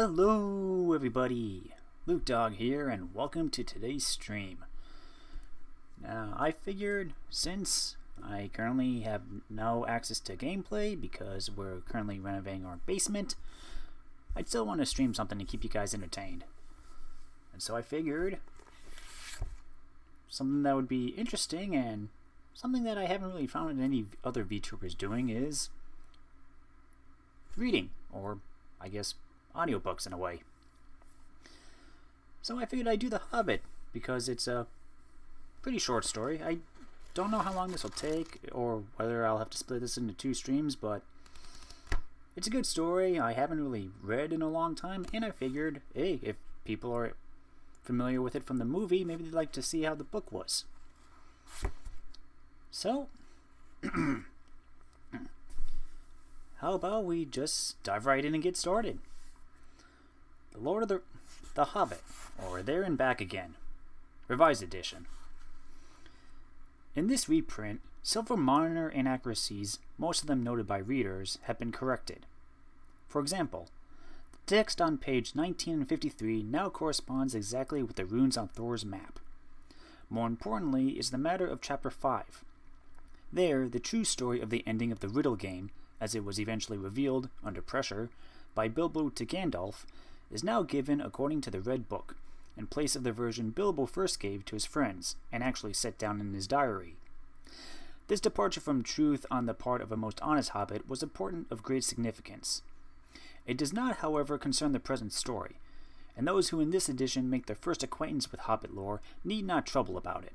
Hello everybody, Luke Dog here and welcome to today's stream. Now I figured since I currently have no access to gameplay because we're currently renovating our basement, I'd still want to stream something to keep you guys entertained. And so I figured something that would be interesting and something that I haven't really found any other VTubers doing is reading, or I guess audiobooks in a way. So I figured I'd do The Hobbit because it's a pretty short story. I don't know how long this will take or whether I'll have to split this into 2 streams, but it's a good story I haven't really read in a long time, and I figured, hey, if people are familiar with it from the movie, maybe they'd like to see how the book was. So how about we just dive right in and get started? The Hobbit, or There and Back Again, Revised Edition. In this reprint, several minor inaccuracies, most of them noted by readers, have been corrected. For example, the text on page 1953 now corresponds exactly with the runes on Thor's map. More importantly is the matter of Chapter 5. There, the true story of the ending of the Riddle game, as it was eventually revealed, under pressure, by Bilbo to Gandalf, is now given according to the Red Book, in place of the version Bilbo first gave to his friends, and actually set down in his diary. This departure from truth on the part of a most honest hobbit was important of great significance. It does not, however, concern the present story, and those who in this edition make their first acquaintance with Hobbit lore need not trouble about it.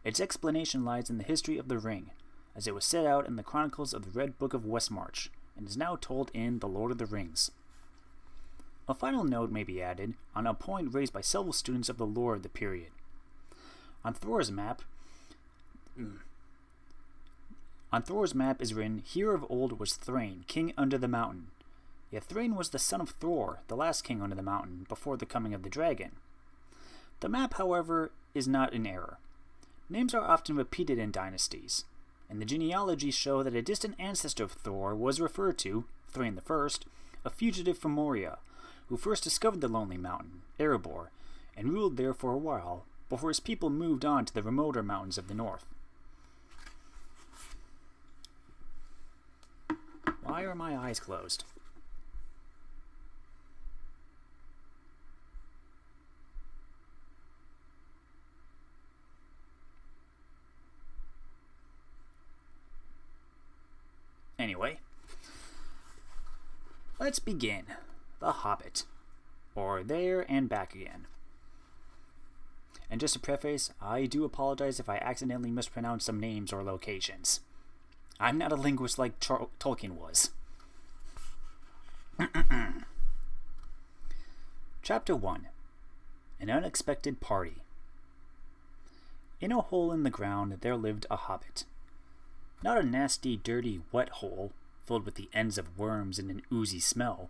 Its explanation lies in the history of the ring, as it was set out in the chronicles of the Red Book of Westmarch, and is now told in The Lord of the Rings. A final note may be added on a point raised by several students of the lore of the period. On Thor's map is written, "Here of old was Thrain, king under the mountain." Yet Thrain was the son of Thor, the last king under the mountain, before the coming of the dragon. The map, however, is not in error. Names are often repeated in dynasties, and the genealogies show that a distant ancestor of Thor was referred to, Thrain the First, a fugitive from Moria, who first discovered the lonely mountain, Erebor, and ruled there for a while, before his people moved on to the remoter mountains of the north. Why are my eyes closed? Anyway, let's begin. The Hobbit, or There and Back Again. And just to preface, I do apologize if I accidentally mispronounce some names or locations. I'm not a linguist like Tolkien was. Chapter 1. An Unexpected Party. In a hole in the ground there lived a hobbit. Not a nasty, dirty, wet hole, filled with the ends of worms and an oozy smell,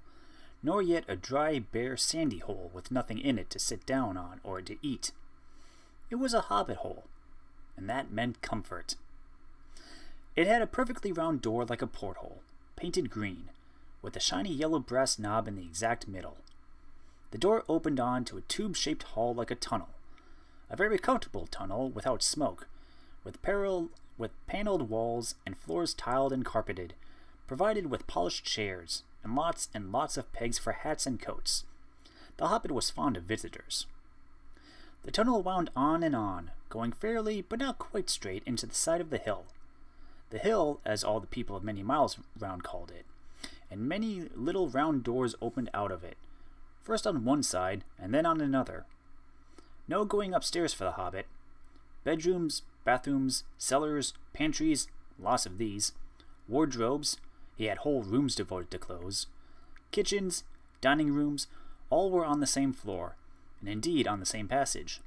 nor yet a dry, bare, sandy hole with nothing in it to sit down on or to eat. It was a hobbit hole, and that meant comfort. It had a perfectly round door like a porthole, painted green, with a shiny yellow brass knob in the exact middle. The door opened on to a tube-shaped hall like a tunnel, a very comfortable tunnel without smoke, with paneled walls and floors tiled and carpeted, provided with polished chairs, and lots of pegs for hats and coats. The hobbit was fond of visitors. The tunnel wound on and on, going fairly but not quite straight into the side of the hill. The hill, as all the people of many miles round called it, and many little round doors opened out of it, first on one side and then on another. No going upstairs for the hobbit. Bedrooms, bathrooms, cellars, pantries, lots of these, wardrobes, he had whole rooms devoted to clothes, kitchens, dining rooms, all were on the same floor, and indeed on the same passage.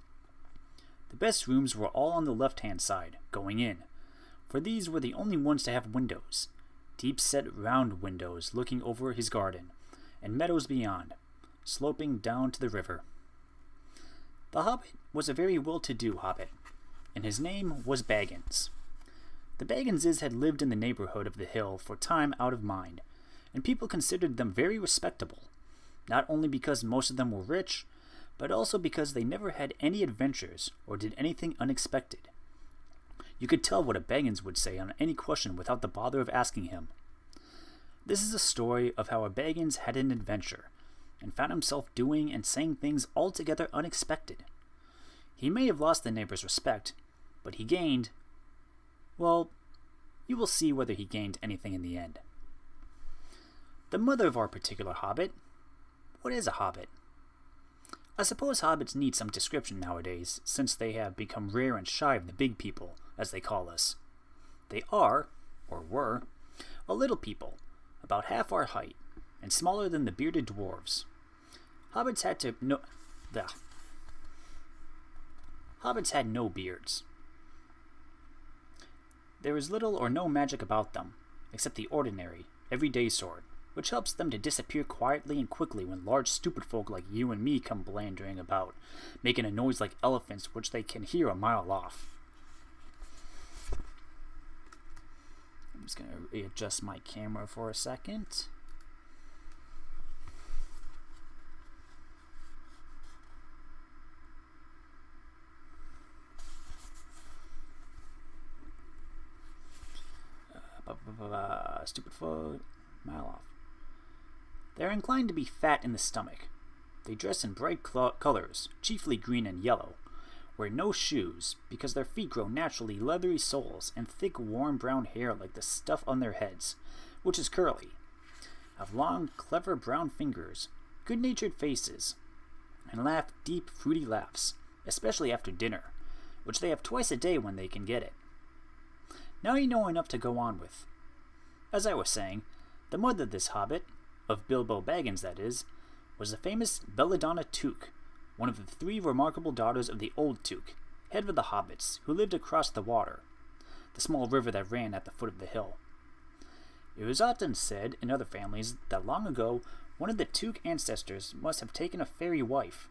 The best rooms were all on the left-hand side, going in, for these were the only ones to have windows, deep-set round windows looking over his garden, and meadows beyond, sloping down to the river. The hobbit was a very well-to-do hobbit, and his name was Baggins. The Bagginses had lived in the neighborhood of the hill for time out of mind, and people considered them very respectable. not only because most of them were rich, but also because they never had any adventures or did anything unexpected. You could tell what a Baggins would say on any question without the bother of asking him. This is a story of how a Baggins had an adventure and found himself doing and saying things altogether unexpected. He may have lost the neighbor's respect, but he gained, well, you will see whether he gained anything in the end. The mother of our particular hobbit. What is a hobbit? I suppose hobbits need some description nowadays, since they have become rare and shy of the big people, as they call us. They are, or were, a little people, about half our height, and smaller than the bearded dwarves. Hobbits had no beards. There is little or no magic about them, except the ordinary, everyday sort, which helps them to disappear quietly and quickly when large stupid folk like you and me come blandering about, making a noise like elephants which they can hear a mile off. I'm just going to readjust my camera for a second. Stupid folk, mile off. They are inclined to be fat in the stomach. They dress in bright colors, chiefly green and yellow, wear no shoes because their feet grow naturally leathery soles and thick warm brown hair like the stuff on their heads, which is curly, have long, clever brown fingers, good-natured faces, and laugh deep, fruity laughs, especially after dinner, which they have twice a day when they can get it. Now you know enough to go on with. As I was saying, the mother of this hobbit, of Bilbo Baggins that is, was the famous Belladonna Took, one of the 3 remarkable daughters of the Old Took, head of the hobbits, who lived across the water, the small river that ran at the foot of the hill. It was often said in other families that long ago one of the Took ancestors must have taken a fairy wife.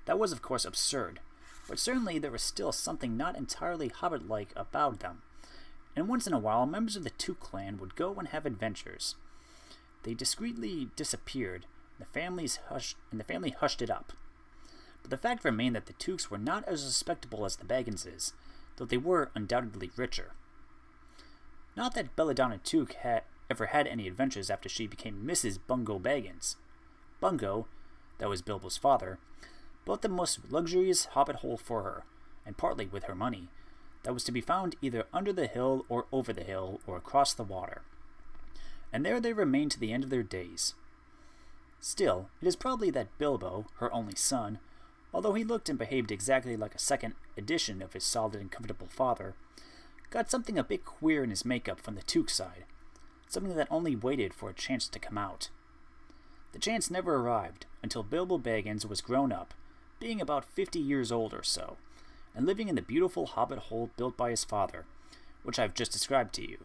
That was of course absurd, but certainly there was still something not entirely hobbit-like about them, and once in a while members of the Took clan would go and have adventures. They discreetly disappeared, and the family hushed it up. But the fact remained that the Tooks were not as respectable as the Bagginses, though they were undoubtedly richer. Not that Belladonna Took ever had any adventures after she became Mrs. Bungo Baggins. Bungo, that was Bilbo's father, built the most luxurious hobbit hole for her, and partly with her money, that was to be found either under the hill or over the hill or across the water. And there they remained to the end of their days. Still, it is probably that Bilbo, her only son, although he looked and behaved exactly like a second edition of his solid and comfortable father, got something a bit queer in his makeup from the Took side, something that only waited for a chance to come out. The chance never arrived until Bilbo Baggins was grown up, being about 50 years old or so, and living in the beautiful hobbit hole built by his father, which I have just described to you,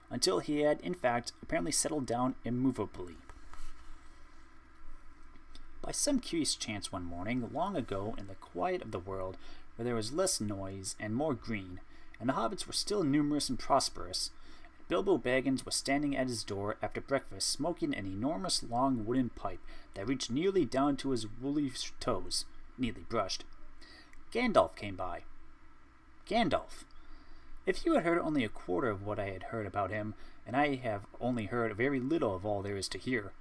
until he had, in fact, apparently settled down immovably. By some curious chance one morning, long ago, in the quiet of the world, where there was less noise and more green, and the hobbits were still numerous and prosperous, Bilbo Baggins was standing at his door after breakfast smoking an enormous long wooden pipe that reached nearly down to his woolly toes, neatly brushed. Gandalf came by. Gandalf. If you had heard only a quarter of what I had heard about him, and I have only heard very little of all there is to hear,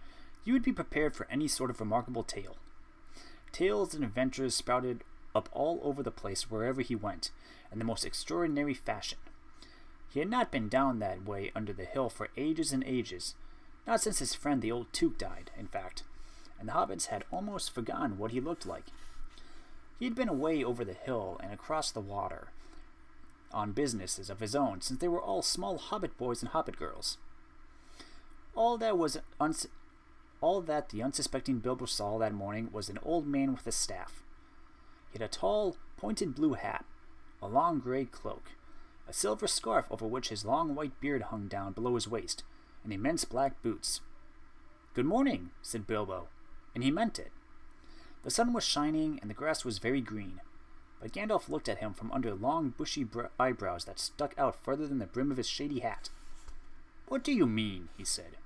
you would be prepared for any sort of remarkable tale. Tales and adventures sprouted up all over the place wherever he went, in the most extraordinary fashion. He had not been down that way under the hill for ages and ages, not since his friend the old Took died, in fact, and the hobbits had almost forgotten what he looked like. He had been away over the hill and across the water, on businesses of his own, since they were all small hobbit boys and hobbit girls. All that the unsuspecting Bilbo saw that morning was an old man with a staff. He had a tall, pointed blue hat, a long gray cloak, a silver scarf over which his long white beard hung down below his waist, and immense black boots. "Good morning," said Bilbo, and he meant it. The sun was shining, and the grass was very green, but Gandalf looked at him from under long, bushy eyebrows that stuck out further than the brim of his shady hat. "What do you mean?" he said.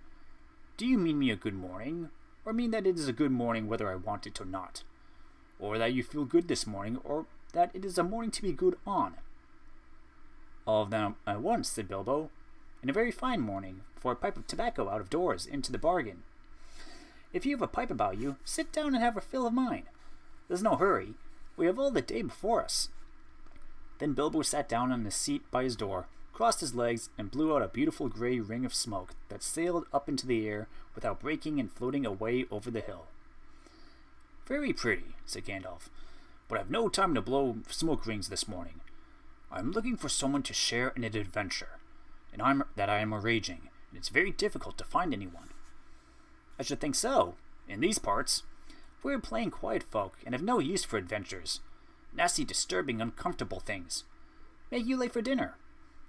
"Do you mean me a good morning, or mean that it is a good morning whether I want it or not, or that you feel good this morning, or that it is a morning to be good on. All of them at once, said Bilbo, and a very fine morning for a pipe of tobacco out of doors into the bargain. If you have a pipe about you, sit down and have a fill of mine. There's no hurry. We have all the day before us. Then Bilbo sat down on the seat by his door, crossed his legs, and blew out a beautiful grey ring of smoke that sailed up into the air without breaking and floating away over the hill. Very pretty, said Gandalf, but I've no time to blow smoke rings this morning. I'm looking for someone to share in an adventure, and I am arranging, and it's very difficult to find anyone. I should think so, in these parts. We're plain quiet folk, and have no use for adventures. Nasty, disturbing, uncomfortable things. Make you late for dinner.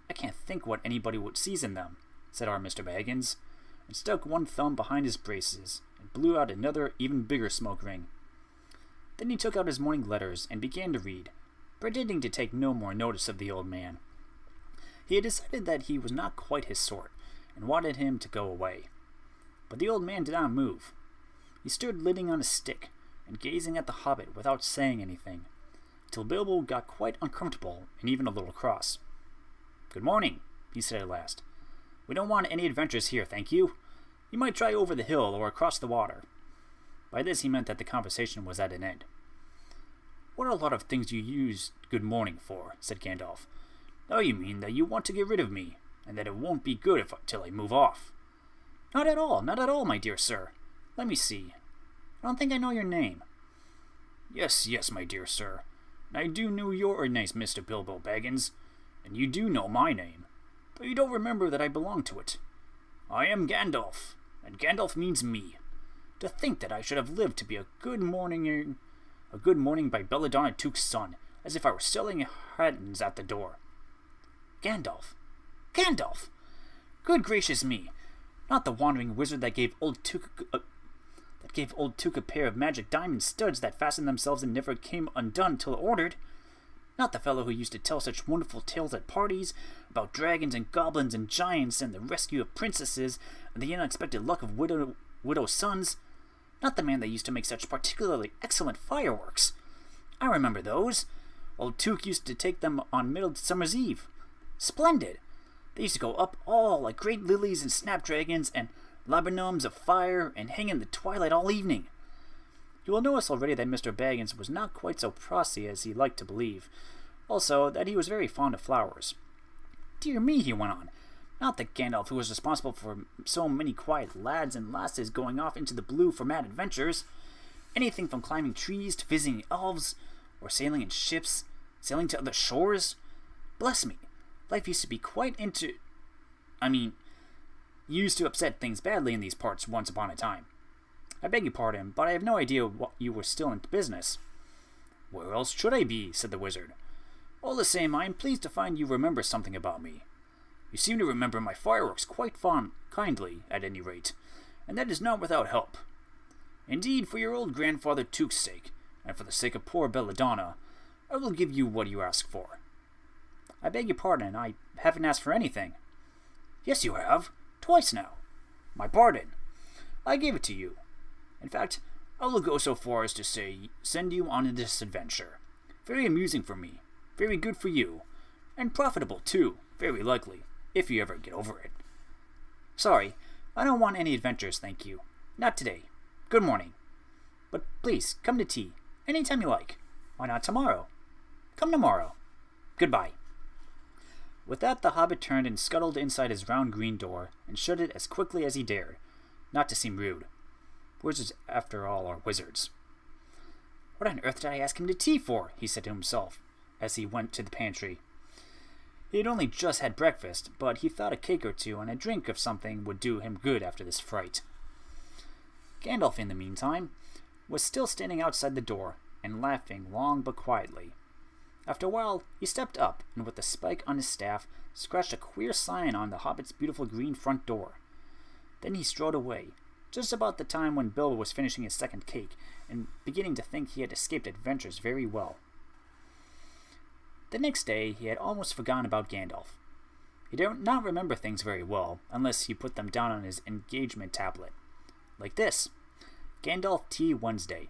I can't think what anybody would sees in them, said our Mr. Baggins, and stuck one thumb behind his braces, and blew out another, even bigger smoke ring. Then he took out his morning letters and began to read, pretending to take no more notice of the old man. He had decided that he was not quite his sort, and wanted him to go away. But the old man did not move. He stood leaning on a stick, and gazing at the hobbit without saying anything, till Bilbo got quite uncomfortable and even a little cross. "Good morning," he said at last. "We don't want any adventures here, thank you. You might try over the hill or across the water." By this he meant that the conversation was at an end. "What a lot of things you use good morning for," said Gandalf. "Oh, you mean that you want to get rid of me, and that it won't be good till I move off." Not at all, my dear sir. Let me see. I don't think I know your name." Yes, my dear sir. I do know your name, Mr. Bilbo Baggins, and you do know my name, though you don't remember that I belong to it. I am Gandalf, and Gandalf means me. To think that I should have lived to be a good morning by Belladonna Took's son, as if I were selling hatens at the door. Gandalf! Good gracious me! Not the wandering wizard that gave old Took a pair of magic diamond studs that fastened themselves and never came undone till ordered. Not the fellow who used to tell such wonderful tales at parties about dragons and goblins and giants and the rescue of princesses and the unexpected luck of widow sons. Not the man that used to make such particularly excellent fireworks. I remember those. Old Took used to take them on Midsummer's Eve. Splendid! They used to go up all like great lilies and snapdragons and laburnums of fire and hang in the twilight all evening. You will notice already that Mr. Baggins was not quite so prosy as he liked to believe. Also, that he was very fond of flowers. Dear me, he went on. Not the Gandalf who was responsible for so many quiet lads and lasses going off into the blue for mad adventures. Anything from climbing trees to visiting elves, or sailing in ships, sailing to other shores. Bless me, life used to be used to upset things badly in these parts once upon a time. I beg your pardon, but I have no idea what you were still in business." "Where else should I be?" said the wizard. "All the same, I am pleased to find you remember something about me. You seem to remember my fireworks quite kindly, at any rate, and that is not without help. Indeed, for your old grandfather Took's sake, and for the sake of poor Belladonna, I will give you what you ask for." "I beg your pardon, I haven't asked for anything." "Yes, you have. Twice now. My pardon. I gave it to you. In fact, I will go so far as to say send you on this adventure. Very amusing for me, very good for you, and profitable too, very likely, if you ever get over it." "Sorry, I don't want any adventures, thank you. Not today. Good morning. But please, come to tea, any time you like. Why not tomorrow? Come tomorrow. Goodbye." With that, the hobbit turned and scuttled inside his round green door, and shut it as quickly as he dared, not to seem rude. Wizards, after all, are wizards. "What on earth did I ask him to tea for?" he said to himself, as he went to the pantry. He had only just had breakfast, but he thought a cake or two and a drink of something would do him good after this fright. Gandalf, in the meantime, was still standing outside the door, and laughing long but quietly. After a while, he stepped up, and with a spike on his staff, scratched a queer sign on the hobbit's beautiful green front door. Then he strode away, just about the time when Bilbo was finishing his second cake, and beginning to think he had escaped adventures very well. The next day, he had almost forgotten about Gandalf. He did not remember things very well, unless he put them down on his engagement tablet. Like this. Gandalf Tea Wednesday.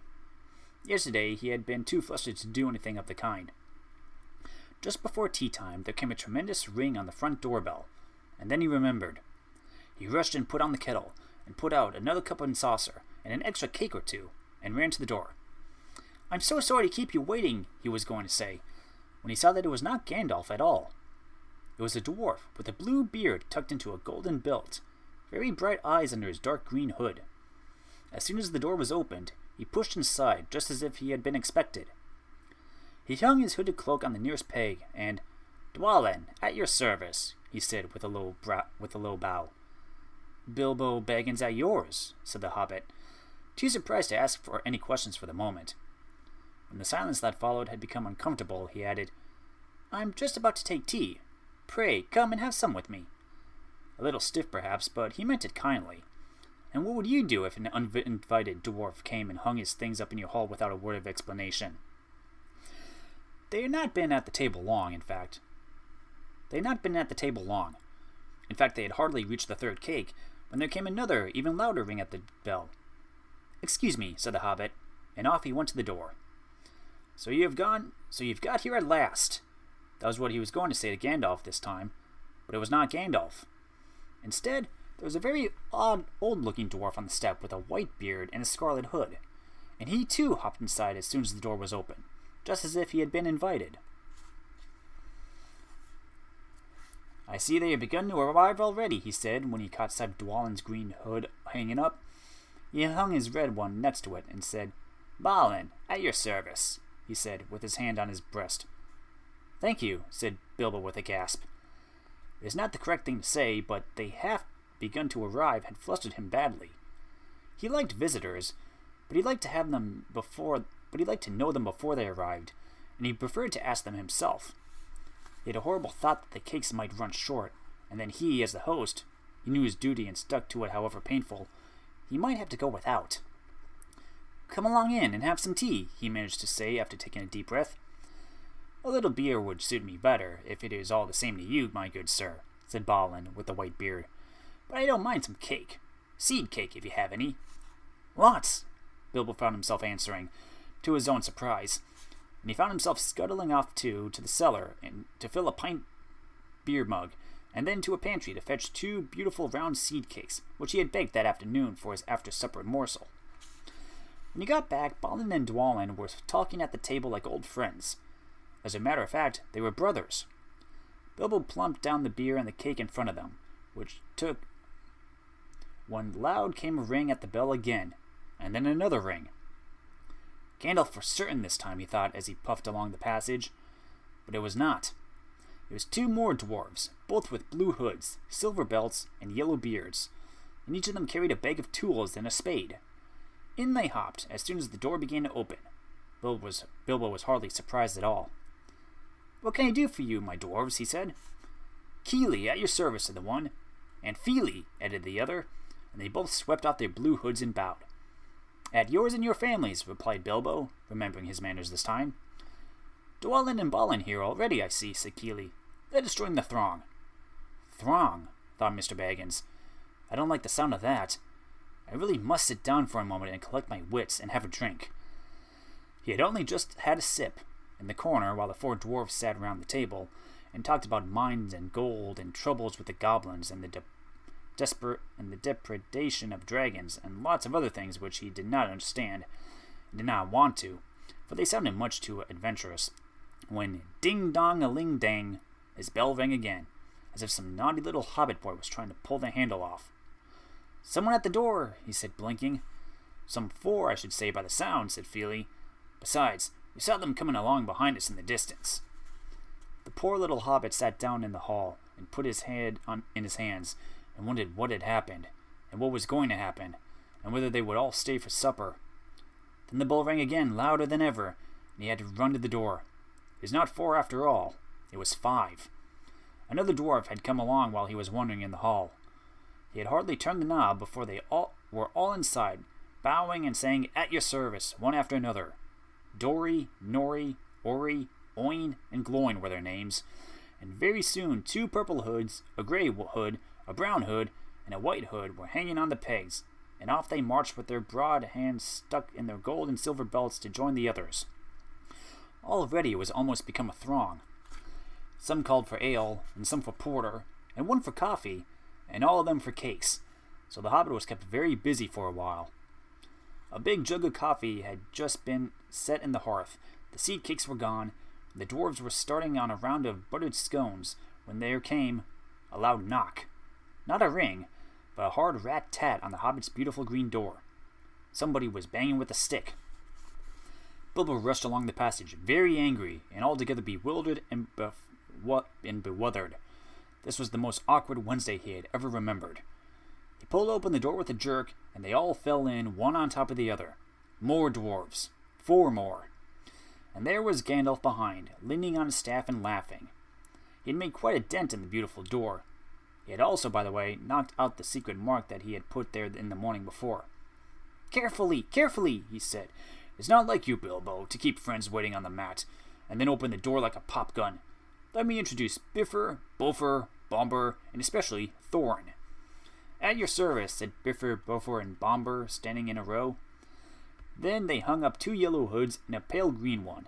Yesterday he had been too flustered to do anything of the kind. Just before tea time there came a tremendous ring on the front doorbell, and then he remembered. He rushed and put on the kettle, and put out another cup and saucer, and an extra cake or two, and ran to the door. "I'm so sorry to keep you waiting," he was going to say, when he saw that it was not Gandalf at all. It was a dwarf with a blue beard tucked into a golden belt, very bright eyes under his dark green hood. As soon as the door was opened, he pushed inside just as if he had been expected. He hung his hooded cloak on the nearest peg, and, "Dwalin, at your service," he said with a low bow. "Bilbo Baggins at yours," said the hobbit, too surprised to ask for any questions for the moment. When the silence that followed had become uncomfortable, he added, "I'm just about to take tea. Pray, come and have some with me." A little stiff, perhaps, but he meant it kindly. And what would you do if an uninvited dwarf came and hung his things up in your hall without a word of explanation? They had not been at the table long, in fact. They had hardly reached the third cake when there came another, even louder ring at the bell. "Excuse me," said the hobbit, and off he went to the door. So you've got here at last." That was what he was going to say to Gandalf this time, but it was not Gandalf. Instead, there was a very odd, old-looking dwarf on the step with a white beard and a scarlet hood, and he too hopped inside as soon as the door was open, just as if he had been invited. "I see they have begun to arrive already," he said, when he caught sight of Dwalin's green hood hanging up. He hung his red one next to it and said, "Balin, at your service," he said, with his hand on his breast. "Thank you," said Bilbo with a gasp. It is not the correct thing to say, but they have begun to arrive had flustered him badly. He liked visitors, but he liked to know them before they arrived, and he preferred to ask them himself. He had a horrible thought that the cakes might run short, and then he, as the host, he knew his duty and stuck to it however painful, he might have to go without. "Come along in and have some tea," he managed to say after taking a deep breath. "A little beer would suit me better, if it is all the same to you, my good sir," said Balin with the white beard. "But I don't mind some cake. Seed cake, if you have any." "Lots," Bilbo found himself answering, to his own surprise, and he found himself scuttling off to the cellar and to fill a pint beer mug, and then to a pantry to fetch 2 beautiful round seed cakes, which he had baked that afternoon for his after-supper morsel. When he got back, Balin and Dwalin were talking at the table like old friends. As a matter of fact, they were brothers. Bilbo plumped down the beer and the cake in front of them, which took when loud came a ring at the bell again, and then another ring. Gandalf for certain this time, he thought as he puffed along the passage, but it was not. It was 2 more dwarves, both with blue hoods, silver belts, and yellow beards, and each of them carried a bag of tools and a spade. In they hopped as soon as the door began to open. Bilbo was hardly surprised at all. "What can I do for you, my dwarves?" he said. "Keely, at your service," said the one, and Feely, added the other, and they both swept off their blue hoods and bowed. "At yours and your families," replied Bilbo, remembering his manners this time. "Dwalin and Balin here already, I see," said Keely. "Let us join the throng." "Throng," thought Mr. Baggins. "I don't like the sound of that. I really must sit down for a moment and collect my wits and have a drink." He had only just had a sip, in the corner, while the 4 dwarfs sat around the table, and talked about mines and gold and troubles with the goblins and the depredation of dragons and lots of other things which he did not understand and did not want to, for they sounded much too adventurous, when ding-dong-a-ling-dang, his bell rang again, as if some naughty little hobbit boy was trying to pull the handle off. "Someone at the door," he said, blinking. "Some 4, I should say, by the sound," said Feely. "Besides, we saw them coming along behind us in the distance." The poor little hobbit sat down in the hall and put his head in his hands and wondered what had happened, and what was going to happen, and whether they would all stay for supper. Then the bell rang again, louder than ever, and he had to run to the door. It was not 4 after all. It was 5. Another dwarf had come along while he was wandering in the hall. He had hardly turned the knob before they were all inside, bowing and saying, "At your service," one after another. Dory, Nori, Ori, Oin, and Gloin were their names, and very soon 2 purple hoods, a grey hood, a brown hood, and a white hood were hanging on the pegs, and off they marched with their broad hands stuck in their gold and silver belts to join the others. Already it was almost become a throng. Some called for ale, and some for porter, and one for coffee, and all of them for cakes, so the Hobbit was kept very busy for a while. A big jug of coffee had just been set in the hearth, the seed cakes were gone, and the dwarves were starting on a round of buttered scones when there came a loud knock. Not a ring, but a hard rat-tat on the Hobbit's beautiful green door. Somebody was banging with a stick. Bilbo rushed along the passage, very angry and altogether bewildered and bewildered. This was the most awkward Wednesday he had ever remembered. He pulled open the door with a jerk, and they all fell in, one on top of the other. More dwarves. 4 more. And there was Gandalf behind, leaning on his staff and laughing. He had made quite a dent in the beautiful door. He had also, by the way, knocked out the secret mark that he had put there in the morning before. "Carefully, carefully," he said. "It's not like you, Bilbo, to keep friends waiting on the mat, and then open the door like a pop gun. Let me introduce Bifur, Bofur, Bombur, and especially Thorin." "At your service," said Bifur, Bofur, and Bombur, standing in a row. Then they hung up 2 yellow hoods and a pale green one,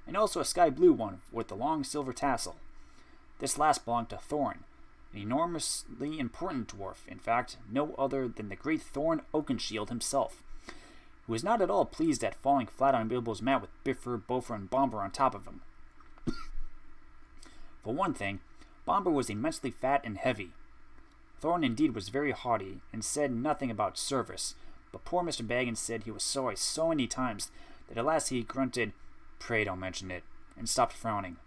and also a sky blue one with a long silver tassel. This last belonged to Thorin, an enormously important dwarf, in fact, no other than the great Thorin Oakenshield himself, who was not at all pleased at falling flat on Bilbo's mat with Bifur, Bofur, and Bombur on top of him. For one thing, Bombur was immensely fat and heavy. Thorin indeed was very haughty, and said nothing about service, but poor Mr. Baggins said he was sorry so many times that at last he grunted, "Pray don't mention it," and stopped frowning.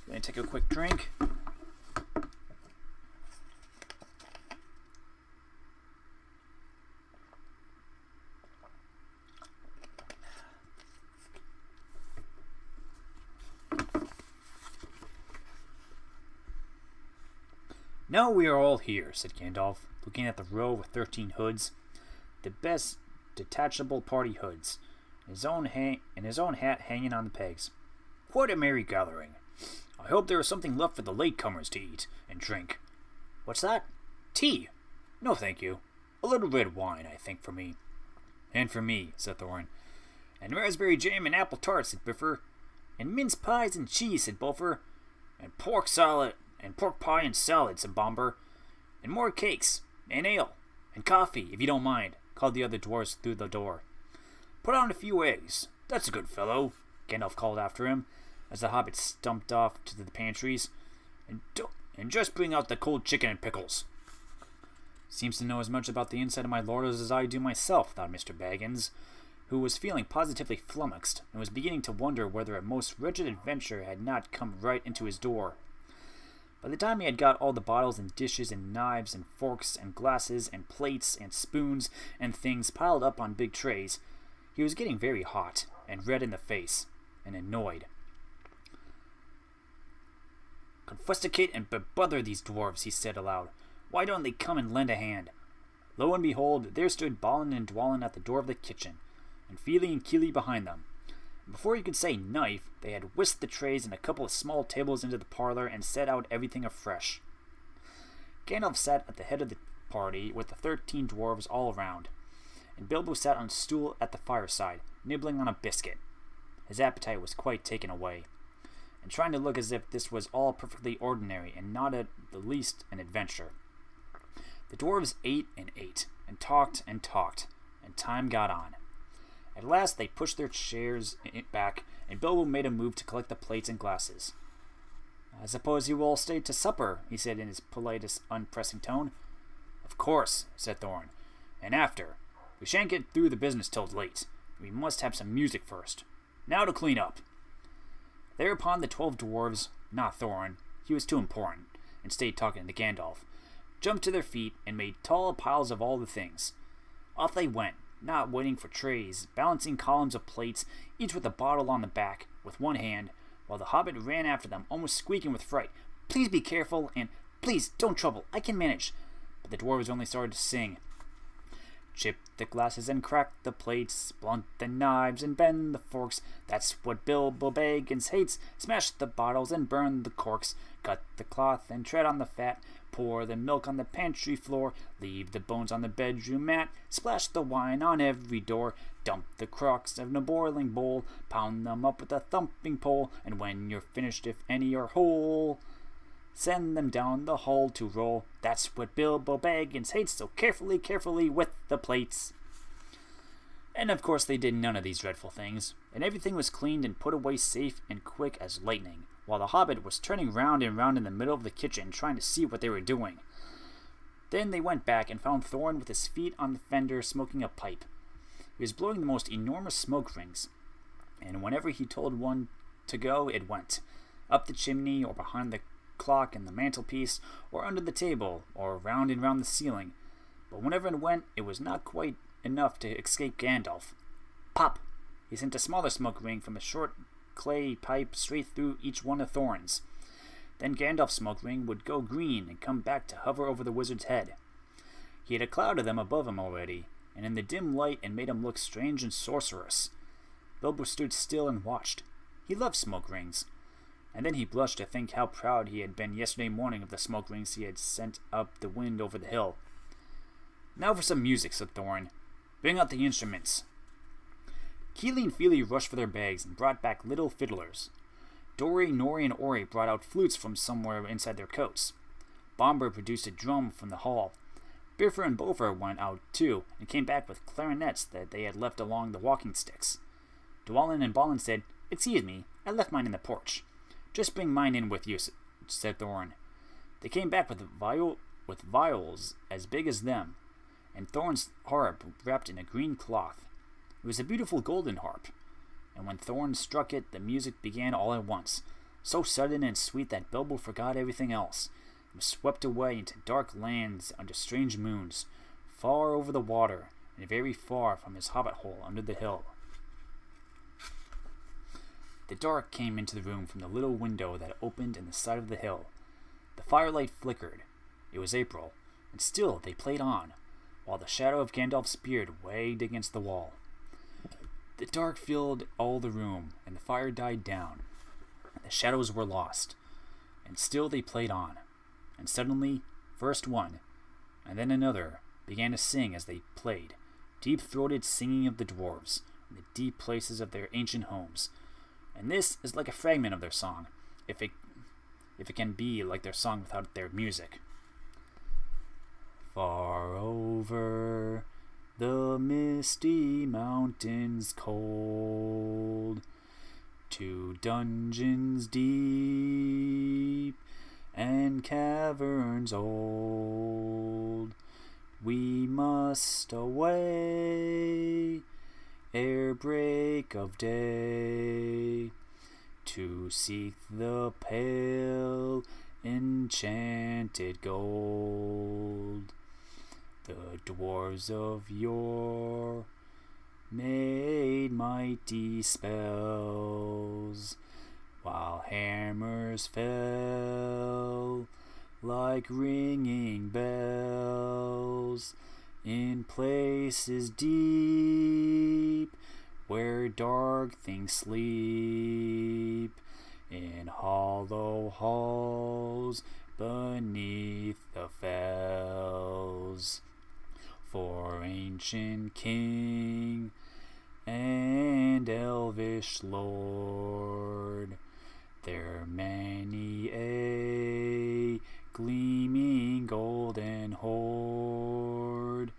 Gonna take a quick drink. "Now we are all here," said Gandalf, looking at the row with 13 hoods, the best detachable party hoods, and his own hat hanging on the pegs. "Quite a merry gathering. I hope there is something left for the latecomers to eat and drink." "What's that?" "Tea." "No, thank you. A little red wine, I think, for me." "And for me," said Thorin. "And raspberry jam and apple tart," said Bifur. "And mince pies and cheese," said Bofur. "And pork salad, and pork pie and salad," said Bombur. "And more cakes, and ale, and coffee, if you don't mind," called the other dwarves through the door. "Put on a few eggs. That's a good fellow," Gandalf called after him, as the hobbits stumped off to the pantries. And just bring out the cold chicken and pickles." "Seems to know as much about the inside of my Lordos as I do myself," thought Mr. Baggins, who was feeling positively flummoxed, and was beginning to wonder whether a most wretched adventure had not come right into his door. By the time he had got all the bottles and dishes and knives and forks and glasses and plates and spoons and things piled up on big trays, he was getting very hot and red in the face and annoyed. "Confusticate and bebother these dwarves," he said aloud. "Why don't they come and lend a hand?" Lo and behold, there stood Balin and Dwalin at the door of the kitchen, and Feely and Keely behind them. And before you could say knife, they had whisked the trays and a couple of small tables into the parlor and set out everything afresh. Gandalf sat at the head of the party with the 13 dwarves all around, and Bilbo sat on a stool at the fireside, nibbling on a biscuit. His appetite was quite taken away, and trying to look as if this was all perfectly ordinary and not at the least an adventure. The dwarves ate, and talked, and time got on. At last they pushed their chairs back, and Bilbo made a move to collect the plates and glasses. "I suppose you will all stay to supper," he said in his politest, unpressing tone. "Of course," said Thorin. "And after. We shan't get through the business till late. We must have some music first. Now to clean up." Thereupon the 12 dwarves, not Thorin, he was too important, and stayed talking to Gandalf, jumped to their feet and made tall piles of all the things. Off they went, not waiting for trays, balancing columns of plates, each with a bottle on the back, with one hand, while the hobbit ran after them, almost squeaking with fright. "Please be careful," and "Please, don't trouble, I can manage." But the dwarves only started to sing, "Chip the glasses and crack the plates, blunt the knives and bend the forks. That's what Bilbo Baggins hates. Smash the bottles and burn the corks. Cut the cloth and tread on the fat. Pour the milk on the pantry floor. Leave the bones on the bedroom mat. Splash the wine on every door. Dump the crocks in a boiling bowl. Pound them up with a thumping pole. And when you're finished, if any are whole, send them down the hall to roll. That's what Bilbo Baggins hates, so carefully, carefully with the plates. And of course they did none of these dreadful things, and everything was cleaned and put away safe and quick as lightning, while the Hobbit was turning round and round in the middle of the kitchen trying to see what they were doing. Then they went back and found Thorin with his feet on the fender smoking a pipe. He was blowing the most enormous smoke rings, and whenever he told one to go, it went. Up the chimney, or behind the clock in the mantelpiece, or under the table, or round and round the ceiling. But whenever it went, it was not quite enough to escape Gandalf. Pop! He sent a smaller smoke ring from a short clay pipe straight through each one of Thorin's. Then Gandalf's smoke ring would go green and come back to hover over the wizard's head. He had a cloud of them above him already, and in the dim light it made him look strange and sorcerous. Bilbo stood still and watched. He loved smoke rings. And then he blushed to think how proud he had been yesterday morning of the smoke rings he had sent up the wind over the hill. Now for some music, said Thorin. Bring out the instruments. Keely and Feely rushed for their bags and brought back little fiddlers. Dori, Nori, and Ori brought out flutes from somewhere inside their coats. Bombur produced a drum from the hall. Bifur and Bofer went out too, and came back with clarinets that they had left along the walking sticks. Dwalin and Balin said, Excuse me, I left mine in the porch. Just bring mine in with you, said Thorin. They came back with viols as big as them, and Thorin's harp wrapped in a green cloth. It was a beautiful golden harp, and when Thorin struck it, the music began all at once, so sudden and sweet that Bilbo forgot everything else, and was swept away into dark lands under strange moons, far over the water, and very far from his hobbit hole under the hill. The dark came into the room from the little window that opened in the side of the hill. The firelight flickered. It was April, and still they played on, while the shadow of Gandalf's beard waved against the wall. The dark filled all the room, and the fire died down. The shadows were lost, and still they played on. And suddenly, first one, and then another, began to sing as they played, deep-throated singing of the dwarves, in the deep places of their ancient homes. And this is like a fragment of their song, if it can be like their song without their music. Far over the misty mountains cold, to dungeons deep and caverns old, we must away ere break of day, to seek the pale enchanted gold. The dwarves of yore made mighty spells, while hammers fell like ringing bells in places deep where dark things sleep, in hollow halls beneath the fells. For ancient king and elvish lord, there many a gleaming golden hoard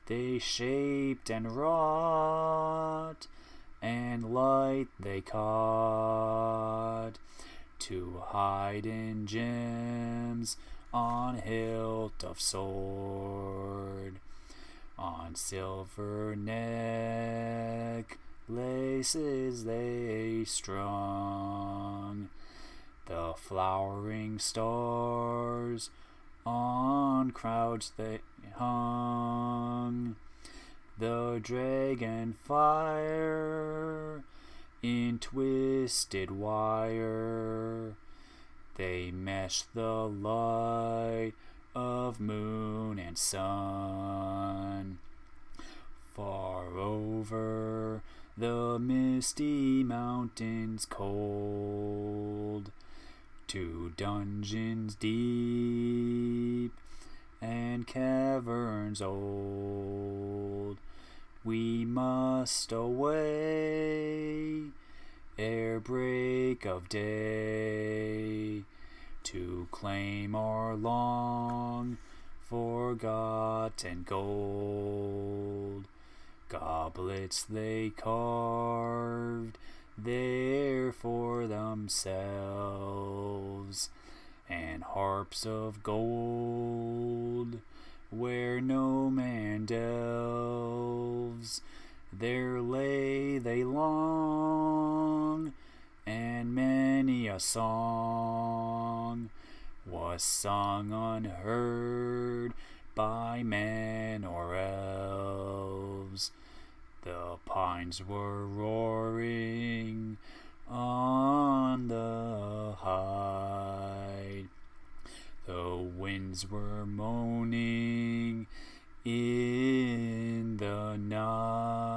they shaped and wrought, and light they caught, to hide in gems on hilt of sword, on silver necklaces they strung, the flowering stars on crowds they hung, the dragon fire in twisted wire, they meshed the light of moon and sun. Far over the misty mountains cold, to dungeons deep and caverns old, we must away ere break of day, to claim our long forgotten gold. Goblets they carved there for themselves, and harps of gold where no man delves. There lay they long, and many a song was sung unheard by men or elves. The pines were roaring on the height, the winds were moaning in the night.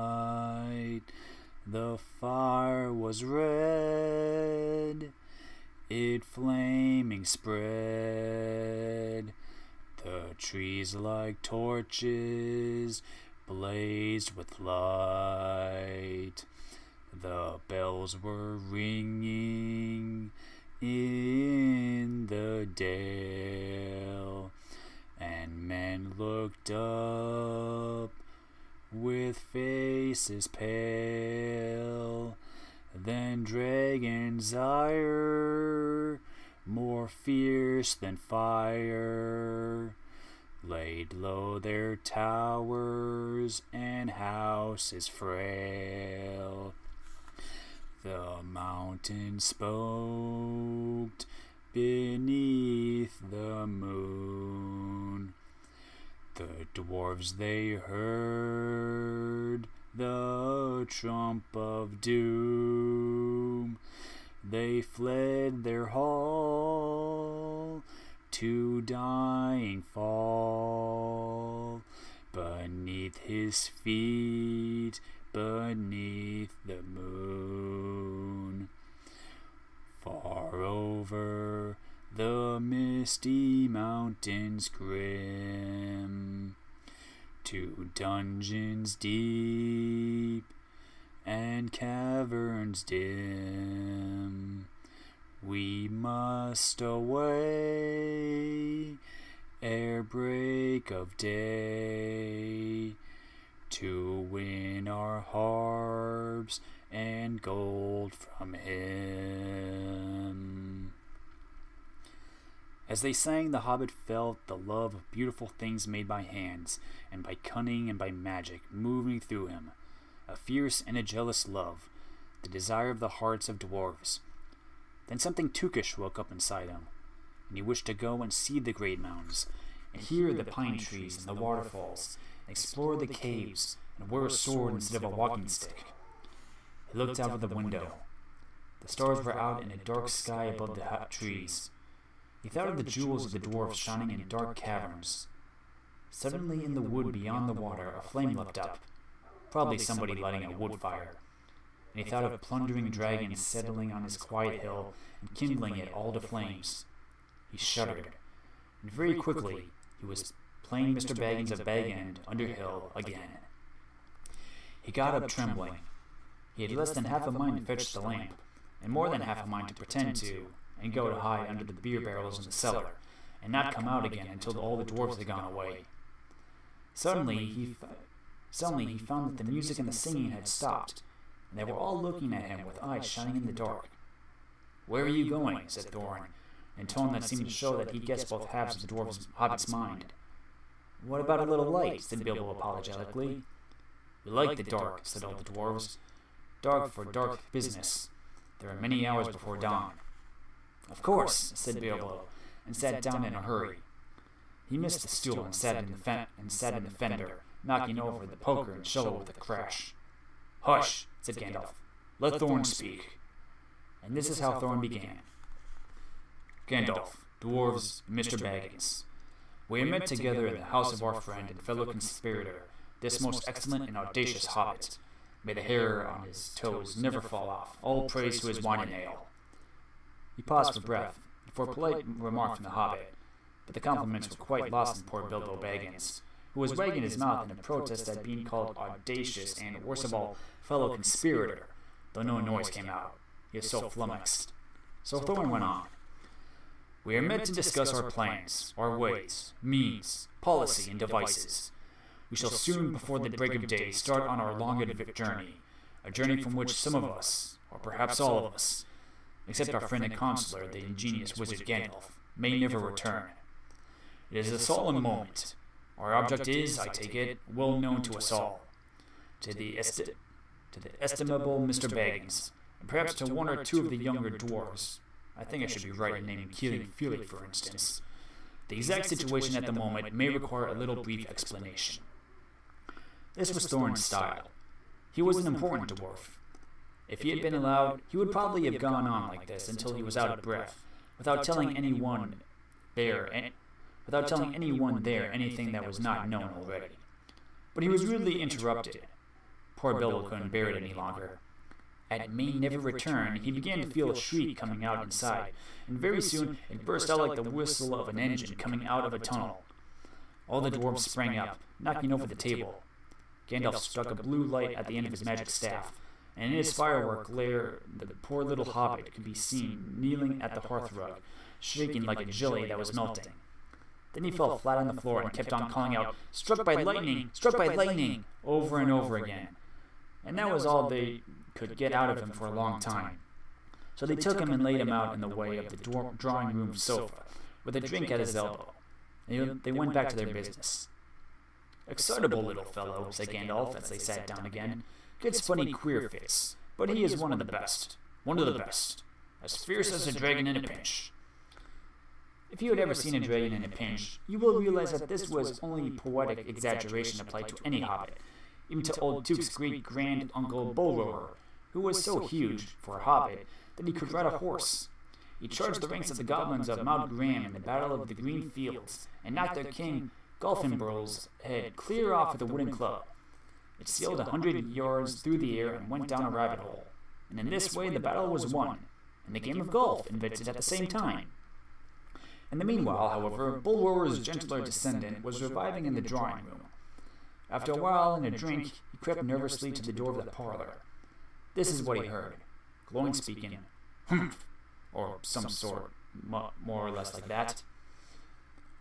The fire was red, it flaming spread. The trees like torches blazed with light. The bells were ringing in the dale, and men looked up with faces pale. Then dragons' ire, more fierce than fire, laid low their towers and houses frail. The mountain smoked beneath the moon. The dwarves they heard the trump of doom. They fled their hall to dying fall, beneath his feet, beneath the moon. Far over the misty mountains grim, to dungeons deep and caverns dim, we must away ere break of day, to win our harps and gold from him. As they sang, the hobbit felt the love of beautiful things made by hands, and by cunning and by magic, moving through him. A fierce and a jealous love, the desire of the hearts of dwarves. Then something Tookish woke up inside him, and he wished to go and see the great mountains, and hear the pine trees and the waterfalls, and explore the caves, and wear a sword instead of a walking stick. He looked out of the window. The stars were out in a dark sky above the hot trees. He thought of the jewels of the dwarfs shining in dark caverns. Suddenly in the wood beyond the water a flame leapt up, probably somebody lighting a wood fire. And he thought of plundering dragons settling on his quiet hill and kindling it all to flames. He shuddered, and very quickly he was playing Mr. Baggins of Bag End Underhill again. He got up trembling. He had less than half a mind to fetch the lamp, and more than half a mind to pretend to, and go to hide under the beer barrels in the cellar, and not come out again until all the dwarves had gone away. Suddenly he found that the music and the singing had stopped, and they were all looking at him with eyes shining in the dark. "Where are you going?" said Thorin, in a tone that seemed to show that he guessed both halves of the dwarf's hobbit's mind. "What about a little light?" said Bilbo apologetically. "We like the dark," said all the dwarves. "Dark for dark business. There are many hours before dawn." "Of course," said Bilbo, and sat down in a hurry. He missed the stool and sat in the fender, knocking over the poker and shovel with a crash. "Hush," said Gandalf. "Let Thorin speak." And this is how Thorin began. "Gandalf, dwarves, and Mr. Baggins, we are met together in the house of our friend and fellow conspirator, this most excellent and audacious hobbit. May the hair on his toes never fall off. All praise to his wine and ale." He paused for breath, for a polite remark from the hobbit, but the compliments were quite lost on poor Bilbo Baggins, who was wagging his mouth in a protest at being called audacious and, worst of all, fellow conspirator, though no noise came out. He was so flummoxed. So Thorin went on. "We are met to discuss our plans, our ways, means, policy, and devices. We shall soon, before the break of day, start on our long journey, a journey from which some of us, or perhaps all of us, except our friend and counselor, the ingenious wizard Gandalf, may never return. It is a solemn moment. Our object is, I take it, well known to us all. To the estimable Mr. Baggins, and perhaps to one or two of the younger dwarves. I think I should be right in naming Keeling Fury, for instance. The exact situation at the moment may require a little brief explanation." This was Thorin's style. He was an important dwarf. If he had been allowed, he would probably have gone on like this until he was out of breath, without telling anyone there anything that was not known already. But he was rudely interrupted. Poor Bilbo couldn't bear it any longer. At "may never return," he began to feel a shriek coming out inside, and very soon it burst out like the whistle of an engine coming out of a tunnel. All the dwarves sprang up, knocking over the table. Gandalf struck a blue light at the end of his magic staff, and in his firework glare the poor little hobbit could be seen kneeling at the hearthrug, shaking like a jelly that was melting. Then he fell flat on the floor and kept on calling out, "Struck by lightning! Struck by lightning!" over and over again. And that was all they could get out of him for a long time. So they took him and laid him out in the way of the drawing room sofa, with a drink at his elbow. They went back to their business. "Excitable little fellow," said Gandalf as they sat down again. "Gets funny queer fits, but he is one of the best. One of the best. As fierce as a dragon in a pinch." If you had ever seen a dragon in a pinch, you will realize that this was only poetic exaggeration applied to any hobbit, even to old Tuke's great-grand-uncle Bolroer, who was so huge, for a hobbit, that he could ride a horse. He charged the ranks of the goblins of Mount Graham in the Battle of the Green Fields, and knocked their king Gulfinburl's head clear off with a wooden club. It sailed 100 yards through the air and went down a rabbit hole, and in this way the battle was won, and the game of golf invented at the same time. In the meanwhile, however, Bolroer's gentler descendant was reviving in the drawing room. After a while and a drink, he crept nervously to the door of the parlor. This is what he heard. Glowing speaking, "Humph," or some sort, more or less like that.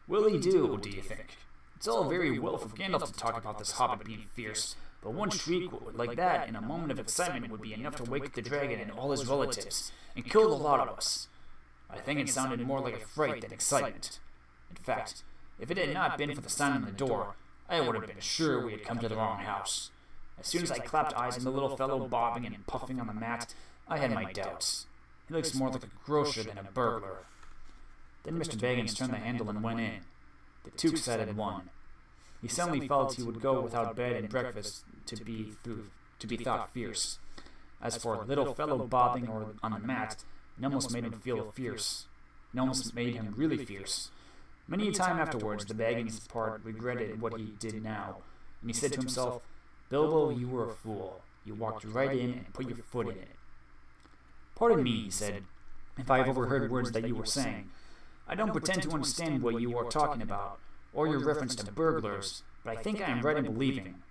"Will he do you think? It's all very well for Gandalf to talk about this hobbit being fierce, but one shriek like that in a moment of excitement would be enough to wake up the dragon and all his relatives, and kill the lot of us. I think it sounded more like a fright than excitement. In fact, if it had not been for the sign on the door, I would have been sure we had come to the wrong house. As soon as I clapped eyes on the little fellow bobbing and puffing on the mat, I had my doubts. He looks more like a grocer than a burglar." Then Mr. Baggins turned the handle and went in. The Took sat at one. He suddenly felt he would go without bed and breakfast to be thought fierce. As for a little fellow bobbing on the mat, it almost made him feel fierce. It almost made him really fierce. Many a time afterwards, the Baggins part regretted what he did now, and he said to himself, "Bilbo, you were a fool. You walked right in and put your foot in it." "Pardon me," he said, "if I have overheard words that you were saying. I don't pretend to understand what you are talking about, or your reference to burglars, but I think I am right in believing,"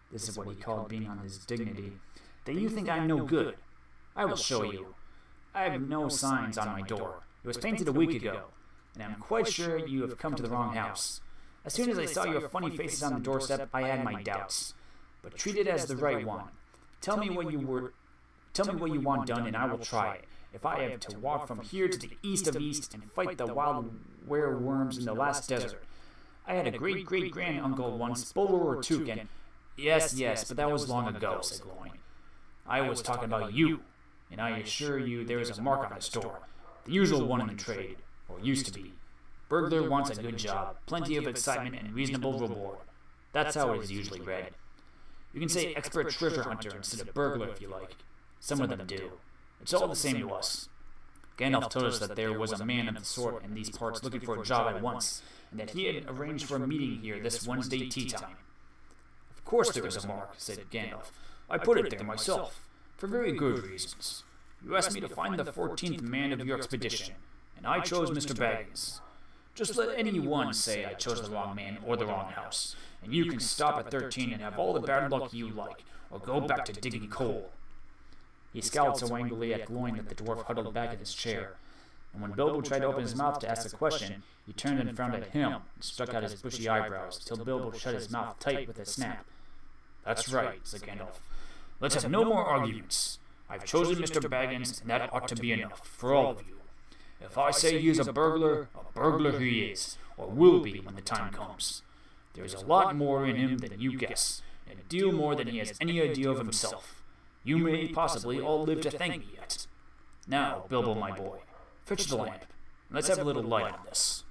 this is what he called being on his dignity, "that you think I am no good. I will show you. I have no signs on my door. It was painted a week ago, and I am quite sure you have come to the wrong house. As soon as I saw your funny faces on the doorstep, I had my doubts. But treat it as the right one. Tell me what you want done, and I will try it. If I have to walk from here to the east of east and fight the wild wereworms in the last desert. I had a great-great-grand-uncle once, Bolroer Took, and—" Yes, but that was long ago," said Gloin. "I was talking about you, and I assure you there is a mark on this door, the usual one in the trade, or used to be. Burglar wants a good job, plenty of excitement, and reasonable reward. That's how it is usually read. You can say expert treasure hunter instead of burglar if you like. Some of them do. It's all the same to us. Gandalf told us that there was a man of the sort in these parts looking for a job at once, and that he had arranged for a meeting here this Wednesday tea time. Of course there is a mark, said Gandalf. I put it there myself, for very good reasons. You asked me to find the 14th man of your expedition, and I chose Mr. Baggins. Just let any one say I chose the wrong man or the wrong house, and you can stop at 13 and have all the bad luck you like, or go back to digging coal. He scowled so angrily at Gloin that the dwarf huddled back in his chair, and when Bilbo tried to open his mouth to ask a question, he turned and frowned at him and struck out his bushy eyebrows till Bilbo shut his mouth tight with a snap. That's right, said Gandalf. Let's have no more arguments. I've chosen Mr. Baggins, and that ought to be enough for all of you. If I say he is a burglar he is, or will be when the time comes. There is a lot more in him than you guess, and a deal more than he has any idea of himself. You may possibly all live to thank me yet. Now, Bilbo, my boy, fetch the lamp, and let's have a little light on this.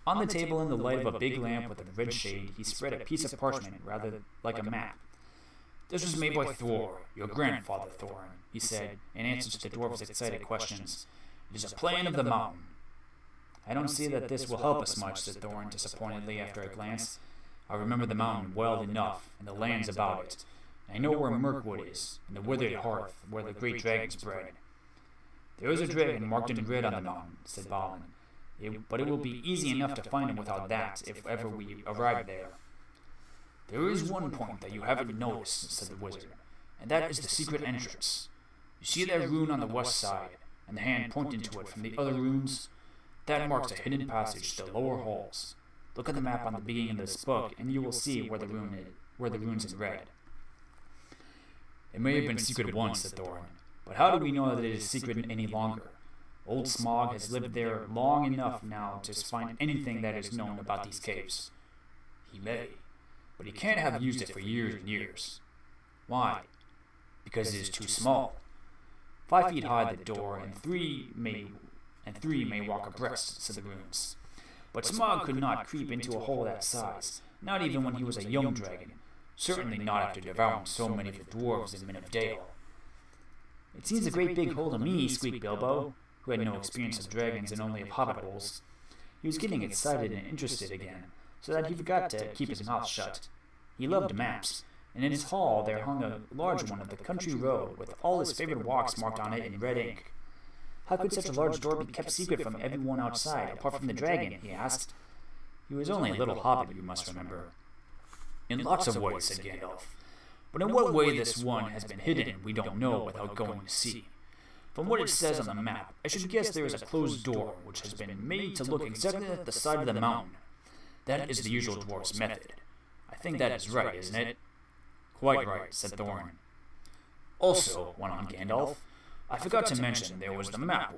On the table, in the light of a big lamp with a red shade, he spread a piece of parchment rather like a map. This was made by Thor, your grandfather Thorin, he said, in answer to the dwarf's excited questions. It is a plan of the mountain. I don't see that this will help us much, said Thorin disappointedly after a glance. I remember the mountain well enough, and the lands about it. I know where Mirkwood is, and the withered hearth, where the great dragons bred. There is a dragon marked in red on the mountain, said Balin, but it will be easy enough to find him without that, if ever we arrive there. There is one point that you haven't noticed, said the wizard, and that is the secret entrance. You see that rune on the west side, and the hand pointing to it from the other runes? That marks a hidden passage to the lower halls. Look at the map on the beginning of this book, and you will see where the rune's in red. It may have been secret once, said Thorin, but how do we know that it is secret any longer? Old Smaug has lived there long enough now to find anything that is known about these caves. He may, but he can't have used it for years and years. Why? Because it is too small. 5 feet high the door, and three may walk abreast, said the runes. But Smaug could not creep into a hole that size, not even when he was a young dragon, certainly not after devouring so many of the dwarves in Men of Dale. It seems a great big hole to me, squeaked Bilbo, who had no experience of dragons and only of hobbit holes. He was getting excited and interested again, so that he forgot to keep his mouth shut. He loved maps, and in his hall there hung a large one of the country road with all his favorite walks marked on it in red ink. How could such a large door be kept secret from everyone outside, apart from the dragon? He asked. He was only a little hobbit, you must remember. In lots of ways, said Gandalf. But in what way this one has been hidden we don't know without going to see. From what it says on the map, I should guess there is a closed door which has been made to look exactly at the side of the mountain. That is the usual dwarf's method. I think that is right, isn't it? Quite right, said Thorin. Also, went on Gandalf, I forgot to mention there was the map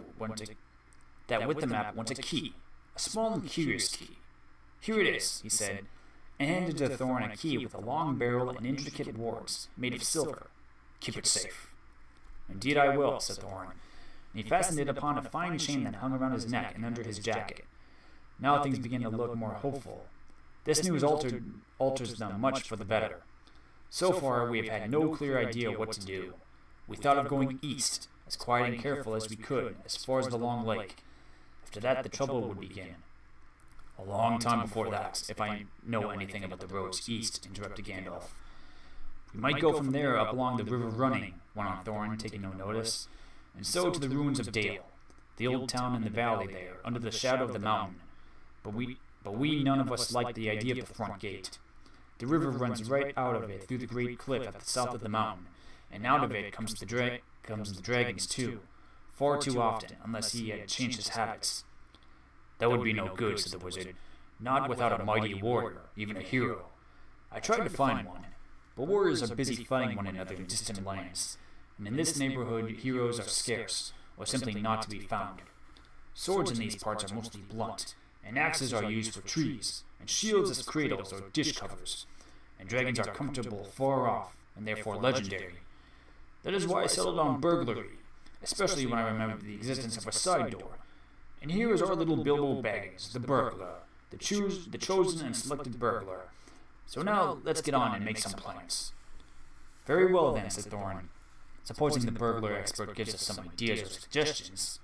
that with the map went a key, a small and curious key. Here it is, he said, and handed to Thorin a key with a long barrel and intricate wards, made of silver. Keep it safe. Indeed I will, said Thorin, and he fastened it upon a fine chain that hung around his neck and under his jacket. Now things begin to look more hopeful. This news alters them much for the better. So far we have had no clear idea what to do. We thought of going east, as quiet and careful as we could, as far as the Long Lake. After that the trouble would begin. A long time before that, if I know anything about the roads east, interrupted Gandalf. We might go from there up along the river Running, went on Thorin, taking no notice, and so to the ruins of Dale, the old town in the valley there, under the shadow of the mountain. But we none of us like the idea of the front gate. The river runs right out of it through the great cliff at the south of the mountain, and out of it comes the dragons too, far too often, unless he had changed his habits. That would be no good, said the wizard, not without a mighty warrior, even a hero. I tried to find one, but warriors are busy fighting one another in distant lands, and in this neighborhood heroes are scarce, or simply not to be found. Swords in these parts are mostly blunt, and axes are used for trees, and shields as cradles or dish covers, and dragons are comfortable far off, and therefore legendary. That is why I settled on burglary, especially when I remembered the existence of a side door. And here is our little Bilbo Baggins, the burglar, the chosen and selected burglar. So now let's get on and make some plans. Very well then, said Thorin. Supposing the burglar expert gives us some ideas or suggestions.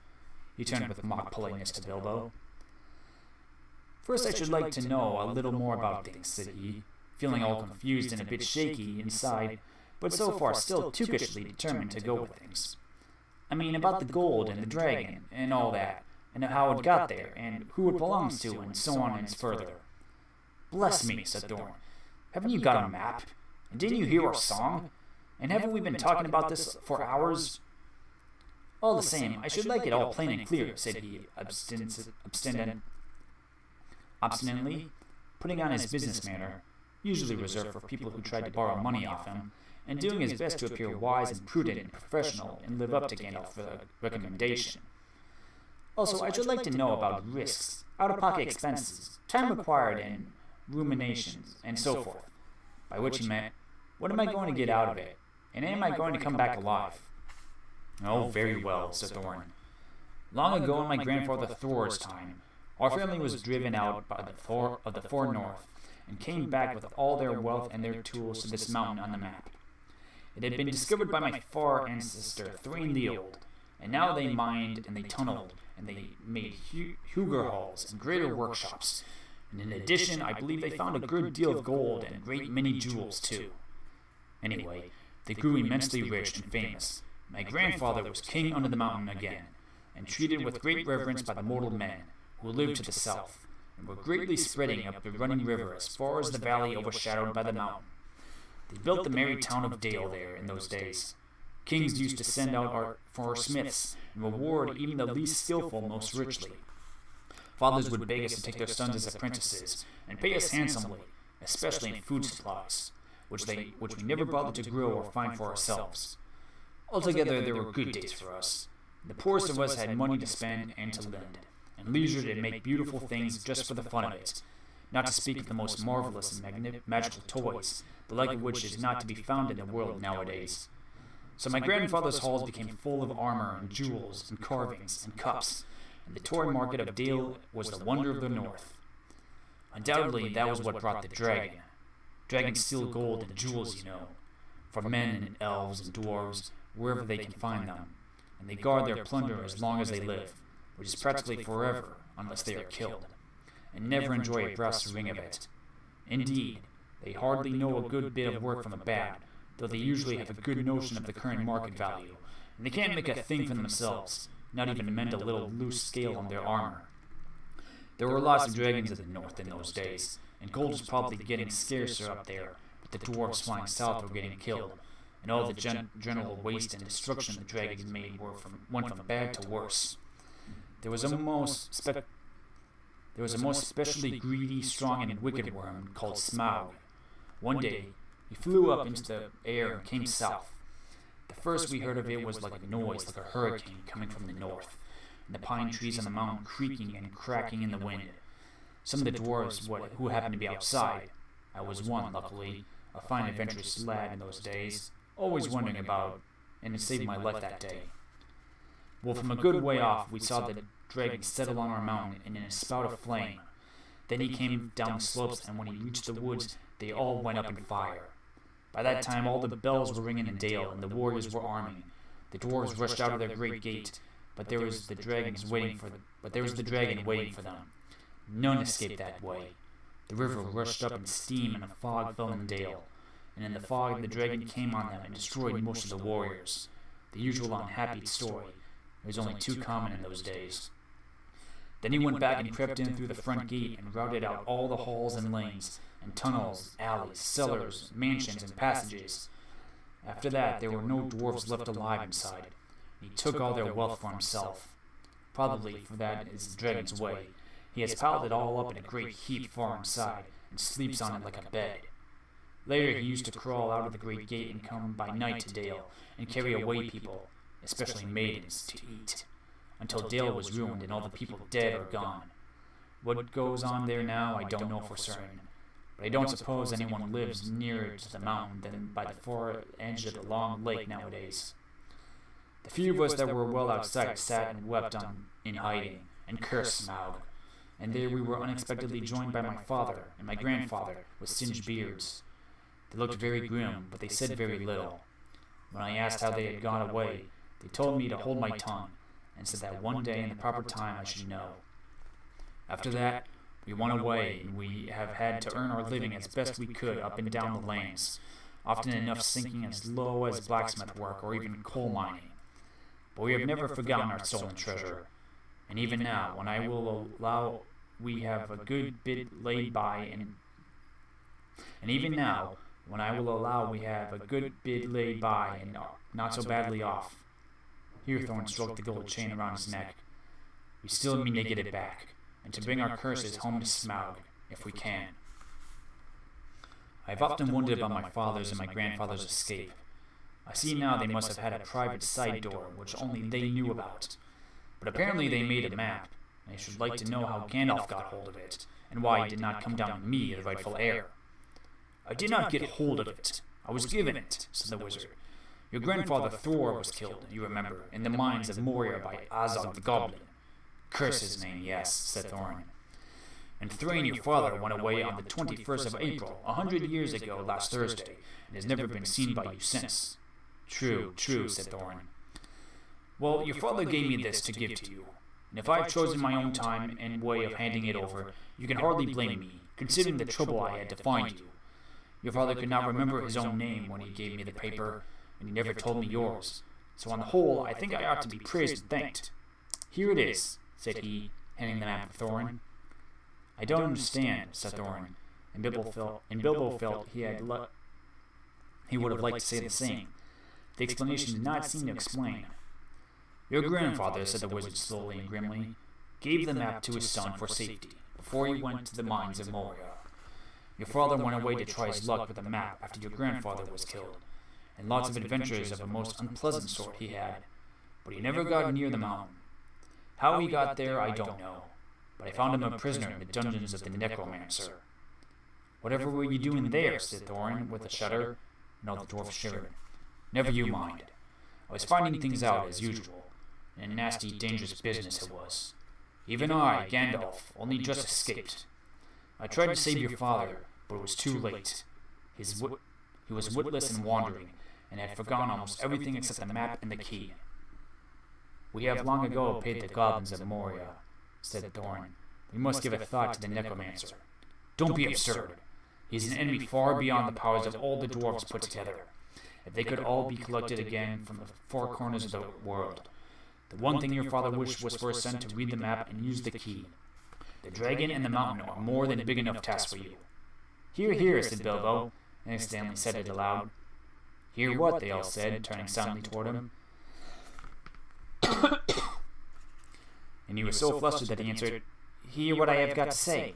He turned with mock politeness to Bilbo. First I should like to know a little more about things, said he, feeling all confused and a bit shaky inside, but so far still tookishly determined to go with things. I mean, about the gold and the dragon and all that, and how it got there, and who it belongs to, and so on and further. Bless me, said Thorn. Haven't you got a map? And didn't you hear our song? And haven't we been talking about this for hours? All the same, I should like it all plain and clear, said he obstinately, putting on his business manner, usually reserved for people who tried to borrow money off him, and doing his best to appear wise and prudent and professional and live up to Gandalf's recommendation. Also, I should like to know about risks, out-of-pocket expenses, time required, and ruminations, and so forth. By which he meant, what am I going to get out of it, and am I going to come back alive? Oh, very well, said Thorin. Long ago in my grandfather Thor's time, our family was driven out by the far north, and came back with all their wealth and their tools to this mountain on the map. It had been discovered by my far ancestor, Thrain the Old, and now they mined and they tunneled, and they made hugger halls and greater workshops, and in addition, I believe they found a good deal of gold and a great many jewels, too. Anyway, they grew immensely rich and famous. My grandfather was king under the mountain again, and treated with great reverence by the mortal men who lived to the south, and were greatly spreading up the running river as far as the valley overshadowed by the mountain. They built the merry town of Dale there in those days. Kings used to send out for our smiths, and reward even the least skillful most richly. Fathers would beg us to take their sons as apprentices, and pay us handsomely, especially in food supplies, which we never bothered to grow or find for ourselves. Altogether, there were good days for us. The poorest of us had money to spend and to lend, and leisure to make beautiful things just for the fun of it, not to speak of the most marvelous and magical toys, the like of which is not to be found in the world nowadays. So my grandfather's halls became full of armor and jewels and carvings and cups, and the toy market of Dale was the wonder of the north. Undoubtedly, that was what brought the dragon. Dragons steal gold and jewels, you know, from men and elves and dwarves, wherever they can find them, and they guard their plunder as long as they live, which is practically forever unless they are killed, and never enjoy a brass ring of it. Indeed, they hardly know a good bit of work from a bad, though they usually have a good notion of the current market value, and they can't make a thing for themselves, not even mend a little loose scale on their armor. There were lots of dragons in the north in those days, and gold was probably getting scarcer up there, but the dwarves flying south were getting killed, and all the general waste and destruction the dragons made went from bad to worse. There was a most especially greedy, strong, and wicked worm called Smaug. One day, he flew up into the air and came south. The first we heard of it was like a noise, like a hurricane coming from the north, and the pine trees on the mountain creaking and cracking in the wind. Some of the dwarves who happened to be outside, I was one, luckily, a fine adventurous lad in those days, always wondering about, and it saved my life that day. Well, from a good way off, we saw the dragon settle on our mountain in a spout of flame. Then he came down the slopes, and when he reached the woods, they all went up in fire. By that time, all the bells were ringing in Dale, and the warriors were arming. The dwarves rushed out of their great gate, but there was the dragon waiting for them. None escaped that way. The river rushed up in steam, and a fog fell in Dale, and in the fog the dragon came on them and destroyed most of the warriors. The usual unhappy story. It was only too common in those days. Then he went back and crept in through the front gate and routed out all the halls and lanes, and tunnels, alleys, cellars, mansions, and passages. After that, there were no dwarves left alive inside, and he took all their wealth for himself. Probably, for that is the dragon's way. He has piled it all up in a great heap far inside, and sleeps on it like a bed. Later, he used to crawl out of the great gate and come by night to Dale, and carry away people, especially maidens, to eat, until Dale was ruined and all the people dead or gone. What goes on there now, I don't know for certain, but I don't suppose anyone lives nearer to the mountain than by the far edge of the long lake nowadays. The few of us that were well outside sat and wept in hiding, and cursed Smaug, and there we were unexpectedly joined by my father and my grandfather with singed beards. They looked very grim, but they said very little. When I asked how they had gone away, they told me to hold my tongue, and said that one day in the proper time I should know. After that, We went away, and we have had to earn our living as best we could up and down the lanes, often enough sinking as low as blacksmith work or even coal mining. But we have never forgotten our stolen treasure, and even now, when I will allow we have a good bit laid by, and even now, when I will allow we have a good bit laid by and not so badly off. Here Thorn stroked the gold chain around his neck. We still mean to get it back, and to bring our curses home to Smaug, if we can. I have often wondered about my father's and my grandfather's escape. I see now they must have had a private side door, which only they knew about. But apparently they made a map, and I should like to know how Gandalf got hold of it, and why he did not come down to me, the rightful heir. I did not get hold of it. I was given it, said the wizard. Your grandfather Thor was killed, you remember, in the mines of Moria by Azog the Goblin. Curse his name, yes, said Thorin. And Thrain, your father, went away on the 21st of April, 100 years ago, last Thursday, and has never been seen by you since. True, said Thorin. Well, your father gave me this to give to you, and if I have chosen my own time and way of handing it over, you can hardly blame me, considering the trouble I had to find you. Your father could not remember his own name when he gave me the paper, and he never told me yours. So on the whole, I think I ought to be praised and thanked. Here it is, said he, handing the map to Thorin. I don't understand, said Thorin, and Bilbo felt he would have liked to say the same. The explanation did not seem to explain. Your grandfather, said the wizard slowly and grimly, gave the map to his son for safety, before he went to the mines of Moria. Your father went away to try his luck with the map after your grandfather was killed, and lots of adventures of a most unpleasant sort he had, but he never got near the mountain. How he got there, I don't know, but I found him a prisoner in the dungeons of the Necromancer. Whatever were you doing there, said Thorin, with a shudder, and all the dwarf shivered. Never you mind. I was finding things out, as usual, and a nasty, dangerous business it was. Even I, Gandalf, only just escaped. I tried to save your father, but it was too late. He was witless and wandering, and had forgotten almost everything except the map and the key. We have long ago paid the goblins of Moria, said Thorin. We must give a thought to the Necromancer. Don't be absurd. He is an enemy far beyond the powers of all the dwarves put together. If they could all be collected again from the four corners of the world. The one thing your father wished was for his son to read the map and use the key. The dragon and the mountain are more than big enough tasks for you. Hear, said Bilbo, and Stanley said it aloud. Hear what? They all said, turning silently toward him. And he was so flustered that he answered, Hear what I have got to say.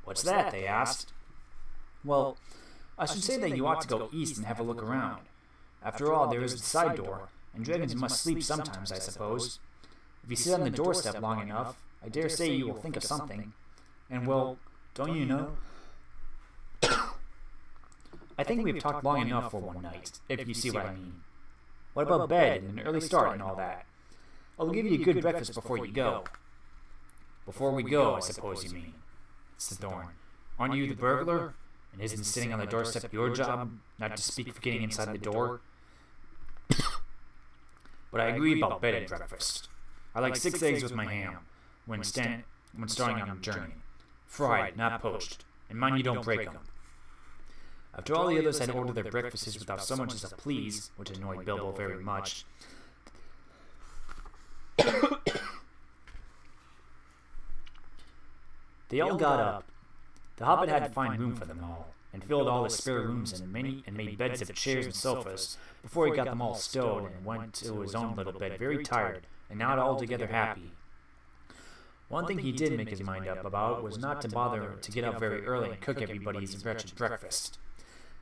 What's that? They asked. Well, I should say that you ought to go east and have a look around. After all, there is the side door, and dragons must sleep sometimes, I suppose. If you sit on the doorstep long enough, I dare say you will think of something. And, well, don't you know? I think we've talked long enough for one night, if you see what I mean. What about bed and an early start and all that? I'll give you a good breakfast before you go. Before we go, I suppose you mean, said Thorn. Aren't you the burglar? And isn't sitting on the doorstep your job, not to speak of getting inside the door? But I agree about bed and breakfast. I like 6 eggs with my ham, when starting on a journey. Fried, not poached. And mind you don't break them. After all the others had ordered their breakfasts without so much as a please, which annoyed Bilbo very much, they all got up. The Hobbit had to find room for them all, and filled all the spare rooms and made beds of chairs and sofas before he got them all stowed and went to his own little bed very tired and not altogether happy. One thing he did make his mind up about was not to bother to get up very early and cook everybody's wretched breakfast.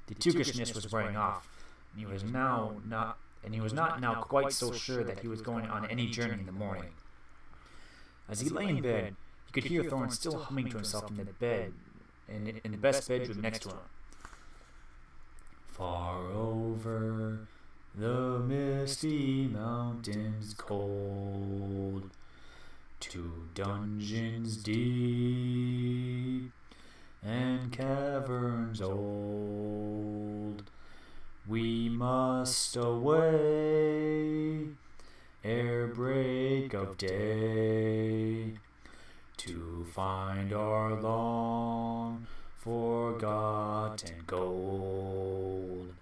The tukishness was wearing off, and he was not now quite so sure that he was going on any journey in the morning. As he lay in bed, he could hear Thorn still humming to himself in the bed, in the best bedroom next to him. Far over the misty mountains cold, to dungeons deep and caverns old, we must away ere break of day, to find our long forgotten gold.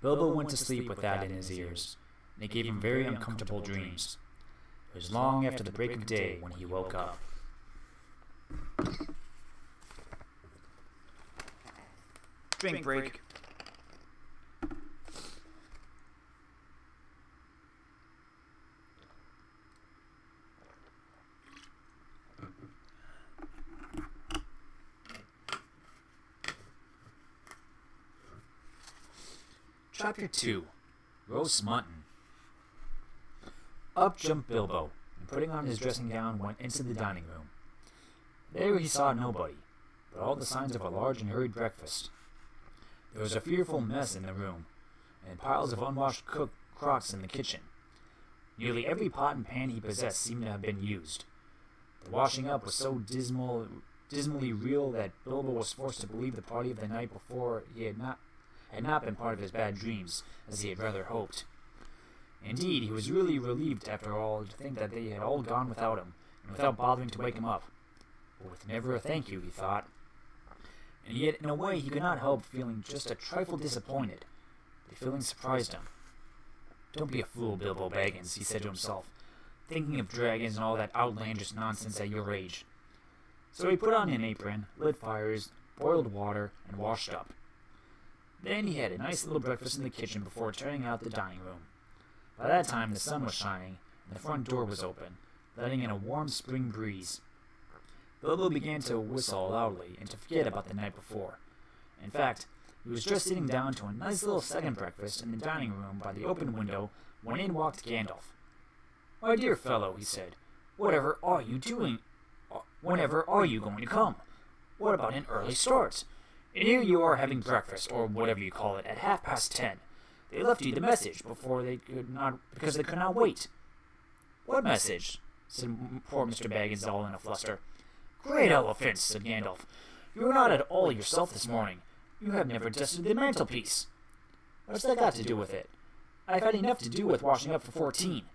Bilbo went to sleep with that in his ears, and it gave him very uncomfortable dreams. It was long after the break of day when he woke up. Drink break. Chapter 2. Roast Mutton. Up jumped Bilbo, and putting on his dressing gown, went into the dining room. There he saw nobody, but all the signs of a large and hurried breakfast. There was a fearful mess in the room, and piles of unwashed crocks in the kitchen. Nearly every pot and pan he possessed seemed to have been used. The washing up was so dismally real that Bilbo was forced to believe the party of the night before had not been part of his bad dreams, as he had rather hoped. Indeed, he was really relieved after all to think that they had all gone without him, and without bothering to wake him up. But with never a thank you, he thought. And yet, in a way, he could not help feeling just a trifle disappointed. The feeling surprised him. "Don't be a fool, Bilbo Baggins," he said to himself, "thinking of dragons and all that outlandish nonsense at your age." So he put on an apron, lit fires, boiled water, and washed up. Then he had a nice little breakfast in the kitchen before turning out the dining room. By that time the sun was shining, and the front door was open, letting in a warm spring breeze. Bilbo began to whistle loudly and to forget about the night before. In fact, he was just sitting down to a nice little second breakfast in the dining room by the open window when in walked Gandalf. "My dear fellow," he said, "whatever are you doing? Whenever are you going to come? What about an early start? And here you are having breakfast, or whatever you call it, at 10:30. They left you the message because they could not wait." "What message?" said poor Mr. Baggins, all in a fluster. "Great elephants," said Gandalf. "You are not at all yourself this morning. You have never dusted the mantelpiece." "What's that got to do with it? I've had enough to do with washing up for 14.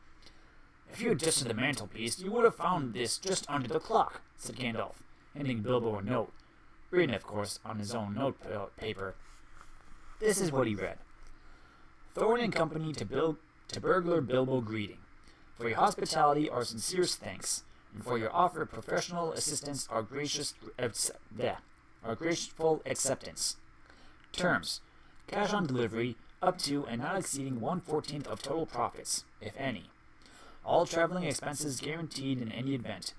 "If you had dusted the mantelpiece, you would have found this just under the clock," said Gandalf, handing Bilbo a note, written, of course, on his own note paper. This is what he read. "Thorne and Company to burglar Bilbo greeting. For your hospitality, our sincerest thanks, and for your offer of professional assistance, our grateful acceptance. Terms: cash on delivery, up to and not exceeding 1/14 of total profits, if any. All traveling expenses guaranteed in any event.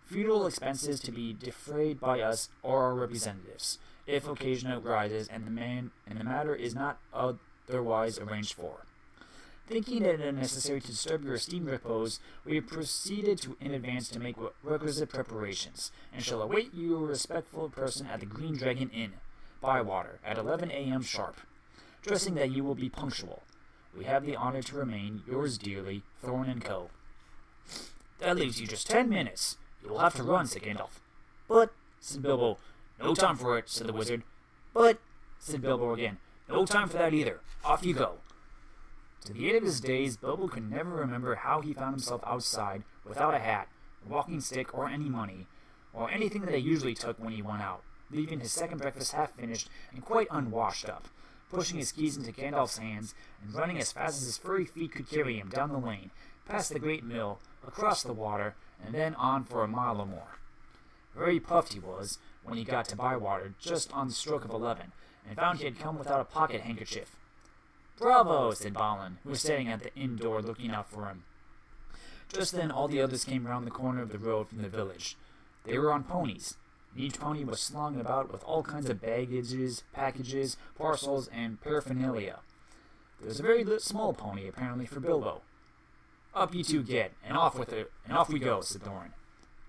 Funeral expenses to be defrayed by us or our representatives, if occasion arises and the matter is not otherwise arranged for. Thinking it unnecessary to disturb your esteemed repose, we have proceeded in advance to make requisite preparations, and shall await your respectful person at the Green Dragon Inn, Bywater, at 11 a.m. sharp, trusting that you will be punctual. We have the honor to remain, yours dearly, Thorne and Co." "That leaves you just 10 minutes. You will have to run," said Gandalf. "But," said Bilbo. "No time for it," said the wizard. "But," said Bilbo again. "No time for that either. Off you go." To the end of his days, Bilbo could never remember how he found himself outside, without a hat, a walking stick, or any money, or anything that he usually took when he went out, leaving his second breakfast half finished and quite unwashed up, pushing his keys into Gandalf's hands, and running as fast as his furry feet could carry him down the lane, past the great mill, across the water, and then on for a mile or more. Very puffed he was when he got to Bywater just on the stroke of 11, and found he had come without a pocket handkerchief. "Bravo!" said Balin, who was standing at the inn door looking out for him. Just then all the others came round the corner of the road from the village. They were on ponies, and each pony was slung about with all kinds of baggages, packages, parcels, and paraphernalia. There was a very small pony, apparently for Bilbo. "Up you two get, and off we go," said Thorne.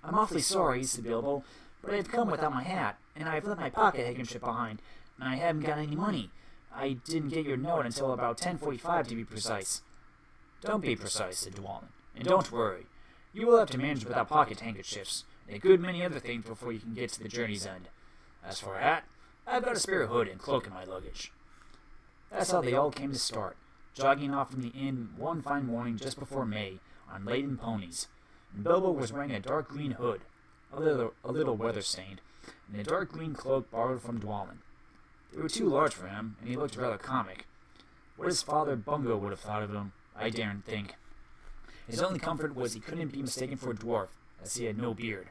"I'm awfully sorry," said Bilbo, "but I've come without my hat, and I've left my pocket handkerchief behind, and I haven't got any money. I didn't get your note until about 10:45 to be precise." "Don't be precise," said Dwalin, "and don't worry. You will have to manage without pocket handkerchiefs, and a good many other things before you can get to the journey's end. As for a hat, I've got a spare hood and cloak in my luggage." That's how they all came to start, jogging off from the inn one fine morning just before May, on laden ponies, and Bilbo was wearing a dark green hood, a little weather-stained, and a dark green cloak borrowed from Dwalin. They were too large for him, and he looked rather comic. What his father Bungo would have thought of him, I daren't think. His only comfort was he couldn't be mistaken for a dwarf, as he had no beard.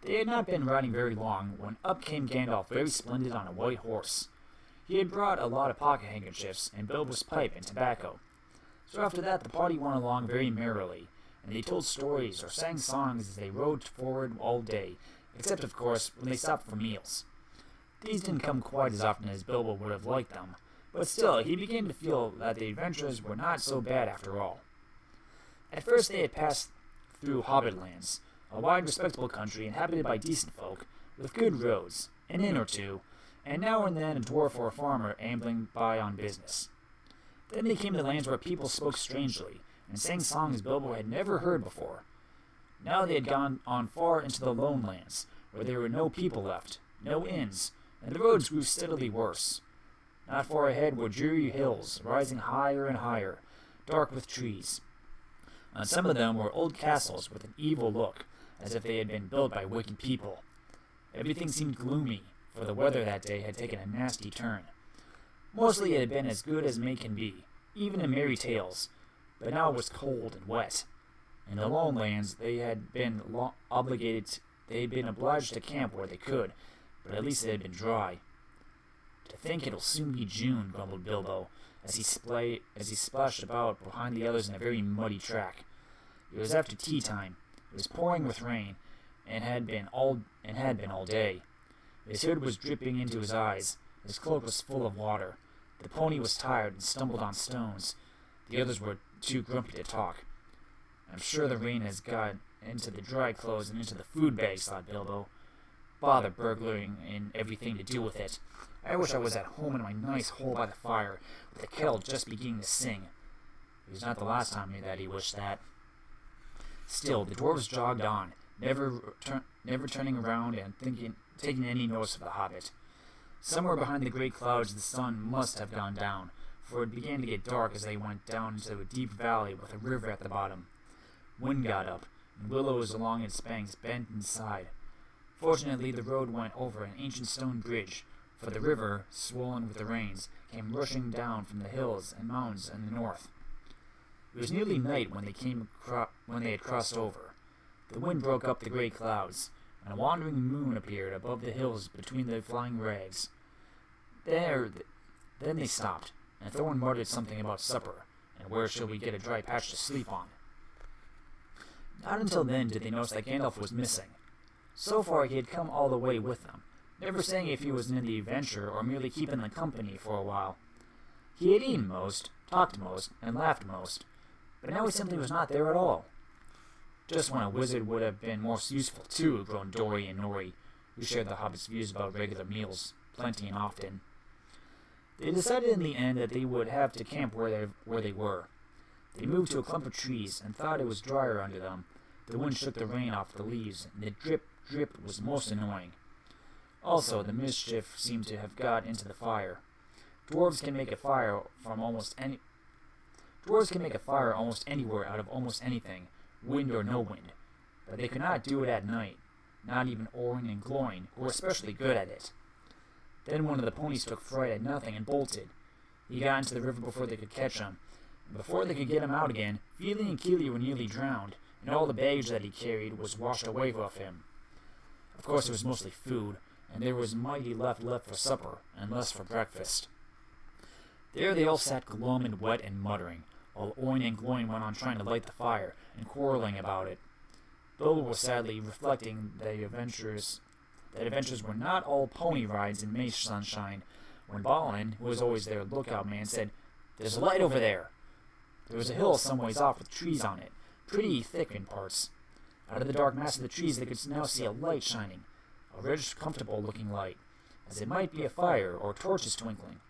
They had not been riding very long when up came Gandalf, very splendid on a white horse. He had brought a lot of pocket handkerchiefs and Bilbo's pipe and tobacco. So after that the party went along very merrily, and they told stories or sang songs as they rode forward all day, except of course when they stopped for meals. These didn't come quite as often as Bilbo would have liked them, but still he began to feel that the adventures were not so bad after all. At first they had passed through Hobbit lands, a wide respectable country inhabited by decent folk, with good roads, an inn or two, and now and then a dwarf or a farmer ambling by on business. Then they came to lands where people spoke strangely, and sang songs Bilbo had never heard before. Now they had gone on far into the lone lands, where there were no people left, no inns, and the roads grew steadily worse. Not far ahead were dreary hills, rising higher and higher, dark with trees. On some of them were old castles with an evil look, as if they had been built by wicked people. Everything seemed gloomy, for the weather that day had taken a nasty turn. Mostly it had been as good as May can be, even in merry tales, but now it was cold and wet. In the lone lands they had been obliged to camp where they could, but at least it had been dry. To think it'll soon be June, grumbled Bilbo, as he splashed about behind the others in a very muddy track. It was after tea time. It was pouring with rain, and had been all day. His hood was dripping into his eyes. His cloak was full of water. The pony was tired and stumbled on stones. The others were too grumpy to talk. I'm sure the rain has got into the dry clothes and into the food bags, thought Bilbo. Bother burglaring and everything to do with it. I wish I was at home in my nice hole by the fire, with the kettle just beginning to sing. It was not the last time that he wished that. Still, the dwarves jogged on, never turning around and taking any notice of the hobbit. Somewhere behind the great clouds the sun must have gone down, for it began to get dark as they went down into a deep valley with a river at the bottom. Wind got up, and willows along its banks bent and sighed. Fortunately, the road went over an ancient stone bridge, for the river, swollen with the rains, came rushing down from the hills and mountains in the north. It was nearly night when they had crossed over. The wind broke up the great clouds, and a wandering moon appeared above the hills between the flying rags. Then they stopped, and Thorin muttered something about supper, and where shall we get a dry patch to sleep on. Not until then did they notice that Gandalf was missing. So far he had come all the way with them, never saying if he was in the adventure or merely keeping them company for a while. He had eaten most, talked most, and laughed most, but now he simply was not there at all. Just when a wizard would have been more useful too, groaned Dori and Nori, who shared the hobbits' views about regular meals, plenty and often. They decided in the end that they would have to camp where they were. They moved to a clump of trees and thought it was drier under them. The wind shook the rain off the leaves, and the drip was most annoying. Also, the mischief seemed to have got into the fire. Dwarves can make a fire almost anywhere out of almost anything, wind or no wind, but they could not do it at night. Not even Orin and Gloin, who were especially good at it. Then one of the ponies took fright at nothing and bolted. He got into the river before they could catch him, and before they could get him out again, Fili and Kili were nearly drowned, and all the baggage that he carried was washed away off him. Of course, it was mostly food, and there was mighty left for supper, and less for breakfast. There they all sat glum and wet and muttering, while Oin and Gloin went on trying to light the fire, and quarreling about it. Bilbo was sadly reflecting that adventures were not all pony rides in May sunshine, when Balin, who was always their lookout man, said, "There's a light over there." There was a hill some ways off with trees on it, pretty thick in parts. Out of the dark mass of the trees they could now see a light shining, a reddish, comfortable-looking light, as it might be a fire or torches twinkling.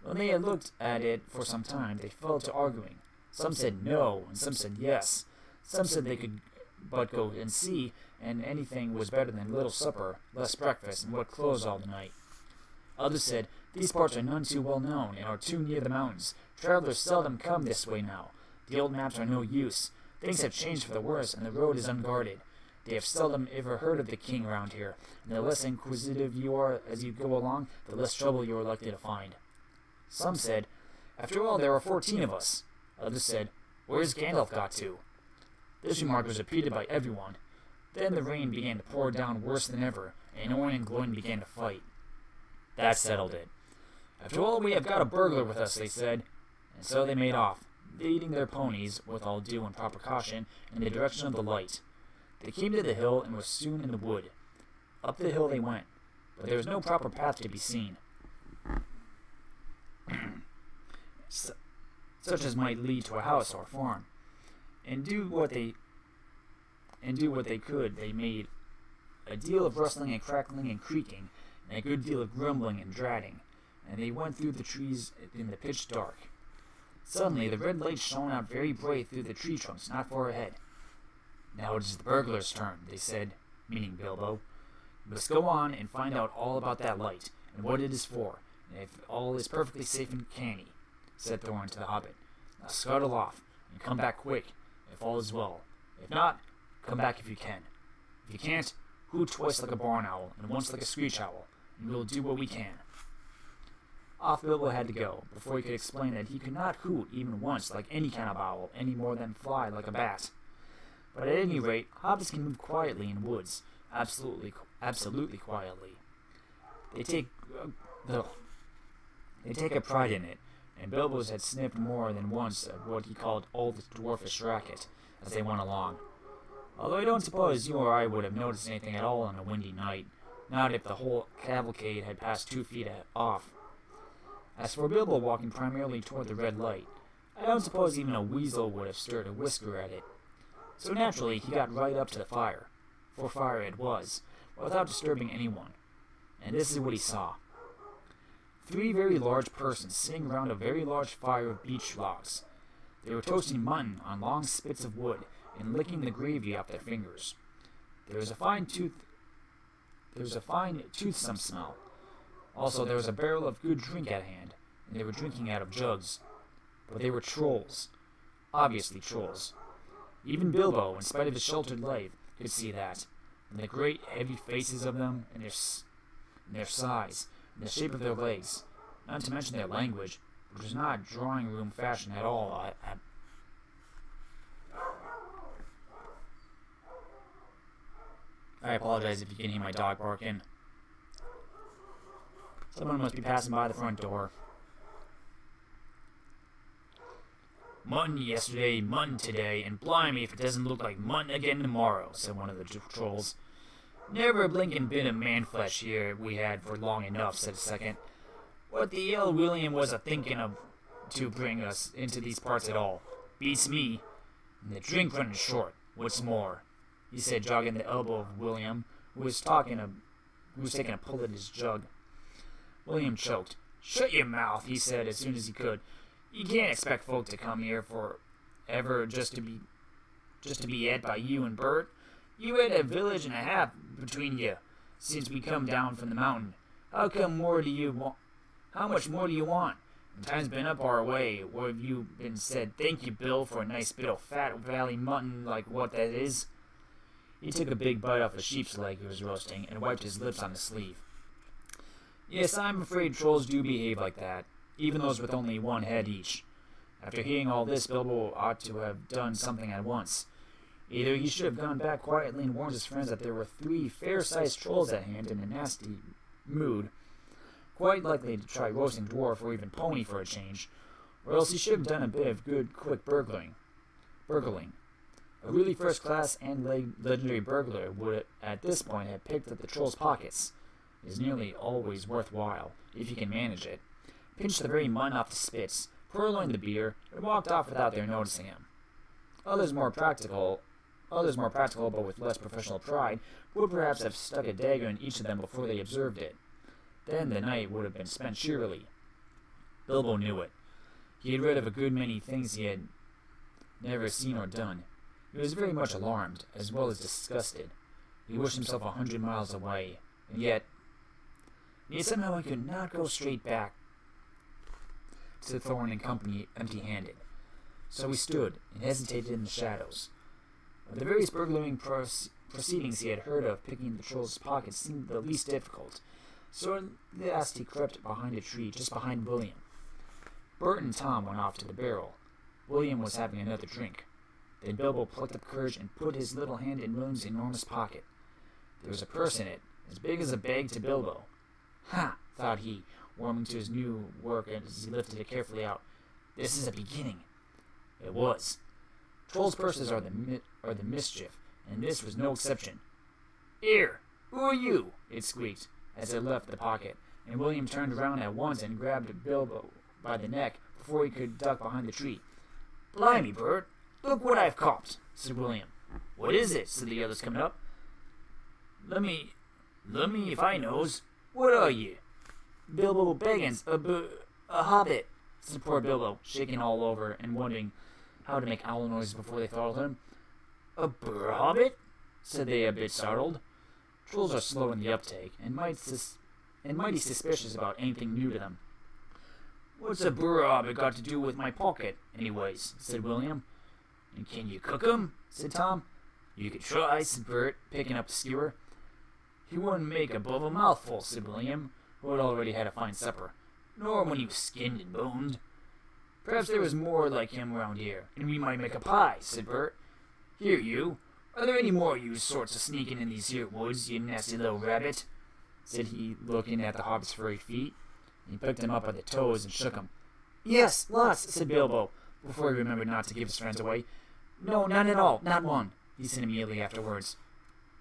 When they had looked at it for some time, they fell to arguing. Some said no, and some said yes. Some said they could but go and see, and anything was better than little supper, less breakfast, and wet clothes all the night. Others said, these parts are none too well known, and are too near the mountains. Travelers seldom come this way now. The old maps are no use. Things have changed for the worse, and the road is unguarded. They have seldom ever heard of the king around here, and the less inquisitive you are as you go along, the less trouble you are likely to find. Some said, "After all, there are 14 of us." Others said, "Where's Gandalf got to?" This remark was repeated by everyone. Then the rain began to pour down worse than ever, and Orin and Gloin began to fight. That settled it. "After all, we have got a burglar with us," they said. And so they made off, leading their ponies, with all due and proper caution, in the direction of the light. They came to the hill and were soon in the wood. Up the hill they went, but there was no proper path to be seen, such as might lead to a house or a farm. And do what they could, they made a deal of rustling and crackling and creaking, and a good deal of grumbling and dratting, and they went through the trees in the pitch dark. Suddenly the red light shone out very bright through the tree trunks not far ahead. "Now it is the burglar's turn," they said, meaning Bilbo. "You must go on and find out all about that light, and what it is for, and if all is perfectly safe and canny," said Thorin to the Hobbit. "Now scuttle off, and come back quick, if all is well. If not, come back if you can. If you can't, hoot twice like a barn owl, and once like a screech owl, and we will do what we can." Off Bilbo had to go, before he could explain that he could not hoot even once like any kind of owl, any more than fly like a bat. But at any rate, hobbits can move quietly in woods, absolutely quietly. They take a pride in it, and Bilbo's had sniffed more than once at what he called old dwarfish racket as they went along. Although I don't suppose you or I would have noticed anything at all on a windy night, not if the whole cavalcade had passed 2 feet off. As for Bilbo walking primarily toward the red light, I don't suppose even a weasel would have stirred a whisker at it. So naturally he got right up to the fire, for fire it was, without disturbing anyone. And this is what he saw. 3 very large persons sitting round a very large fire of beech logs. They were toasting mutton on long spits of wood and licking the gravy off their fingers. There was a fine toothsome smell. Also, there was a barrel of good drink at hand, and they were drinking out of jugs. But they were trolls. Obviously trolls. Even Bilbo, in spite of his sheltered life, could see that, and the great heavy faces of them, and their size, and the shape of their legs, not to mention their language, which was not drawing room fashion at all. I apologize if you can hear my dog barking. Someone must be passing by the front door. "Mutton yesterday, mutton today, and blimey if it doesn't look like mutton again tomorrow," said one of the trolls. "Never a blinking bit of man-flesh here we had for long enough," said a second. "What the hell William was a-thinking of to bring us into these parts at all? Beats me. And the drink running short, what's more," he said, jogging the elbow of William, who was taking a pull at his jug. William choked. "Shut your mouth," he said as soon as he could. "You can't expect folk to come here for ever just to be ate by you and Bert. You had a village and a half between you since we come down from the mountain. How much more do you want? And time's been up our way. Where have you been said, 'Thank you, Bill, for a nice bit of fat valley mutton like what that is'?" He took a big bite off a sheep's leg he was roasting and wiped his lips on his sleeve. "Yes, I'm afraid trolls do behave like that, even those with only 1 head each." After hearing all this, Bilbo ought to have done something at once. Either he should have gone back quietly and warned his friends that there were 3 fair-sized trolls at hand in a nasty mood, quite likely to try roasting dwarf or even pony for a change, or else he should have done a bit of good, quick burgling. A really first-class and legendary burglar would, at this point, have picked at the troll's pockets. It is nearly always worthwhile, if you can manage it. Pinched the very mutton off the spits, purloined the beer, and walked off without their noticing him. Others more practical, but with less professional pride, would perhaps have stuck a dagger in each of them before they observed it. Then the night would have been spent cheerily. Bilbo knew it. He had read of a good many things he had never seen or done. He was very much alarmed, as well as disgusted. He wished himself 100 miles away, and yet somehow he could not go straight back to Thorin and company empty-handed. So he stood and hesitated in the shadows. Of the various burglaring proceedings he had heard of picking the troll's pockets seemed the least difficult, so at last he crept behind a tree just behind William. Bert and Tom went off to the barrel. William was having another drink. Then Bilbo plucked up courage and put his little hand in William's enormous pocket. There was a purse in it, as big as a bag to Bilbo. "Ha!" thought he, warming to his new work as he lifted it carefully out. "This is a beginning." It was. Trolls' purses are the mischief, and this was no exception. "Here! Who are you?" it squeaked, as it left the pocket, and William turned around at once and grabbed Bilbo by the neck before he could duck behind the tree. "Blimey, Bert! Look what I've copped," said William. "What is it?" said the others, coming up. Let me, if I knows. What are you?" "Bilbo Baggins, a hobbit," said poor Bilbo, shaking all over and wondering how to make owl noises before they throttled him. "A hobbit?" said they, a bit startled. Trolls are slow in the uptake, and mighty suspicious about anything new to them. "What's a hobbit got to do with my pocket, anyways?" said William. "And can you cook 'em?" said Tom. "You could try," said Bert, picking up the skewer. "He wouldn't make above a mouthful," said William, who had already had a fine supper. "Nor when he was skinned and boned." "Perhaps there was more like him around here, and we might make a pie," said Bert. "Here, you. Are there any more of you sorts of sneaking in these here woods, you nasty little rabbit?" said he, looking at the hobbit's furry feet. He picked him up by the toes and shook him. "Yes, lots," said Bilbo, before he remembered not to give his friends away. "No, none at all, not one," he said immediately afterwards.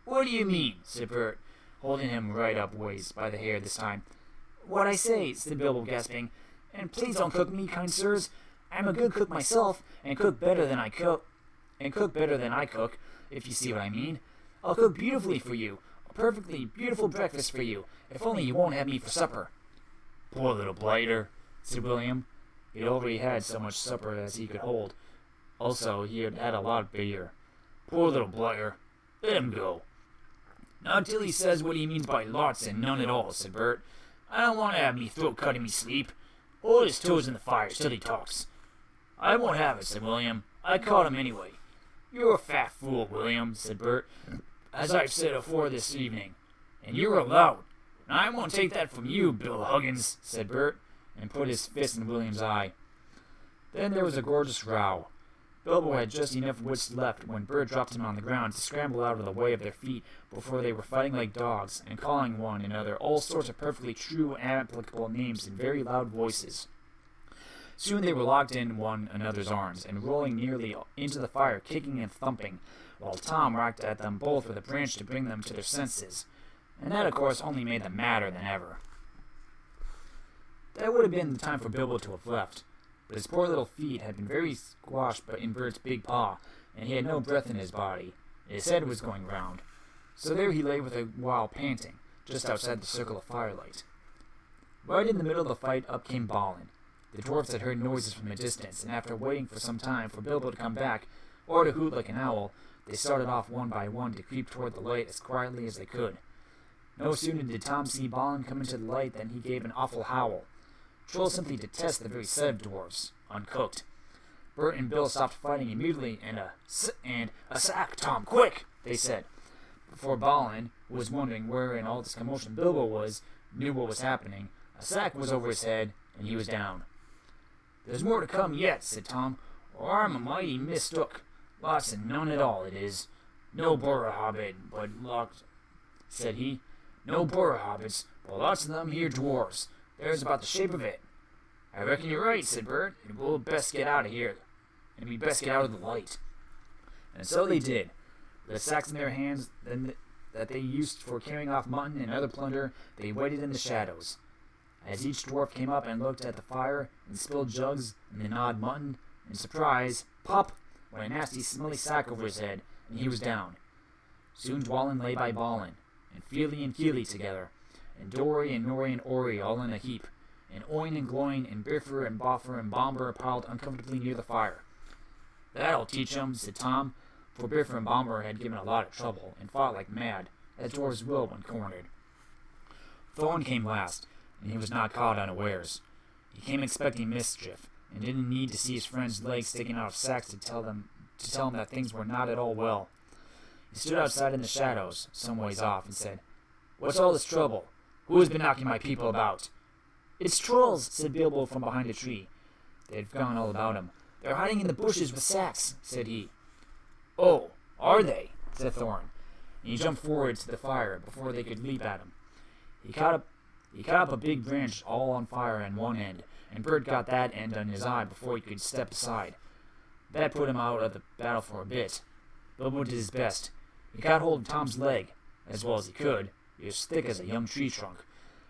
"What do you mean?" said Bert, holding him right up ways by the hair this time. "What I say," said Bilbo, gasping. "And please don't cook me, kind sirs. I'm a good cook myself, and cook better than I cook, if you see what I mean. I'll cook beautifully for you, a perfectly beautiful breakfast for you, if only you won't have me for supper." "Poor little blighter," said William. He had already had so much supper as he could hold. Also, he had had a lot of beer. "Poor little blighter. Let him go." "Not till he says what he means by lots and none at all," said Bert. "I don't want to have me throat cut in me sleep. Hold his toes in the fire till he talks." "I won't have it," said William. "I caught him anyway." "You're a fat fool, William," said Bert, "as I've said afore this evening. And you're a lout. And I won't take that from you, Bill Huggins," said Bert, and put his fist in William's eye. Then there was a gorgeous row. Bilbo had just enough wits left when Bert dropped him on the ground to scramble out of the way of their feet before they were fighting like dogs and calling one another all sorts of perfectly true and applicable names in very loud voices. Soon they were locked in one another's arms and rolling nearly into the fire, kicking and thumping, while Tom racked at them both with a branch to bring them to their senses. And that, of course, only made them madder than ever. That would have been the time for Bilbo to have left, but his poor little feet had been very squashed in Bert's big paw, and he had no breath in his body. His head was going round. So there he lay with a while panting, just outside the circle of firelight. Right in the middle of the fight, up came Balin. The dwarfs had heard noises from a distance, and after waiting for some time for Bilbo to come back, or to hoot like an owl, they started off one by one to creep toward the light as quietly as they could. No sooner did Tom see Balin come into the light than he gave an awful howl. Trolls simply detest the very sight of dwarfs, uncooked. Bert and Bill stopped fighting immediately, and a sack, Tom, quick, they said. Before Balin, who was wondering where in all this commotion Bilbo knew what was happening, a sack was over his head, and he was down. "There's more to come yet," said Tom, "or I'm a mighty mistook. Lots and none at all, it is. No burra hobbit, but lots," said he. "No burra hobbits, but lots of them here dwarfs. There's about the shape of it." "I reckon you're right," said Bert, "and we'll best get out of here. And we best get out of the light." And so they did. With the sacks in their hands that they used for carrying off mutton and other plunder, they waited in the shadows. As each dwarf came up and looked at the fire and spilled jugs and then gnawed mutton, in surprise, pop, went a nasty smelly sack over his head, and he was down. Soon Dwalin lay by Balin, and Feely and Keely together, and Dory and Nori and Ori all in a heap, and Oin and Gloin and Biffer and Boffer and Bomber piled uncomfortably near the fire. "That'll teach 'em," said Tom, for Biffer and Bomber had given a lot of trouble and fought like mad, as dwarves will when cornered. Thorn came last, and he was not caught unawares. He came expecting mischief, and didn't need to see his friend's legs sticking out of sacks to tell him that things were not at all well. He He stood outside in the shadows, some ways off, and said, "What's all this trouble? Who has been knocking my people about?" "It's trolls," said Bilbo from behind a tree. They had forgotten all about him. "They're hiding in the bushes with sacks," said he. "Oh, are they?" said Thorin, and he jumped forward to the fire before they could leap at him. He caught up a big branch all on fire on one end, and Bert got that end on his eye before he could step aside. That put him out of the battle for a bit. Bilbo did his best. He caught hold of Tom's leg, as well as he could. He was thick as a young tree trunk,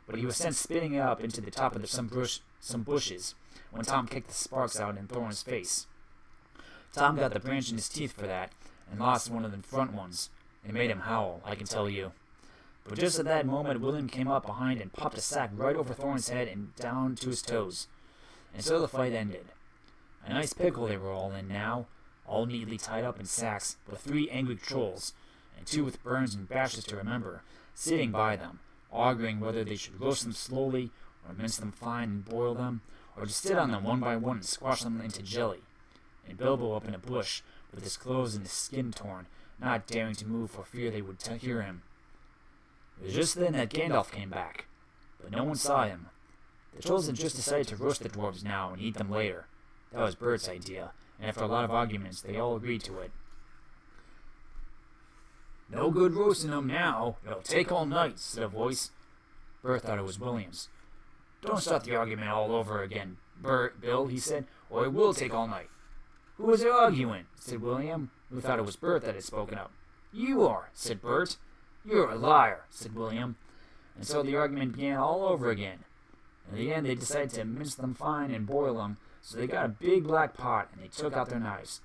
but he was sent spinning up into the top of some bushes when Tom kicked the sparks out in Thorin's face. Tom got the branch in his teeth for that, and lost one of the front ones. It made him howl, I can tell you. But just at that moment, William came up behind and popped a sack right over Thorin's head and down to his toes. And so the fight ended. A nice pickle they were all in now, all neatly tied up in sacks, with 3 angry trolls, and 2 with burns and bashes to remember, sitting by them, arguing whether they should roast them slowly, or mince them fine and boil them, or just sit on them one by one and squash them into jelly. And Bilbo up in a bush, with his clothes and his skin torn, not daring to move for fear they would hear him. It was just then that Gandalf came back, but no one saw him. The trolls had just decided to roast the dwarves now and eat them later. That was Bert's idea, and after a lot of arguments, they all agreed to it. "No good roasting them now. It'll take all night," said a voice. Bert thought it was William's. "Don't start the argument all over again, Bill," he said, "or it will take all night." "Who is arguing?" said William, who thought it was Bert that had spoken up. "You are," said Bert. "You're a liar," said William. And so the argument began all over again. In the end, they decided to mince them fine and boil them, so they got a big black pot, and they took out their knives.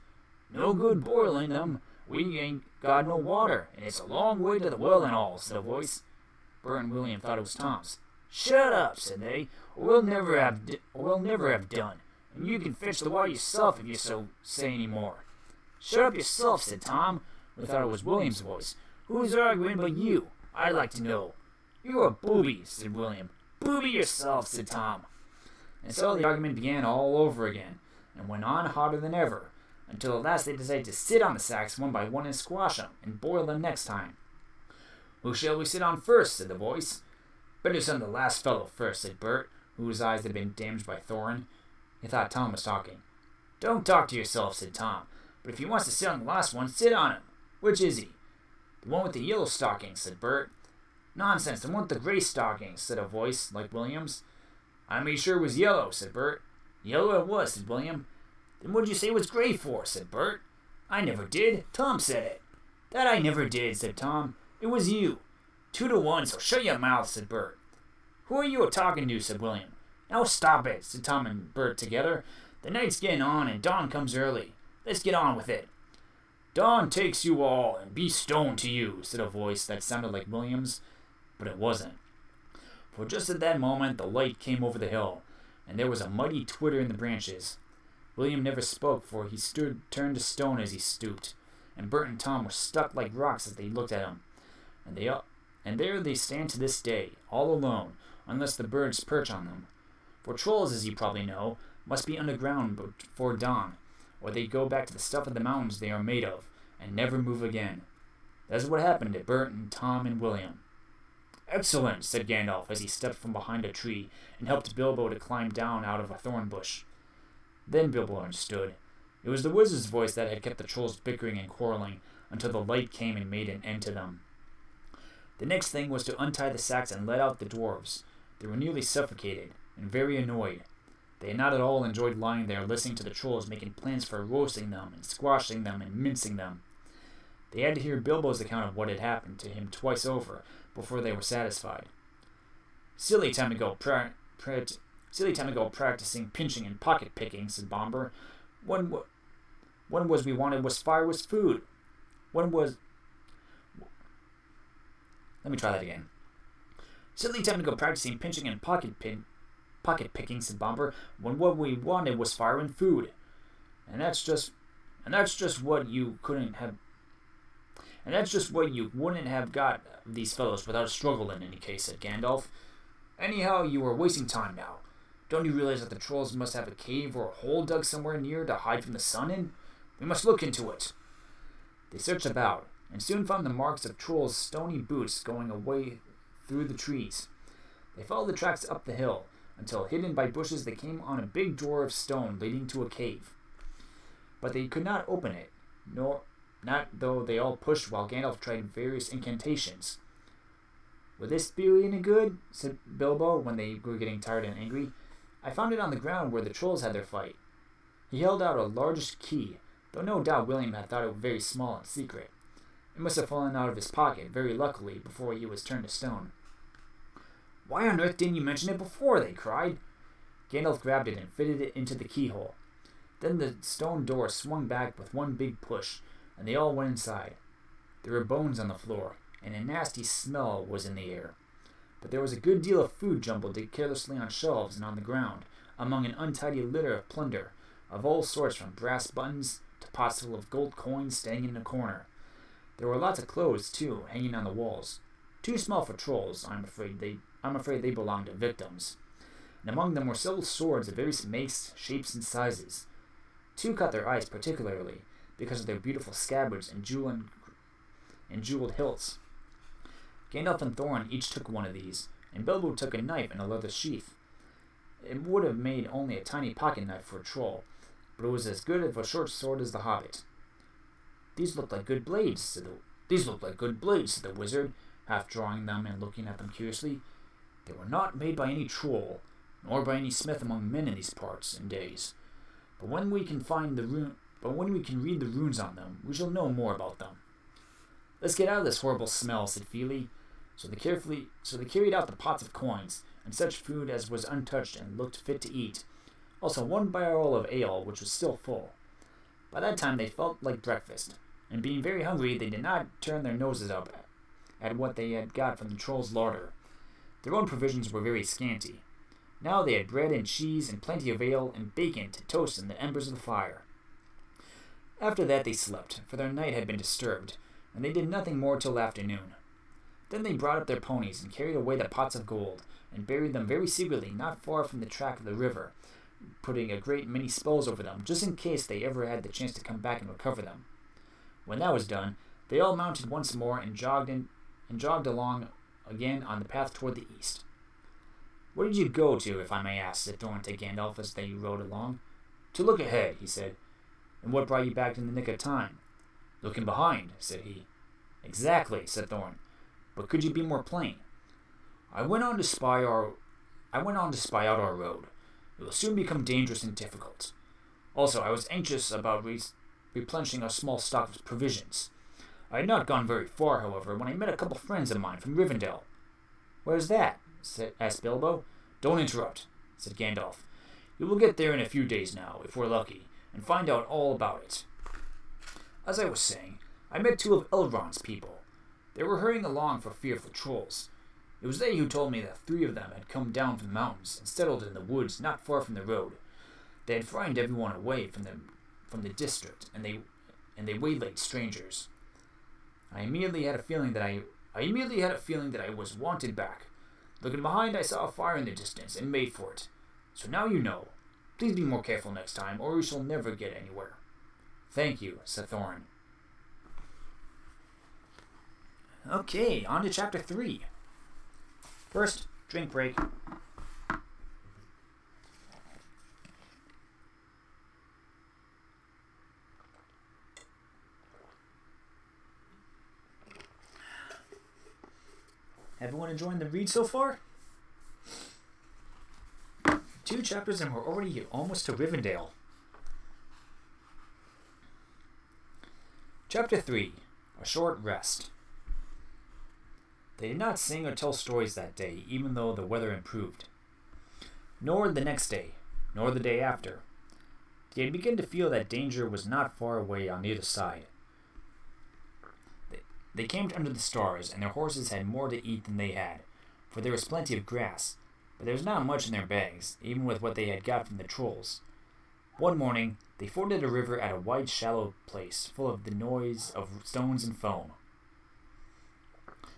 "No good boiling them. We ain't got no water, and it's a long way to the well and all," said a voice. Bert and William thought it was Tom's. "Shut up," said they, "or we'll never have done, and you can fetch the water yourself if you so say any more." "Shut up yourself," said Tom, who thought it was William's voice. "Who's arguing but you? I'd like to know." "You're a booby," said William. "Booby yourself," said Tom. And so the argument began all over again, and went on hotter than ever, until at last they decided to sit on the sacks one by one and squash them, and boil them next time. "Who shall we sit on first?" said the voice. "Better sit on the last fellow first," said Bert, whose eyes had been damaged by Thorin. He thought Tom was talking. "Don't talk to yourself," said Tom. "But if he wants to sit on the last one, sit on him. Which is he?" "The one with the yellow stockings," said Bert. "Nonsense, the one with the gray stockings," said a voice like William's. "I made sure it was yellow," said Bert. "Yellow it was," said William. "Then what'd you say it was gray for?" said Bert. "I never did. Tom said it." "That I never did," said Tom. "It was you." 2-1, so shut your mouth," said Bert. "Who are you a-talking to?" said William. "Now stop it," said Tom and Bert together. "The night's getting on, and dawn comes early. Let's get on with it." "Dawn takes you all, and be stoned to you," said a voice that sounded like William's, but it wasn't. For just at that moment, the light came over the hill, and there was a mighty twitter in the branches. William never spoke, for he turned to stone as he stooped, and Bert and Tom were stuck like rocks as they looked at him. And there they stand to this day, all alone, unless the birds perch on them. For trolls, as you probably know, must be underground before dawn, or they go back to the stuff of the mountains they are made of, and never move again. That is what happened to Bert and Tom and William. "Excellent," said Gandalf as he stepped from behind a tree and helped Bilbo to climb down out of a thorn bush. Then Bilbo understood. It was the wizard's voice that had kept the trolls bickering and quarreling until the light came and made an end to them. The next thing was to untie the sacks and let out the dwarves. They were nearly suffocated, and very annoyed. They had not at all enjoyed lying there listening to the trolls making plans for roasting them and squashing them and mincing them. They had to hear Bilbo's account of what had happened to him twice over before they were satisfied. Silly time to go practicing pinching and pocket picking," said Bomber. One was we wanted was fire was food. Let me try that again. "Silly time to go practicing pinching and pocket picking," said Bomber, "when what we wanted was fire and food. And that's just what you couldn't have. And that's just what you wouldn't have got of these fellows without a struggle in any case," said Gandalf. "Anyhow, you are wasting time now. Don't you realize that the trolls must have a cave or a hole dug somewhere near to hide from the sun in? We must look into it." They searched about, and soon found the marks of Troll's stony boots going away through the trees. They followed the tracks up the hill, until, hidden by bushes, they came on a big door of stone leading to a cave. But they could not open it, not though they all pushed while Gandalf tried various incantations. "Will this be any good?" said Bilbo when they were getting tired and angry. "I found it on the ground where the trolls had their fight." He held out a largish key, though no doubt William had thought it very small and secret. It must have fallen out of his pocket, very luckily, before he was turned to stone. "Why on earth didn't you mention it before?" they cried. Gandalf grabbed it and fitted it into the keyhole. Then the stone door swung back with one big push, and they all went inside. There were bones on the floor, and a nasty smell was in the air. But there was a good deal of food jumbled carelessly on shelves and on the ground, among an untidy litter of plunder, of all sorts from brass buttons to pots full of gold coins standing in a corner. There were lots of clothes, too, hanging on the walls. Too small for trolls, I'm afraid they belonged to victims. And among them were several swords of various makes, shapes, and sizes. Two caught their eyes particularly, because of their beautiful scabbards and jeweled hilts. Gandalf and Thorin each took one of these, and Bilbo took a knife in a leather sheath. It would have made only a tiny pocket knife for a troll, but it was as good of a short sword as the Hobbit. "These look like good blades," said the wizard, half drawing them and looking at them curiously. "They were not made by any troll, nor by any smith among men in these parts and days. But when we can read the runes on them, we shall know more about them." "Let's get out of this horrible smell," said Fili. So they carried out the pots of coins, and such food as was untouched and looked fit to eat. Also one barrel of ale, which was still full. By that time they felt like breakfast, and being very hungry, they did not turn their noses up at what they had got from the troll's larder. Their own provisions were very scanty. Now they had bread and cheese and plenty of ale and bacon to toast in the embers of the fire. After that they slept, for their night had been disturbed, and they did nothing more till afternoon. Then they brought up their ponies and carried away the pots of gold, and buried them very secretly not far from the track of the river, putting a great many spells over them, just in case they ever had the chance to come back and recover them. When that was done, they all mounted once more and jogged along again on the path toward the east. "Where did you go to, if I may ask?" said Thorin to Gandalf as they rode along. "To look ahead," he said. "And what brought you back in the nick of time?" "Looking behind," said he. "Exactly," said Thorin. "But could you be more plain?" I went on to spy out our road. It will soon become dangerous and difficult. Also, I was anxious about replenishing our small stock of provisions. I had not gone very far, however, when I met a couple friends of mine from Rivendell." "Where's that?" asked Bilbo. "Don't interrupt," said Gandalf. "You will get there in a few days now, if we're lucky, and find out all about it. As I was saying, I met two of Elrond's people. They were hurrying along for fear of the trolls. It was they who told me that 3 of them had come down from the mountains and settled in the woods not far from the road. They had frightened everyone away from the district, and they waylaid strangers. I immediately had a feeling that I was wanted back. Looking behind, I saw a fire in the distance and made for it. So now you know. Please be more careful next time, or we shall never get anywhere." "Thank you," said Thorin. Okay, on to chapter 3. First, drink break. Everyone enjoying the read so far? 2 chapters and we're already almost to Rivendell. Chapter 3. A Short Rest. They did not sing or tell stories that day, even though the weather improved. Nor the next day, nor the day after. They had begun to feel that danger was not far away on either side. They camped under the stars, and their horses had more to eat than they had, for there was plenty of grass, but there was not much in their bags, even with what they had got from the trolls. One morning, they forded a river at a wide, shallow place, full of the noise of stones and foam.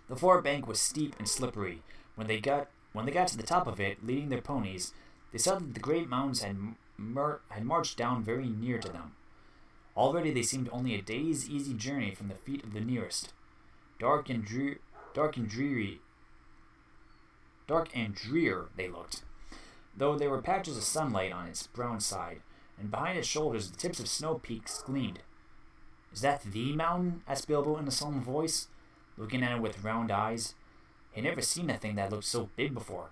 The far bank was steep and slippery. When they got to the top of it, leading their ponies, they saw that the great mountains had marched down very near to them. Already they seemed only a day's easy journey from the feet of the nearest. Dark and drear they looked, though there were patches of sunlight on its brown side, and behind its shoulders the tips of snow peaks gleamed. "Is that the mountain?" asked Bilbo in a solemn voice, looking at it with round eyes. He had never seen a thing that looked so big before.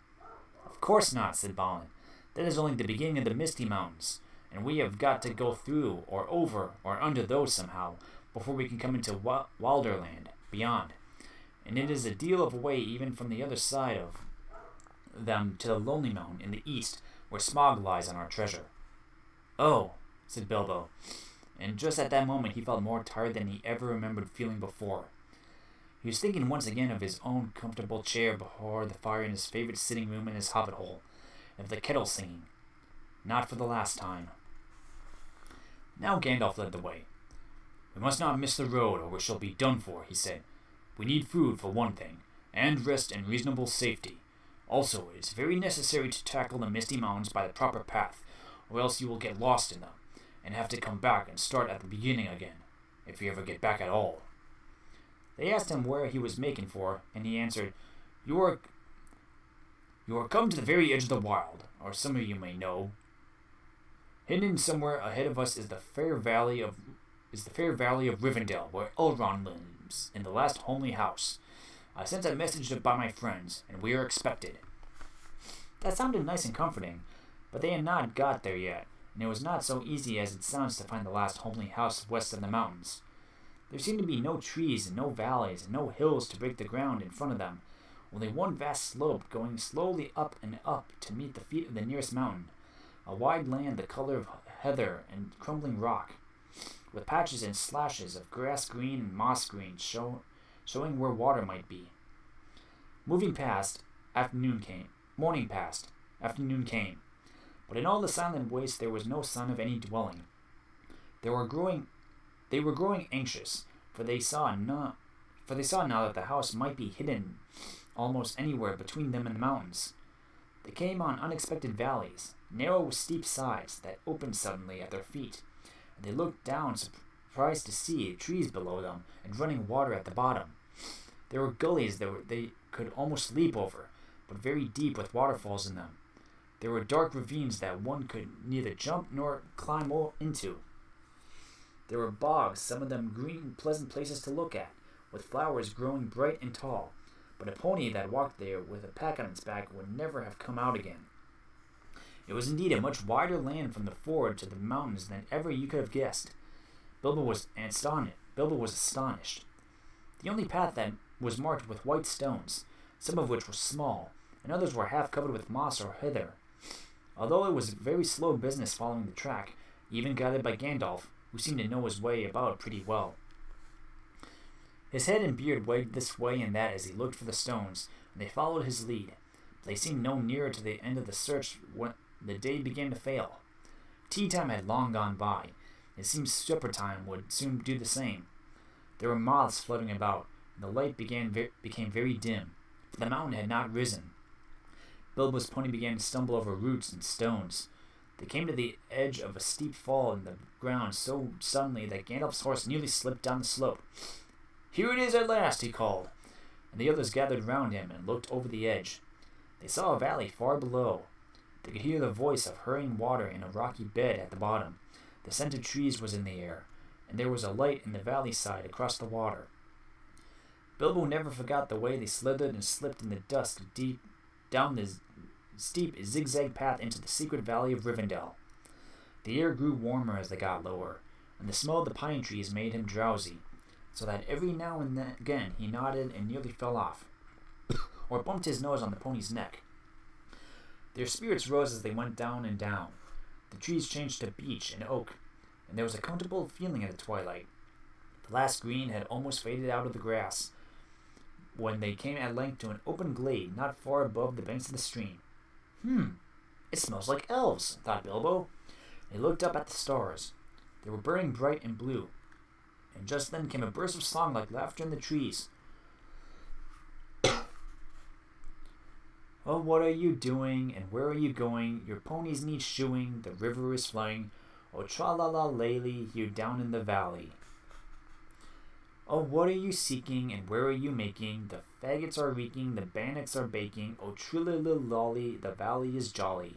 "Of course not," said Balin. "That is only the beginning of the Misty Mountains, and we have got to go through, or over, or under those somehow, before we can come into Wilderland, beyond. And it is a deal of a way even from the other side of them to the Lonely Mountain in the east, where Smaug lies on our treasure." "Oh," said Bilbo, and just at that moment he felt more tired than he ever remembered feeling before. He was thinking once again of his own comfortable chair before the fire in his favorite sitting room in his hobbit hole, and of the kettle singing. Not for the last time. Now Gandalf led the way. "We must not miss the road, or we shall be done for," he said. "We need food, for one thing, and rest and reasonable safety. Also, it is very necessary to tackle the Misty Mountains by the proper path, or else you will get lost in them, and have to come back and start at the beginning again, if you ever get back at all." They asked him where he was making for, and he answered, You are come to the very edge of the wild, or some of you may know. Hidden somewhere ahead of us is the fair valley of Rivendell, where Elrond lives, in the last homely house. I sent a message by my friends, and we are expected." That sounded nice and comforting, but they had not got there yet, and it was not so easy as it sounds to find the last homely house west of the mountains. There seemed to be no trees and no valleys and no hills to break the ground in front of them, only one vast slope going slowly up and up to meet the feet of the nearest mountain, a wide land the color of heather and crumbling rock, with patches and slashes of grass green and moss green showing where water might be. Morning passed, afternoon came, but in all the silent waste there was no sign of any dwelling. They were growing anxious, for they saw now that the house might be hidden almost anywhere between them and the mountains. They came on unexpected valleys, narrow steep sides that opened suddenly at their feet, and they looked down surprised to see trees below them and running water at the bottom. There were gullies that they could almost leap over, but very deep with waterfalls in them. There were dark ravines that one could neither jump nor climb into. There were bogs, some of them green, pleasant places to look at, with flowers growing bright and tall, but a pony that walked there with a pack on its back would never have come out again. It was indeed a much wider land from the ford to the mountains than ever you could have guessed. Bilbo was astonished. The only path that was marked with white stones, some of which were small, and others were half covered with moss or heather. Although it was very slow business following the track, even guided by Gandalf, who seemed to know his way about pretty well. His head and beard waved this way and that as he looked for the stones, and they followed his lead. They seemed no nearer to the end of the search when the day began to fail. Tea time had long gone by. It seemed supper time would soon do the same. There were moths fluttering about, and the light became very dim, for the mountain had not risen. Bilbo's pony began to stumble over roots and stones. They came to the edge of a steep fall in the ground so suddenly that Gandalf's horse nearly slipped down the slope. "Here it is at last," he called, and the others gathered round him and looked over the edge. They saw a valley far below. They could hear the voice of hurrying water in a rocky bed at the bottom. The scent of trees was in the air, and there was a light in the valley side across the water. Bilbo never forgot the way they slithered and slipped in the dust down the steep zigzag path into the secret valley of Rivendell. The air grew warmer as they got lower, and the smell of the pine trees made him drowsy, so that every now and then again he nodded and nearly fell off, or bumped his nose on the pony's neck. Their spirits rose as they went down and down. The trees changed to beech and oak, and there was a comfortable feeling in the twilight. The last green had almost faded out of the grass, when they came at length to an open glade not far above the banks of the stream. It smells like elves," thought Bilbo. They looked up at the stars. They were burning bright and blue, and just then came a burst of song like laughter in the trees. "Oh, what are you doing, and where are you going? Your ponies need shoeing, the river is flowing. Oh, tra-la-la-lay-lee, you down in the valley. Oh, what are you seeking, and where are you making? The faggots are reeking, the bannocks are baking. Oh, trilly-lolly, the valley is jolly.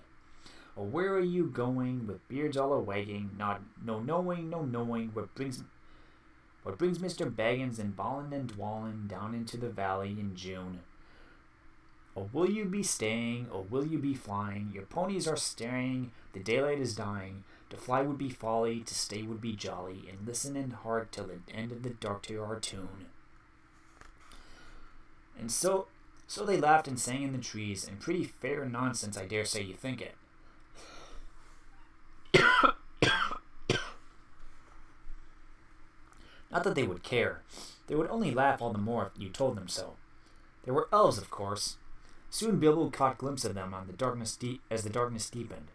Oh, where are you going, with beards all a-wagging? No knowing, what brings Mr. Baggins and ballin' and dwallin' down into the valley in June? Oh, will you be staying, or will you be flying? Your ponies are staring, the daylight is dying. To fly would be folly, to stay would be jolly, and listen and hark till the end of the dark to our tune. And so they laughed and sang in the trees, and pretty fair nonsense, I dare say you think it. Not that they would care. They would only laugh all the more if you told them so. They were elves, of course. Soon Bilbo caught a glimpse of them on as the darkness deepened.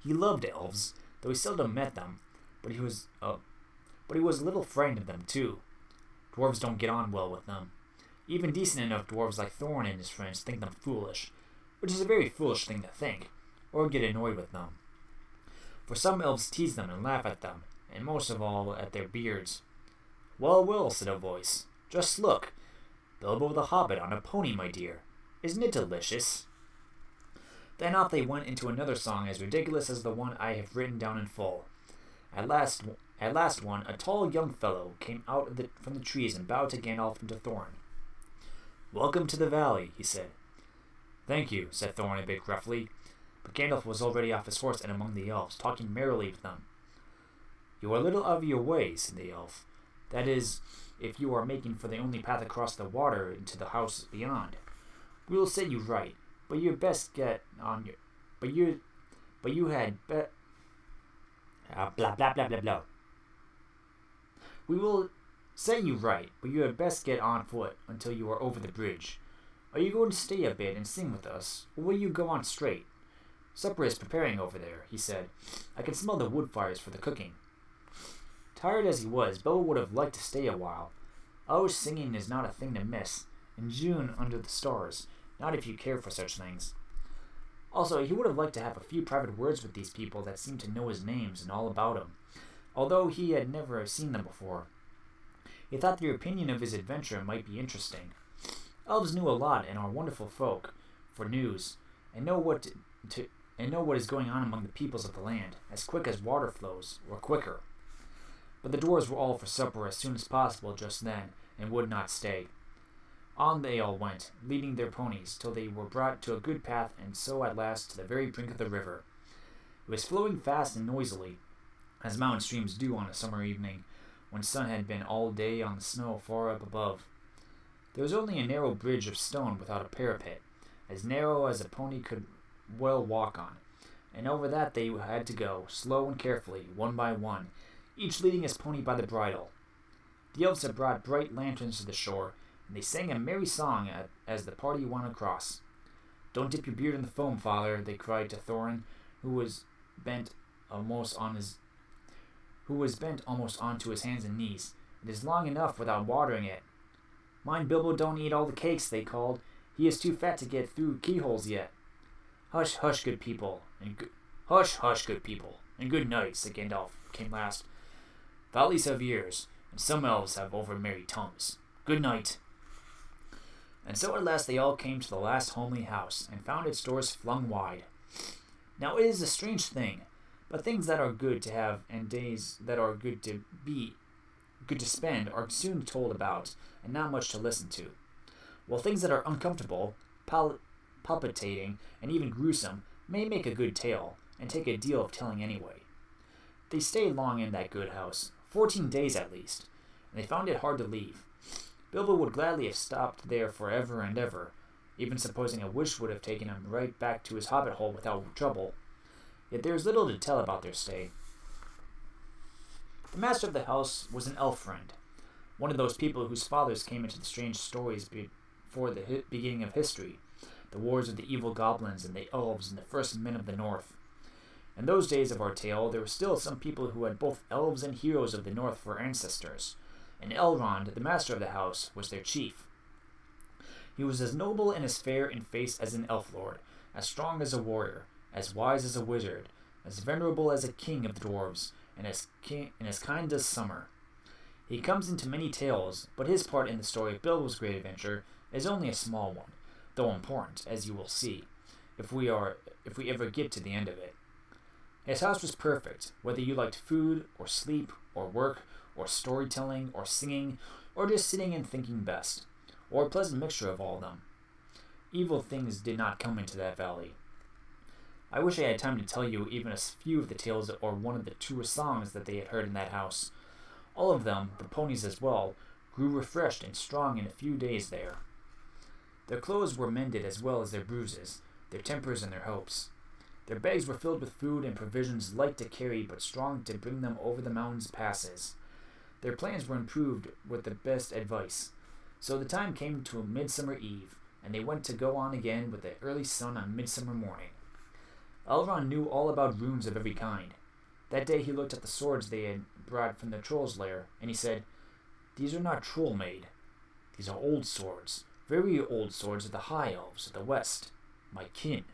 He loved elves, though he seldom met them, but he was a little frightened of them too. Dwarves don't get on well with them. Even decent enough dwarves like Thorin and his friends think them foolish, which is a very foolish thing to think, or get annoyed with them. For some elves tease them and laugh at them, and most of all at their beards. Well, well, said a voice. Just look. Bilbo the Hobbit on a pony, my dear. Isn't it delicious? Then off they went into another song as ridiculous as the one I have written down in full. At last one, a tall young fellow came out from the trees and bowed to Gandalf and to Thorin. Welcome to the valley, he said. Thank you, said Thorin a bit gruffly, but Gandalf was already off his horse and among the elves, talking merrily with them. You are a little out of your way, said the elf. That is, if you are making for the only path across the water into the house beyond. We will set you right, but you had best get on your... But you had blah, blah, blah, blah, blah. We will set you right, but you had best get on foot until you are over the bridge. Are you going to stay a bit and sing with us, or will you go on straight? Supper is preparing over there, he said. I can smell the wood fires for the cooking. Tired as he was, Bilbo would have liked to stay a while. Elvish singing is not a thing to miss, in June under the stars, not if you care for such things. Also, he would have liked to have a few private words with these people that seemed to know his names and all about him, although he had never seen them before. He thought their opinion of his adventure might be interesting. Elves knew a lot and are wonderful folk for news, and know what is going on among the peoples of the land, as quick as water flows, or quicker. But the dwarves were all for supper as soon as possible just then, and would not stay. On they all went, leading their ponies, till they were brought to a good path, and so at last to the very brink of the river. It was flowing fast and noisily, as mountain streams do on a summer evening, when sun had been all day on the snow far up above. There was only a narrow bridge of stone without a parapet, as narrow as a pony could well walk on, and over that they had to go, slow and carefully, one by one, each leading his pony by the bridle. The elves had brought bright lanterns to the shore, and they sang a merry song as the party went across. Don't dip your beard in the foam, father, they cried to Thorin, who was bent almost onto his hands and knees. It is long enough without watering it. Mind Bilbo don't eat all the cakes, they called. He is too fat to get through keyholes yet. Hush, hush, good people, and good night, said Gandalf, came last. Valleys have ears, and some elves have over-merry tongues. Good night. And so at last they all came to the last homely house, and found its doors flung wide. Now it is a strange thing, but things that are good to have and days that are good to spend are soon told about, and not much to listen to. While things that are uncomfortable, palpitating, and even gruesome may make a good tale, and take a deal of telling anyway. They stayed long in that good house, 14 days at least, and they found it hard to leave. Bilbo would gladly have stopped there forever and ever, even supposing a wish would have taken him right back to his hobbit hole without trouble. Yet there is little to tell about their stay. The master of the house was an elf friend, one of those people whose fathers came into the strange stories before the beginning of history, the wars of the evil goblins and the elves and the first men of the north. In those days of our tale, there were still some people who had both elves and heroes of the north for ancestors, and Elrond, the master of the house, was their chief. He was as noble and as fair in face as an elf lord, as strong as a warrior, as wise as a wizard, as venerable as a king of the dwarves, and as kind as summer. He comes into many tales, but his part in the story of Bilbo's great adventure is only a small one, though important, as you will see, if we ever get to the end of it. His house was perfect, whether you liked food, or sleep, or work, or storytelling, or singing, or just sitting and thinking best, or a pleasant mixture of all of them. Evil things did not come into that valley. I wish I had time to tell you even a few of the tales or one of the truest songs that they had heard in that house. All of them, the ponies as well, grew refreshed and strong in a few days there. Their clothes were mended as well as their bruises, their tempers and their hopes. Their bags were filled with food and provisions light to carry but strong to bring them over the mountains' passes. Their plans were improved with the best advice. So the time came to a midsummer eve, and they went to go on again with the early sun on midsummer morning. Elrond knew all about runes of every kind. That day he looked at the swords they had brought from the troll's lair, and he said, "These are not troll-made. These are old swords, very old swords of the High Elves of the West, my kin.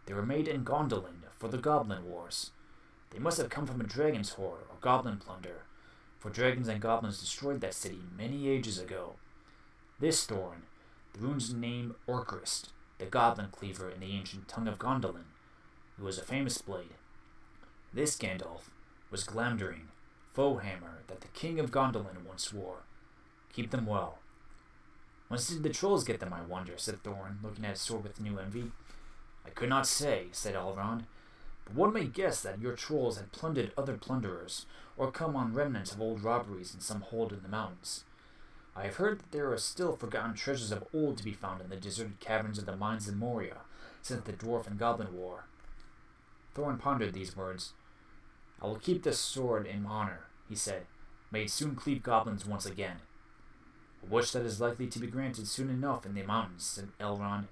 They were made in Gondolin for the Goblin Wars. They must have come from a dragon's horde or goblin plunder, for dragons and goblins destroyed that city many ages ago. This thorn, the rune's name Orcrist, the goblin cleaver in the ancient tongue of Gondolin. It was a famous blade. This, Gandalf, was Glamdring, foe hammer that the king of Gondolin once wore. Keep them well." "Whence did the trolls get them, I wonder?" said Thorin, looking at his sword with new envy. "I could not say," said Elrond, "but one may guess that your trolls had plundered other plunderers, or come on remnants of old robberies in some hold in the mountains. I have heard that there are still forgotten treasures of old to be found in the deserted caverns of the mines of Moria, since the dwarf and goblin war." Thorin pondered these words. "I will keep this sword in honor," he said. "May it soon cleave goblins once again." "A wish that is likely to be granted soon enough in the mountains," said Elrond.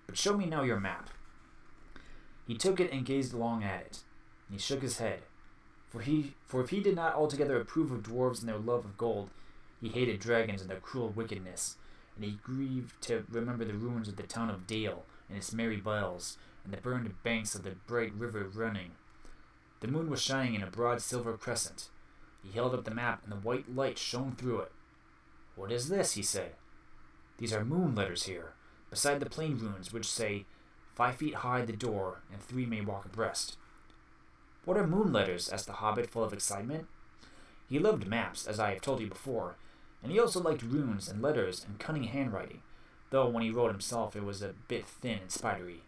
"But show me now your map." He took it and gazed long at it, and he shook his head. For if he did not altogether approve of dwarves and their love of gold, he hated dragons and their cruel wickedness, and he grieved to remember the ruins of the town of Dale and its merry bells, and the burned banks of the bright river running. The moon was shining in a broad silver crescent. He held up the map, and the white light shone through it. "What is this?" he said. "These are moon letters here, beside the plain runes which say, 5 feet high the door, and 3 may walk abreast." "What are moon letters?" asked the hobbit, full of excitement. He loved maps, as I have told you before, and he also liked runes and letters and cunning handwriting, though when he wrote himself it was a bit thin and spidery.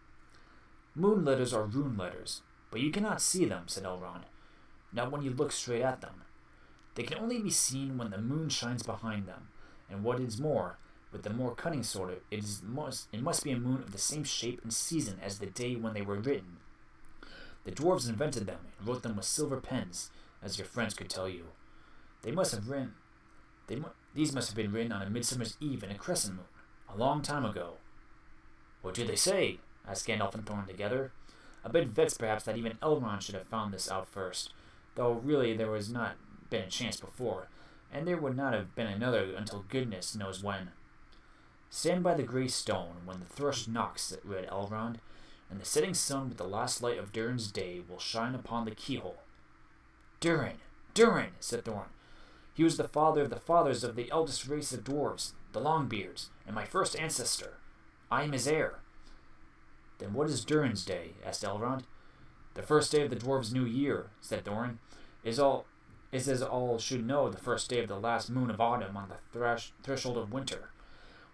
"Moon letters are rune letters, but you cannot see them," said Elrond, "not when you look straight at them. They can only be seen when the moon shines behind them, and what is more, with the more cunning sort, it must be a moon of the same shape and season as the day when they were written. The dwarves invented them and wrote them with silver pens, as your friends could tell you. These must have been written on a midsummer's eve in a crescent moon, a long time ago." "What do they say?" asked Gandalf and Thorin together, a bit vexed perhaps that even Elrond should have found this out first, though really there was not been a chance before, and there would not have been another until goodness knows when. "Stand by the grey stone when the thrush knocks," read Elrond, "and the setting sun with the last light of Durin's day will shine upon the keyhole." "Durin! Durin!" said Thorin. "He was the father of the fathers of the eldest race of dwarves, the Longbeards, and my first ancestor. I am his heir." "Then what is Durin's day?" asked Elrond. "The first day of the dwarves' new year," said Thorin, is as all should know the first day of the last moon of autumn on the threshold of winter.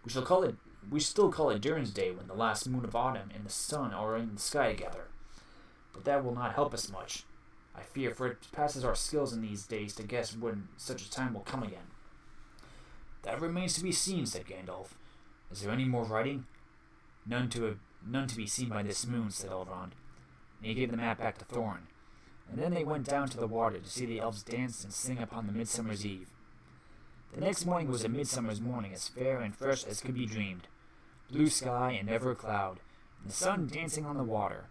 We still call it Durin's day when the last moon of autumn and the sun are in the sky together. But that will not help us much, I fear, for it passes our skills in these days to guess when such a time will come again." "That remains to be seen," said Gandalf. "Is there any more writing?" None to be seen by this moon," said Elrond, and he gave the map back to Thorin. And then they went down to the water to see the elves dance and sing upon the midsummer's eve. The next morning was a midsummer's morning, as fair and fresh as could be dreamed. Blue sky and never a cloud, and the sun dancing on the water.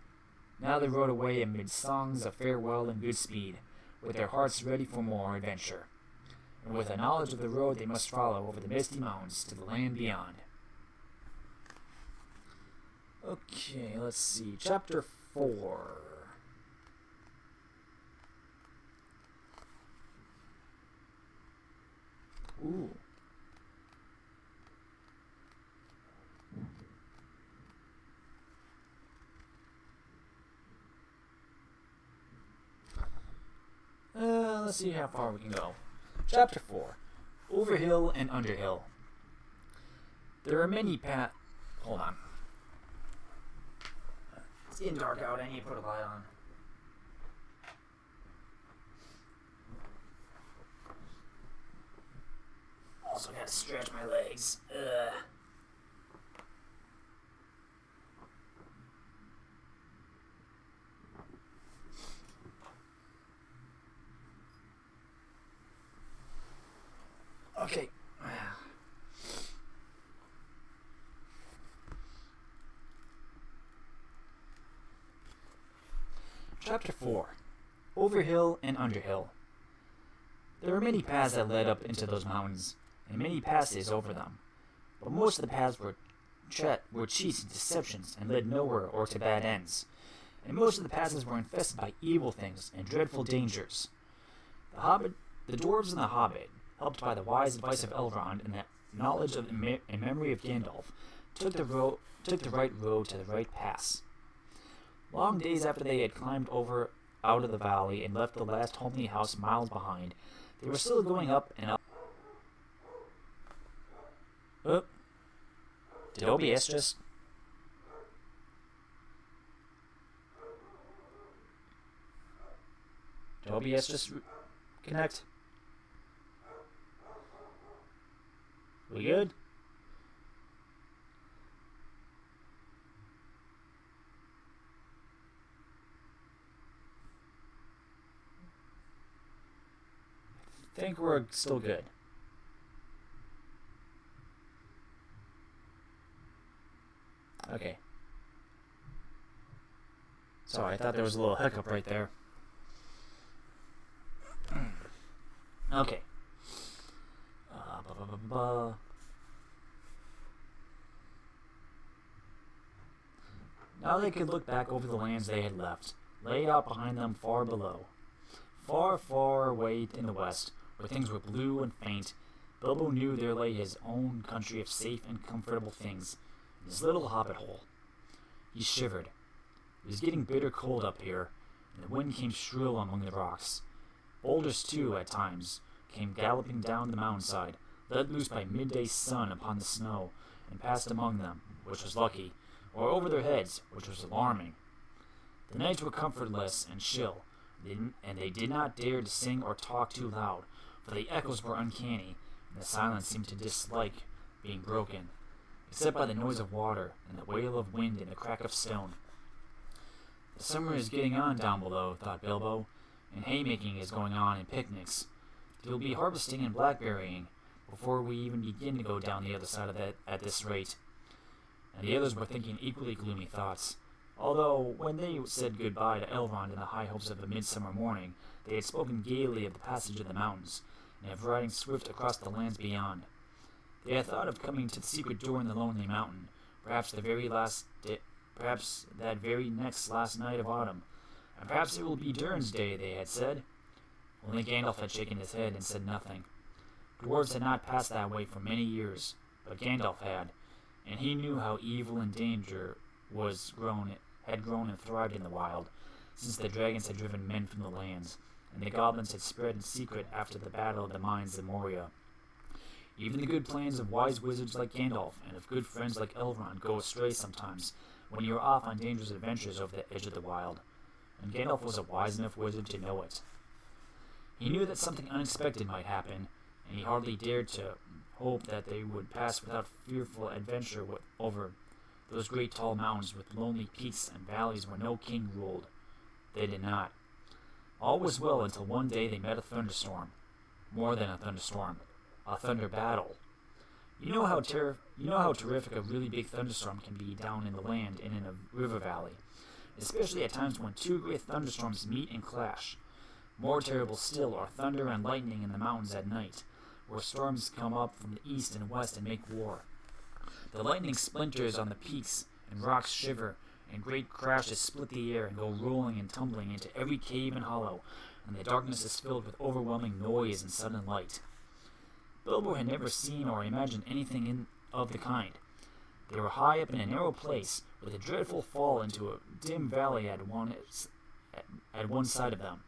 Now they rode away amid songs of farewell and good speed, with their hearts ready for more adventure, and with a knowledge of the road they must follow over the misty mountains to the land beyond. Okay, let's see. Chapter 4. Ooh. Let's see how far we can go. Chapter 4. Over hill and under hill. There are many Hold on. It's getting dark out. I need to put a light on. Also gotta stretch my legs. Ugh. Okay. Chapter 4. Over hill and under hill. There were many paths that led up into those mountains, and many passes over them, but most of the paths were cheats and deceptions and led nowhere or to bad ends, and most of the passes were infested by evil things and dreadful dangers. The dwarves and the Hobbit, helped by the wise advice of Elrond and the knowledge of and memory of Gandalf, took the right road to the right pass. Long days after they had climbed out of the valley and left the last homely house miles behind, they were still going up and up. Oh. Did OBS just... Did OBS just connect? We good? I think we're still good. Okay. Sorry, I thought there was a little hiccup right there. Okay. Now they could look back over the lands they had left, laid out behind them far below. Far, far away in the west, where things were blue and faint, Bilbo knew there lay his own country of safe and comfortable things, his little hobbit hole. He shivered. It was getting bitter cold up here, and the wind came shrill among the rocks. Boulders, too, at times, came galloping down the mountainside, let loose by midday sun upon the snow, and passed among them, which was lucky, or over their heads, which was alarming. The nights were comfortless and chill, and they did not dare to sing or talk too loud, for the echoes were uncanny, and the silence seemed to dislike being broken, except by the noise of water, and the wail of wind and the crack of stone. The summer is getting on down below, thought Bilbo, and haymaking is going on and picnics. There will be harvesting and blackberrying before we even begin to go down the other side of that at this rate. And the others were thinking equally gloomy thoughts, although when they said goodbye to Elrond in the high hopes of a midsummer morning, they had spoken gaily of the passage of the mountains, and of riding swift across the lands beyond. They had thought of coming to the secret door in the lonely mountain, perhaps that very next last night of autumn, and perhaps it will be Durin's day, they had said. Only Gandalf had shaken his head and said nothing. Dwarves had not passed that way for many years, but Gandalf had, and he knew how evil and danger had grown and thrived in the wild, since the dragons had driven men from the lands, and the goblins had spread in secret after the battle of the mines of Moria. Even the good plans of wise wizards like Gandalf and of good friends like Elrond go astray sometimes when you are off on dangerous adventures over the edge of the wild, and Gandalf was a wise enough wizard to know it. He knew that something unexpected might happen, and he hardly dared to hope that they would pass without fearful adventure over those great tall mountains with lonely peaks and valleys where no king ruled. They did not. All was well until one day they met a thunderstorm. More than a thunderstorm. A thunder battle. You know how terrific a really big thunderstorm can be down in the land and in a river valley, especially at times when two great thunderstorms meet and clash. More terrible still are thunder and lightning in the mountains at night, where storms come up from the east and west and make war. The lightning splinters on the peaks, and rocks shiver, and great crashes split the air and go rolling and tumbling into every cave and hollow, and the darkness is filled with overwhelming noise and sudden light. Bilbo had never seen or imagined anything of the kind. They were high up in a narrow place, with a dreadful fall into a dim valley at one side of them.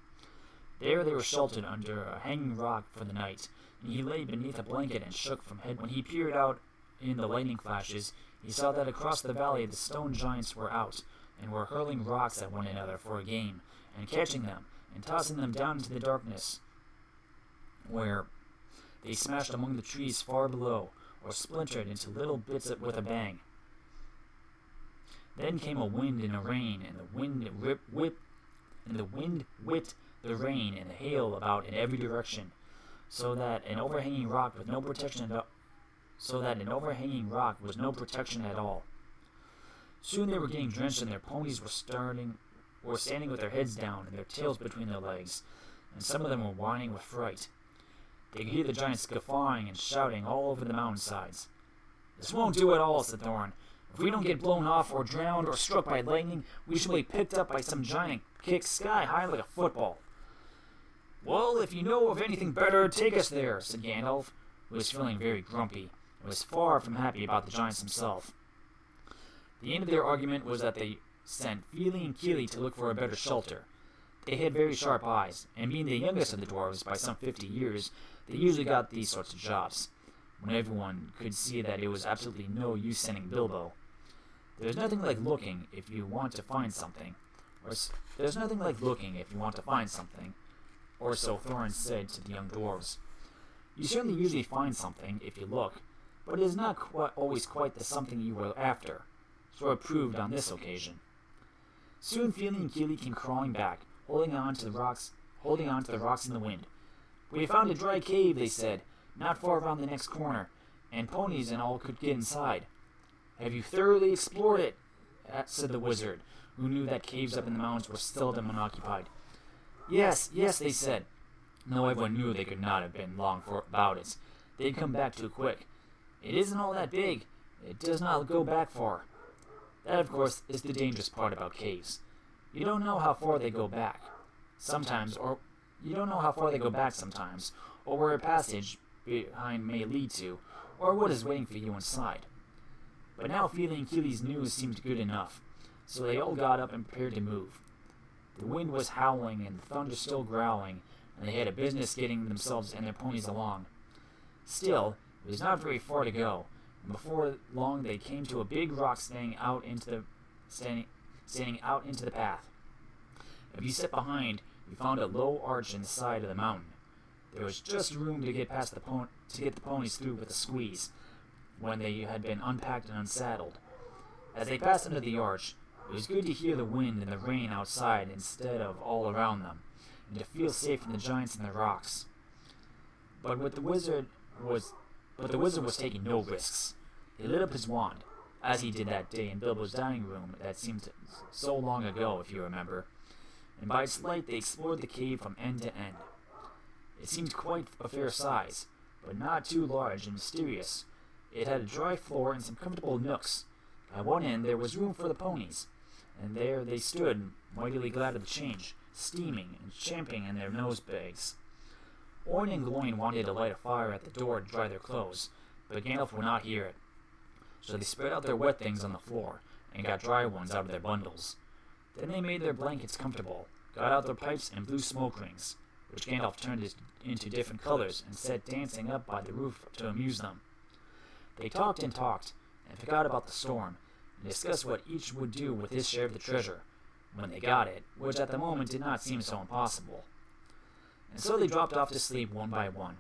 There they were sheltered under a hanging rock for the night, and he lay beneath a blanket and shook from head. When he peered out in the lightning flashes, he saw that across the valley the stone giants were out, and were hurling rocks at one another for a game, and catching them, and tossing them down into the darkness, where they smashed among the trees far below, or splintered into little bits with a bang. Then came a wind and a rain, and the wind whipped the rain and the hail about in every direction, so that an overhanging rock was no protection at all. Soon they were getting drenched, and their ponies were standing with their heads down and their tails between their legs, and some of them were whining with fright. They could hear the giants guffawing and shouting all over the mountainsides. "This won't do at all," said Thorin. "If we don't get blown off or drowned or struck by lightning, we shall be picked up by some giant, kicked sky high like a football." "Well, if you know of anything better, take us there," said Gandalf, who was feeling very grumpy, and was far from happy about the giants himself. The end of their argument was that they sent Fili and Kili to look for a better shelter. They had very sharp eyes, and being the youngest of the dwarves by some 50 years, they usually got these sorts of jobs, when everyone could see that it was absolutely no use sending Bilbo. There's nothing like looking if you want to find something, or so Thorin said to the young dwarves. You certainly usually find something if you look, but it is not always quite the something you were after, so it proved on this occasion. Soon Fili and Kili came crawling back, holding on to the rocks in the wind. "We have found a dry cave," they said, "not far around the next corner, and ponies and all could get inside." "Have you thoroughly explored it?" said the wizard, who knew that caves up in the mountains were seldom unoccupied. Yes, they said, though everyone knew they could not have been long about it. They'd come back too quick. "It isn't all that big. It does not go back far." That, of course, is the dangerous part about caves. You don't know how far they go back sometimes, or where a passage behind may lead to, or what is waiting for you inside. But now Fili and Kili's news seemed good enough, so they all got up and prepared to move. The wind was howling and the thunder still growling, and they had a business getting themselves and their ponies along. Still, it was not very far to go, and before long they came to a big rock standing out into the path. If you stepped behind, you found a low arch in the side of the mountain. There was just room to get the ponies through with a squeeze, when they had been unpacked and unsaddled. As they passed under the arch, it was good to hear the wind and the rain outside instead of all around them, and to feel safe from the giants and the rocks. But the wizard was taking no risks. He lit up his wand, as he did that day in Bilbo's dining room that seemed so long ago, if you remember, and by its light they explored the cave from end to end. It seemed quite a fair size, but not too large and mysterious. It had a dry floor and some comfortable nooks. At one end there was room for the ponies, and there they stood, mightily glad of the change, steaming and champing in their nose bags. Oin and Gloin wanted to light a fire at the door to dry their clothes, but Gandalf would not hear it. So they spread out their wet things on the floor, and got dry ones out of their bundles. Then they made their blankets comfortable, got out their pipes and blew smoke rings, which Gandalf turned into different colors and set dancing up by the roof to amuse them. They talked, and forgot about the storm, and discussed what each would do with his share of the treasure, when they got it, which at the moment did not seem so impossible. And so they dropped off to sleep one by one,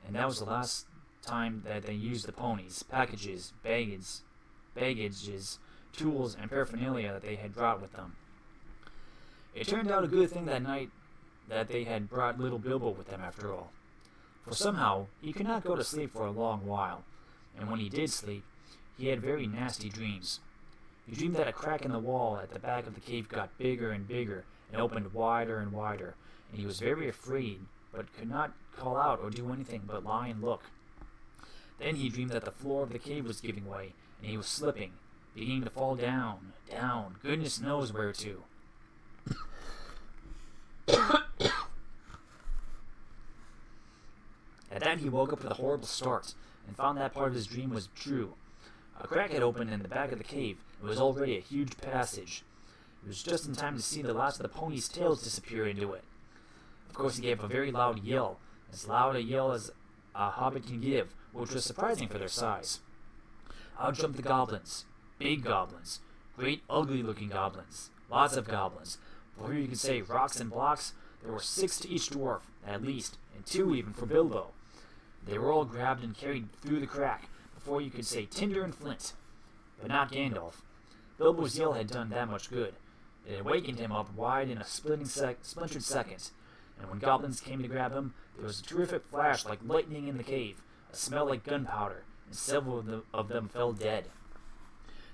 and that was the last time that they used the ponies, packages, baggages, tools, and paraphernalia that they had brought with them. It turned out a good thing that night that they had brought little Bilbo with them after all, for somehow he could not go to sleep for a long while, and when he did sleep, he had very nasty dreams. He dreamed that a crack in the wall at the back of the cave got bigger and bigger and opened wider and wider, and he was very afraid, but could not call out or do anything but lie and look. Then he dreamed that the floor of the cave was giving way, and he was slipping, beginning to fall down, goodness knows where to. At that he woke up with a horrible start, and found that part of his dream was true. A crack had opened in the back of the cave. It was already a huge passage. It was just in time to see the last of the ponies' tails disappear into it. Of course, he gave a very loud yell, as loud a yell as a hobbit can give, which was surprising for their size. Out jumped the goblins. Big goblins. Great ugly-looking goblins. Lots of goblins. Or you could say rocks and blocks. There were 6 to each dwarf, at least, and 2 even for Bilbo. They were all grabbed and carried through the crack, before you could say tinder and flint. But not Gandalf. Bilbo's yell had done that much good. It had wakened him up wide in a splintered second, and when goblins came to grab him, there was a terrific flash like lightning in the cave, a smell like gunpowder, and several of them fell dead.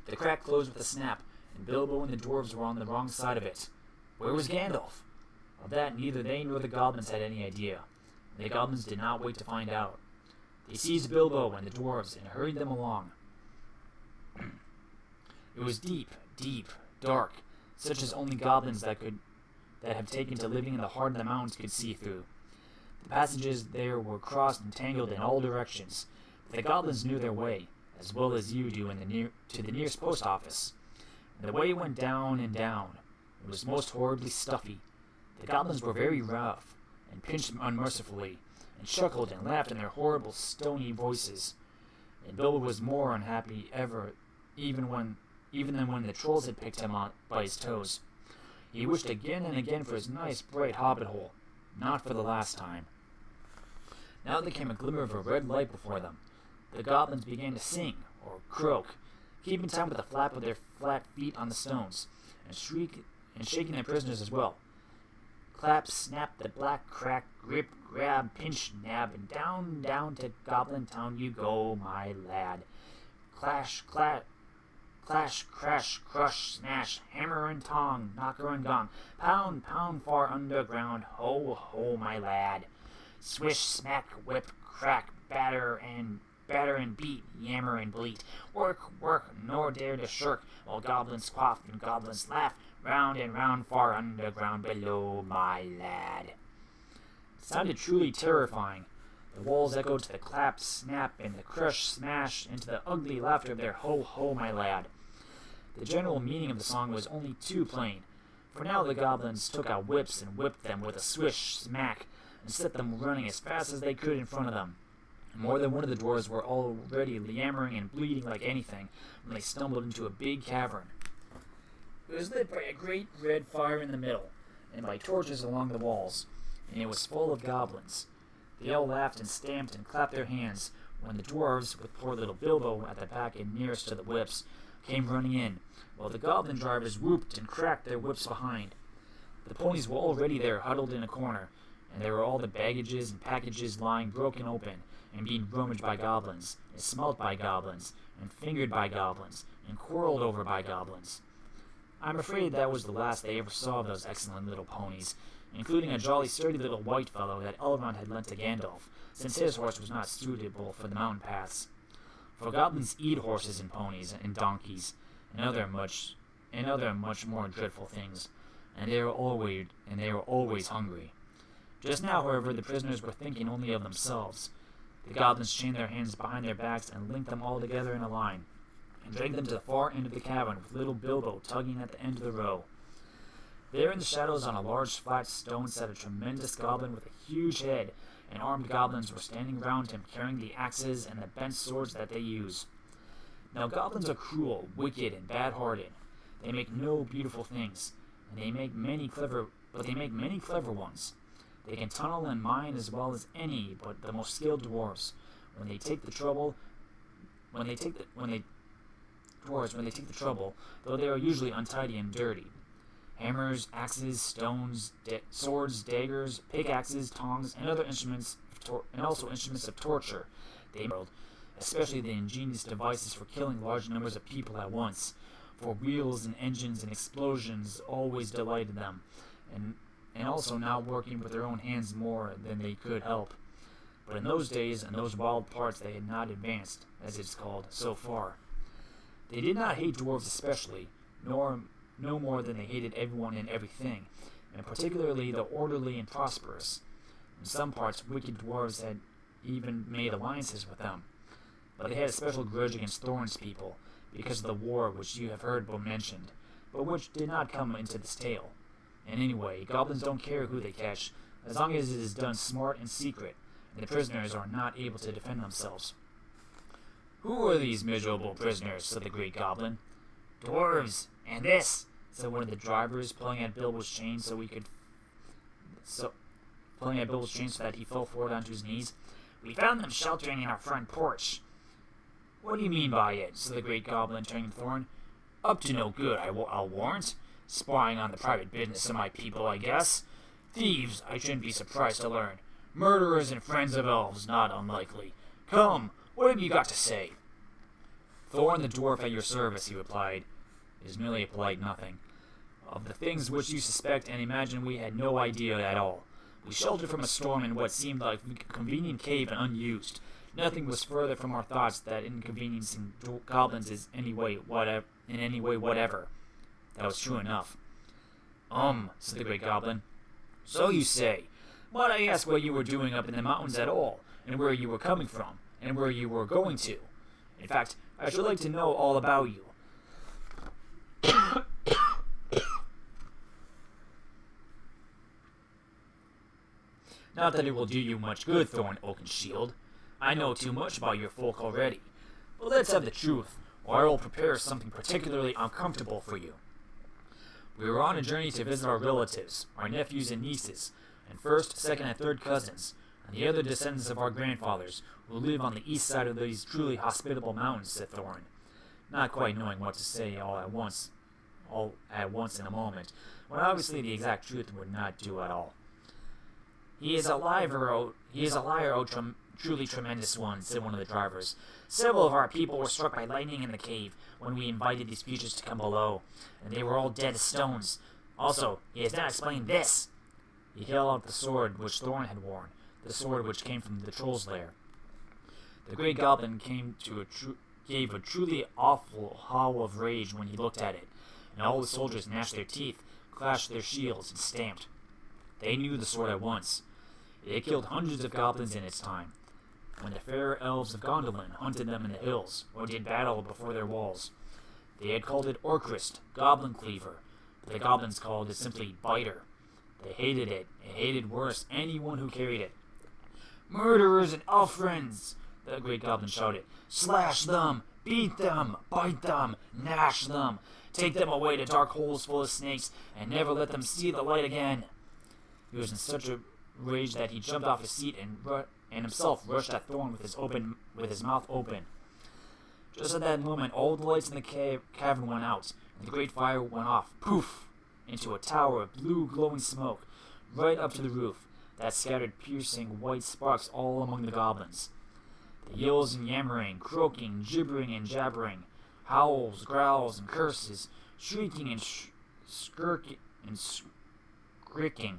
The crack closed with a snap, and Bilbo and the dwarves were on the wrong side of it. Where was Gandalf? Of that neither they nor the goblins had any idea. The goblins did not wait to find out. They seized Bilbo and the dwarves and hurried them along. It was deep, dark, such as only goblins that have taken to living in the heart of the mountains could see through. The passages there were crossed and tangled in all directions, but the goblins knew their way, as well as you do to the nearest post office. And the way went down and down. It was most horribly stuffy. The goblins were very rough, and pinched unmercifully, and chuckled and laughed in their horrible, stony voices. And Bilbo was more unhappy even than when the trolls had picked him up by his toes. He wished again and again for his nice, bright hobbit hole, not for the last time. Now there came a glimmer of a red light before them. The goblins began to sing, or croak, keeping time with the flap of their flat feet on the stones, and shaking their prisoners as well. Clap, snap, the black crack, grip, grab, pinch, nab, and down to Goblin Town you go, my lad. Clash, clash, crash, crush, smash, hammer and tong, knocker and gong, pound, far underground, ho, ho, my lad. Swish, smack, whip, crack, batter and beat, yammer and bleat. Work, nor dare to shirk, while goblins quaff and goblins laugh, round and round, far underground, below, my lad. It sounded truly terrifying. The walls echoed to the clap, snap, and the crush, smash, and to the ugly laughter of their ho, ho, my lad. The general meaning of the song was only too plain, for now the goblins took out whips and whipped them with a swish, smack, and set them running as fast as they could in front of them. More than one of the dwarves were already yammering and bleeding like anything when they stumbled into a big cavern. It was lit by a great red fire in the middle, and by torches along the walls, and it was full of goblins. They all laughed and stamped and clapped their hands when the dwarves, with poor little Bilbo at the back and nearest to the whips, came running in, while the goblin drivers whooped and cracked their whips behind. The ponies were already there, huddled in a corner, and there were all the baggages and packages lying broken open and being rummaged by goblins, and smelt by goblins, and fingered by goblins, and quarreled over by goblins. I'm afraid that was the last they ever saw of those excellent little ponies, including a jolly sturdy little white fellow that Elrond had lent to Gandalf, since his horse was not suitable for the mountain paths. For goblins eat horses and ponies and donkeys and other much more dreadful things, and they were always hungry. Just now, however, the prisoners were thinking only of themselves. The goblins chained their hands behind their backs and linked them all together in a line, and dragged them to the far end of the cavern with little Bilbo tugging at the end of the row. There in the shadows on a large flat stone sat a tremendous goblin with a huge head, and armed goblins were standing round him carrying the axes and the bent swords that they use. Now goblins are cruel, wicked, and bad-hearted. They make no beautiful things, and they make many clever ones. They can tunnel and mine as well as any but the most skilled dwarves. When they take the trouble, though they are usually untidy and dirty. Hammers, axes, stones, swords, daggers, pickaxes, tongs, and other instruments, and also instruments of torture. They world, especially the ingenious devices for killing large numbers of people at once. For wheels and engines and explosions always delighted them, and also now working with their own hands more than they could help. But in those days and those wild parts they had not advanced, as it's called, so far. They did not hate dwarves especially, no more than they hated everyone and everything, and particularly the orderly and prosperous. In some parts, wicked dwarves had even made alliances with them. But they had a special grudge against Thorin's people because of the war which you have heard mentioned, but which did not come into this tale. And anyway, goblins don't care who they catch, as long as it is done smart and secret, and the prisoners are not able to defend themselves. "Who are these miserable prisoners?" said the great goblin. "Dwarves, and this," said one of the drivers, pulling at Bilbo's chain so that he fell forward onto his knees. "We found them sheltering in our front porch." "What do you mean by it?" said the great goblin, turning to Thorin. "Up to no good, I'll warrant. Spying on the private business of my people, I guess. Thieves, I shouldn't be surprised to learn. Murderers and friends of elves, not unlikely. Come, what have you got to say?" "Thorin the dwarf at your service," he replied. "It is merely a polite nothing. Of the things which you suspect and imagine, we had no idea at all. We sheltered from a storm in what seemed like a convenient cave and unused. Nothing was further from our thoughts that inconveniencing goblins is in any way whatever." That was true enough. Said the great goblin. "So you say. But I asked what you were doing up in the mountains at all, and where you were coming from, and where you were going to. In fact, I should like to know all about you." "Not that it will do you much good, Thorin Oakenshield. I know too much about your folk already. But let's have the truth, or I will prepare something particularly uncomfortable for you. We were on a journey to visit our relatives, our nephews and nieces, and first, second, and third cousins, and the other descendants of our grandfathers, who live on the east side of these truly hospitable mountains," said Thorin, not quite knowing what to say all at once in a moment, when obviously the exact truth would not do at all. He is a liar, truly tremendous one," said one of the drivers. "Several of our people were struck by lightning in the cave when we invited these creatures to come below, and they were all dead as stones. Also, he has not explained this." He held out the sword which Thorin had worn, the sword which came from the troll's lair. The great goblin gave a truly awful howl of rage when he looked at it, and all the soldiers gnashed their teeth, clashed their shields, and stamped. They knew the sword at once. It had killed hundreds of goblins in its time, when the fair elves of Gondolin hunted them in the hills, or did battle before their walls. They had called it Orcrist, Goblin Cleaver, but the goblins called it simply Biter. They hated it, and hated worse anyone who carried it. "Murderers and elf-friends!" the great goblin shouted. "Slash them! Beat them! Bite them! Gnash them! Take them away to dark holes full of snakes, and never let them see the light again!" He was in such a rage that he jumped off his seat and himself rushed at Thorin with his mouth open. Just at that moment, all the lights in the cavern went out, and the great fire went off, poof, into a tower of blue glowing smoke, right up to the roof, that scattered piercing white sparks all among the goblins. The yells and yammering, croaking, gibbering and jabbering, howls, growls, and curses, shrieking and skrieking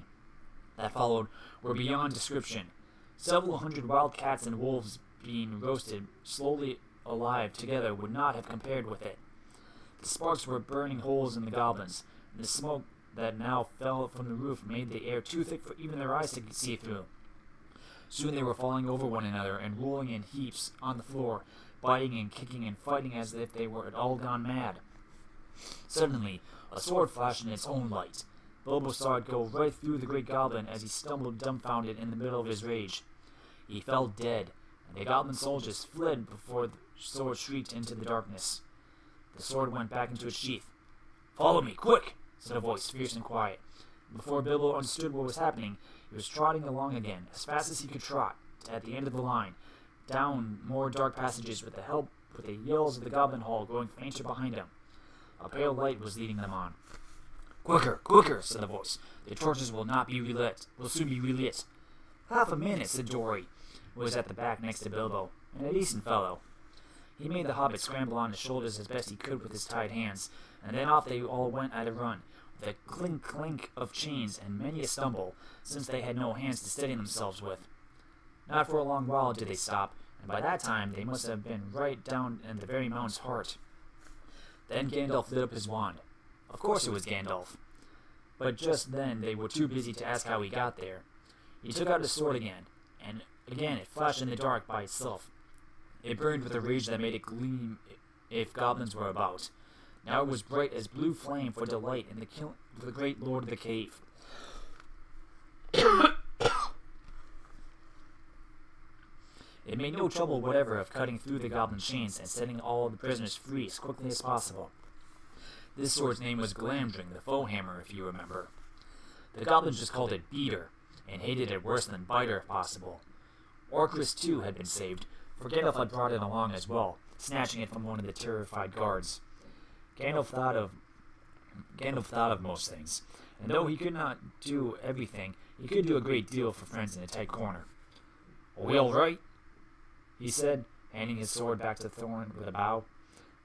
that followed were beyond description. Several hundred wild cats and wolves being roasted slowly alive together would not have compared with it. The sparks were burning holes in the goblins, and the smoke that now fell from the roof made the air too thick for even their eyes to see through. Soon they were falling over one another and rolling in heaps on the floor, biting and kicking and fighting as if they were all gone mad. Suddenly, a sword flashed in its own light. Bilbo saw it go right through the great goblin as he stumbled dumbfounded in the middle of his rage. He fell dead, and the goblin soldiers fled before the sword shrieked into the darkness. The sword went back into its sheath. "Follow me, quick!" said a voice, fierce and quiet. Before Bilbo understood what was happening, he was trotting along again, as fast as he could trot, at the end of the line, down more dark passages with the yells of the goblin hall growing fainter behind him. A pale light was leading them on. "Quicker, quicker," said the voice. "The torches will soon be relit." "Half a minute," said Dory, who was at the back next to Bilbo, and a decent fellow. He made the hobbit scramble on his shoulders as best he could with his tied hands, and then off they all went at a run, with a clink-clink of chains and many a stumble, since they had no hands to steady themselves with. Not for a long while did they stop, and by that time they must have been right down in the very mountain's heart. Then Gandalf lit up his wand. Of course it was Gandalf. But just then they were too busy to ask how he got there. He took out his sword again, and Again, it flashed in the dark by itself. It burned with a rage that made it gleam if goblins were about. Now it was bright as blue flame for delight in the killing of the great lord of the cave. It made no trouble whatever of cutting through the goblin chains and setting all the prisoners free as quickly as possible. This sword's name was Glamdring, the foe hammer, if you remember. The goblins just called it Beater, and hated it worse than Biter if possible. Orcris, too, had been saved, for Gandalf had brought it along as well, snatching it from one of the terrified guards. Gandalf thought of most things, and though he could not do everything, he could do a great deal for friends in a tight corner. "Are we all right?" he said, handing his sword back to Thorin with a bow.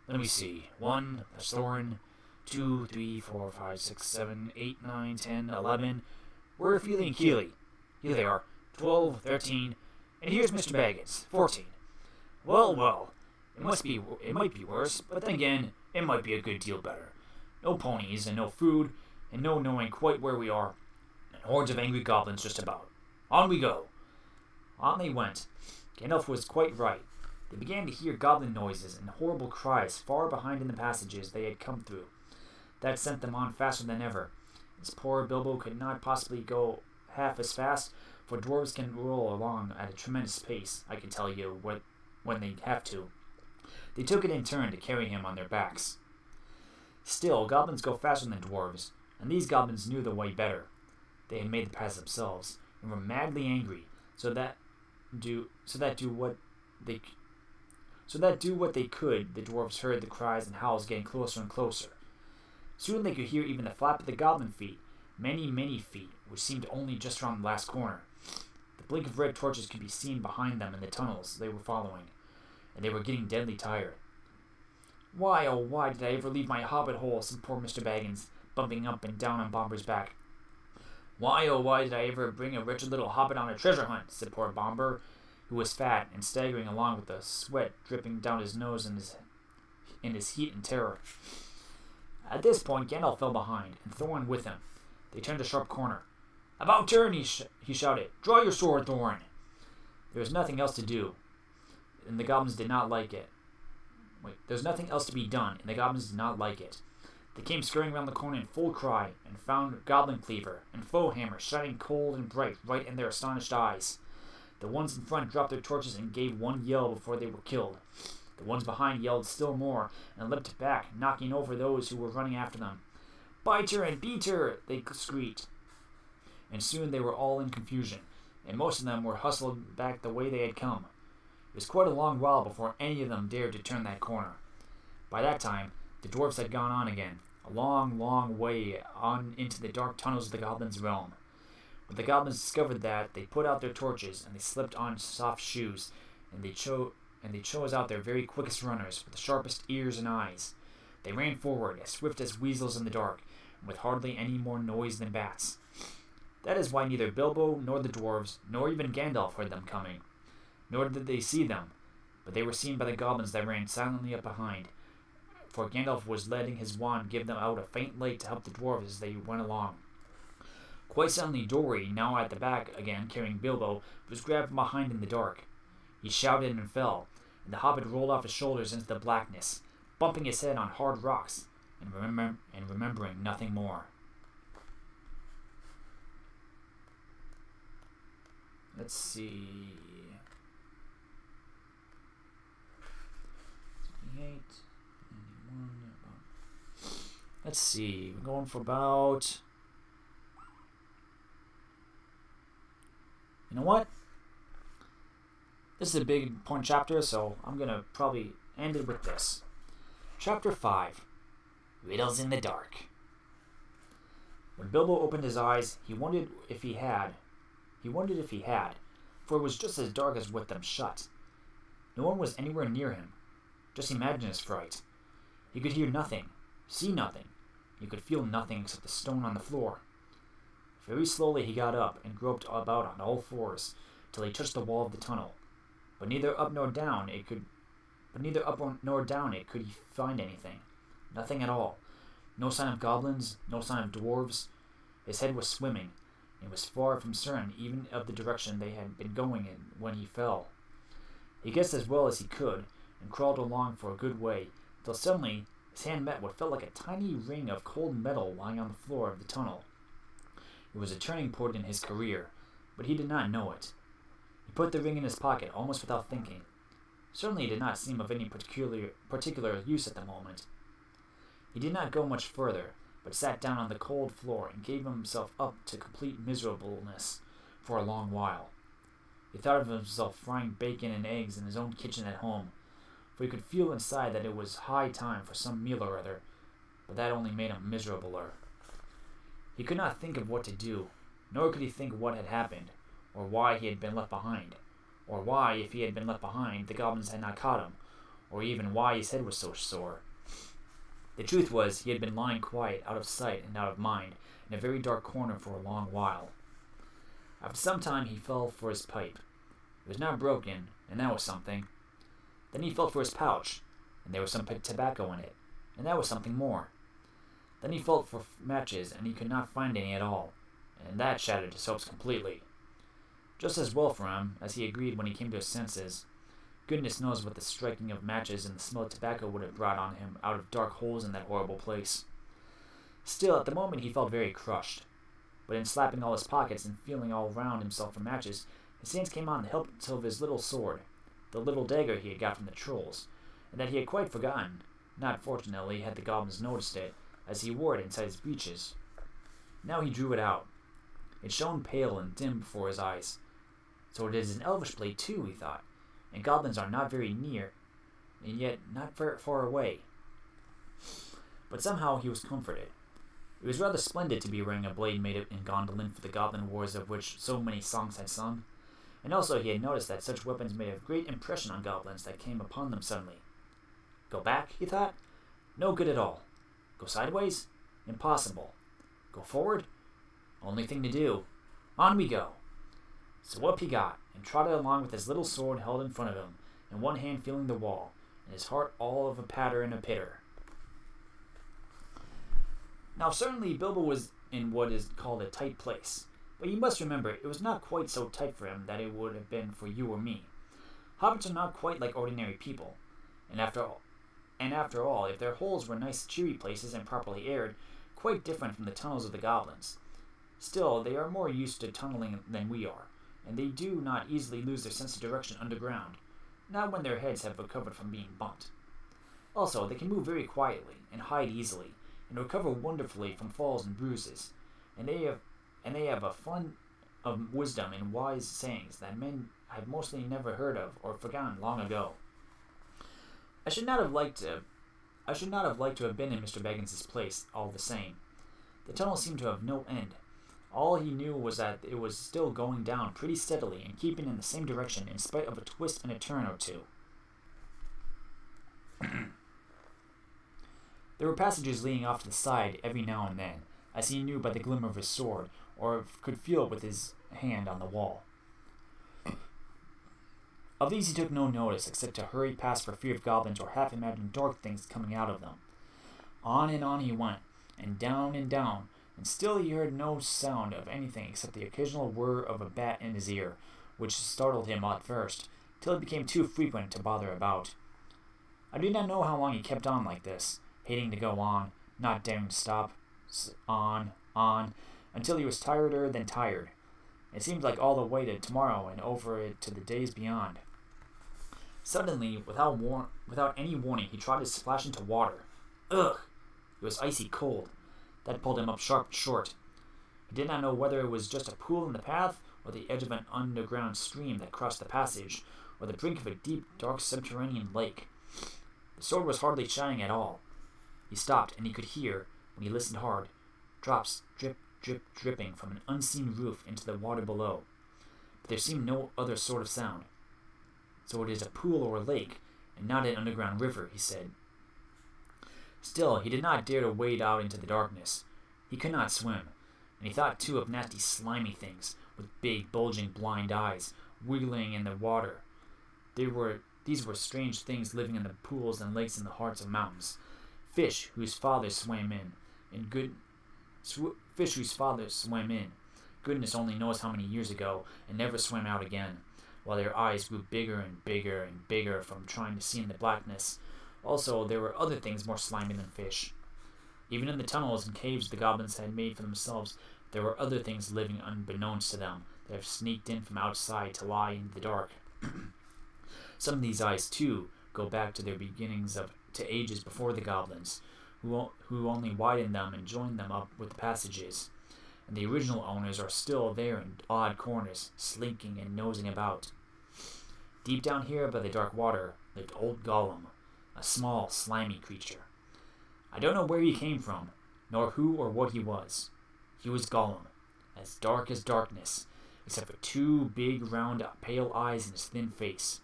"Let me see. 1, that's Thorin. 2, 3, 4, 5, 6, 7, 8, 9, 10, 11. We're feeling Keely. Here they are. 12, 13, and here's Mr. Baggins. 14. Well, it might be worse, but then again, it might be a good deal better. No ponies, and no food, and no knowing quite where we are, and hordes of angry goblins just about. On we go." On they went. Gandalf was quite right. They began to hear goblin noises and horrible cries far behind in the passages they had come through. That sent them on faster than ever. As poor Bilbo could not possibly go half as fast, for dwarves can roll along at a tremendous pace, I can tell you, when they have to. They took it in turn to carry him on their backs. Still, goblins go faster than dwarves, and these goblins knew the way better. They had made the pass themselves, and were madly angry, so that do what they could, the dwarves heard the cries and howls getting closer and closer. Soon they could hear even the flap of the goblin feet, many feet, which seemed only just around the last corner. The blink of red torches could be seen behind them in the tunnels they were following, and they were getting deadly tired. "Why, oh why did I ever leave my hobbit hole?" said poor Mr. Baggins, bumping up and down on Bomber's back. "Why, oh why did I ever bring a wretched little hobbit on a treasure hunt?" said poor Bomber, who was fat and staggering along with the sweat dripping down his nose in his heat and terror. At this point, Gandalf fell behind, and Thorin with him. They turned a sharp corner. "About turn!" he shouted. "Draw your sword, Thorin!" There was nothing else to do, and the goblins did not like it. There's nothing else to be done, and the goblins did not like it. They came scurrying round the corner in full cry, and found Goblin Cleaver and Foe Hammer shining cold and bright right in their astonished eyes. The ones in front dropped their torches and gave one yell before they were killed. The ones behind yelled still more, and leapt back, knocking over those who were running after them. "Biter and Beater!" they shrieked. And soon they were all in confusion, and most of them were hustled back the way they had come. It was quite a long while before any of them dared to turn that corner. By that time, the dwarves had gone on again, a long way on into the dark tunnels of the goblins' realm. When the goblins discovered that, they put out their torches, and they slipped on soft shoes, and they chose out their very quickest runners, with the sharpest ears and eyes. They ran forward, as swift as weasels in the dark, and with hardly any more noise than bats. That is why neither Bilbo, nor the dwarves, nor even Gandalf heard them coming. Nor did they see them, but they were seen by the goblins that ran silently up behind, for Gandalf was letting his wand give them out a faint light to help the dwarves as they went along. Quite suddenly, Dory, now at the back again carrying Bilbo, was grabbed from behind in the dark. He shouted and fell, and the hobbit rolled off his shoulders into the blackness, bumping his head on hard rocks, and remembering nothing more. Let's see. 28, 91. Let's see. We're going for about. You know what? This is a big important chapter, so I'm going to probably end it with this. Chapter 5. Riddles in the Dark. When Bilbo opened his eyes, he wondered if he had, for it was just as dark as with them shut. No one was anywhere near him. Just imagine his fright. He could hear nothing, see nothing. He could feel nothing except the stone on the floor. Very slowly he got up and groped about on all fours till he touched the wall of the tunnel. But neither up nor down it could he find anything. Nothing at all. No sign of goblins, no sign of dwarves. His head was swimming, and was far from certain even of the direction they had been going in when he fell. He guessed as well as he could, and crawled along for a good way, till suddenly his hand met what felt like a tiny ring of cold metal lying on the floor of the tunnel. It was a turning point in his career, but he did not know it. He put the ring in his pocket almost without thinking. Certainly it did not seem of any particular use at the moment. He did not go much further, but sat down on the cold floor and gave himself up to complete miserableness for a long while. He thought of himself frying bacon and eggs in his own kitchen at home, for he could feel inside that it was high time for some meal or other, but that only made him miserabler. He could not think of what to do, nor could he think what had happened, or why he had been left behind, or why, if he had been left behind, the goblins had not caught him, or even why his head was so sore. The truth was, he had been lying quiet, out of sight and out of mind, in a very dark corner for a long while. After some time he felt for his pipe. It was not broken, and that was something. Then he felt for his pouch, and there was some tobacco in it, and that was something more. Then he felt for matches, and he could not find any at all, and that shattered his hopes completely. Just as well for him, as he agreed when he came to his senses. Goodness knows what the striking of matches and the smell of tobacco would have brought on him out of dark holes in that horrible place. Still, at the moment he felt very crushed. But in slapping all his pockets and feeling all round himself for matches, his hands came on the hilt of his little sword, the little dagger he had got from the trolls, and that he had quite forgotten. Not fortunately had the goblins noticed it, as he wore it inside his breeches. Now he drew it out. It shone pale and dim before his eyes. So it is an elvish blade too, he thought, and goblins are not very near, and yet not very far away. But somehow he was comforted. It was rather splendid to be wearing a blade made in Gondolin for the goblin wars of which so many songs had sung, and also he had noticed that such weapons made a great impression on goblins that came upon them suddenly. Go back, he thought? No good at all. Go sideways? Impossible. Go forward? Only thing to do. On we go. So up he got, and trotted along with his little sword held in front of him, and one hand feeling the wall, and his heart all of a patter and a pitter. Now certainly Bilbo was in what is called a tight place, but you must remember it was not quite so tight for him that it would have been for you or me. Hobbits are not quite like ordinary people, and after all, if their holes were nice cheery places and properly aired, quite different from the tunnels of the goblins. Still, they are more used to tunneling than we are, and they do not easily lose their sense of direction underground, not when their heads have recovered from being bumped. Also, they can move very quietly, and hide easily, and recover wonderfully from falls and bruises, and they have a fund of wisdom and wise sayings that men have mostly never heard of or forgotten long ago. I should not have liked to have been in Mr. Baggins's place, all the same. The tunnel seemed to have no end. All he knew was that it was still going down pretty steadily and keeping in the same direction in spite of a twist and a turn or two. There were passages leading off to the side every now and then, as he knew by the glimmer of his sword, or could feel with his hand on the wall. Of these he took no notice, except to hurry past for fear of goblins or half-imagined dark things coming out of them. On and on he went, and down, and still he heard no sound of anything except the occasional whir of a bat in his ear, which startled him at first, till it became too frequent to bother about. I do not know how long he kept on like this, hating to go on, not daring to stop, on, until he was tireder than tired. It seemed like all the way to tomorrow and over it to the days beyond. Suddenly, without any warning, he tried to splash into water. Ugh! It was icy cold. That pulled him up short. He did not know whether it was just a pool in the path, or the edge of an underground stream that crossed the passage, or the brink of a deep, dark subterranean lake. The sword was hardly shining at all. He stopped, and he could hear, when he listened hard, drops dripping from an unseen roof into the water below. But there seemed no other sort of sound. So it is a pool or a lake, and not an underground river, he said. Still, he did not dare to wade out into the darkness. He could not swim, and he thought too of nasty slimy things, with big, bulging, blind eyes, wiggling in the water. These were strange things living in the pools and lakes in the hearts of mountains. Fish whose fathers swam in. Good goodness only knows how many years ago, and never swam out again, while their eyes grew bigger and bigger and bigger from trying to see in the blackness. Also, there were other things more slimy than fish. Even in the tunnels and caves the goblins had made for themselves, there were other things living unbeknownst to them that have sneaked in from outside to lie in the dark. Some of these eyes, too, go back to their beginnings to ages before the goblins, who only widened them and joined them up with the passages. And the original owners are still there in odd corners, slinking and nosing about. Deep down here by the dark water lived old Gollum, a small, slimy creature. I don't know where he came from, nor who or what he was. He was Gollum, as dark as darkness, except for two big, round, pale eyes in his thin face.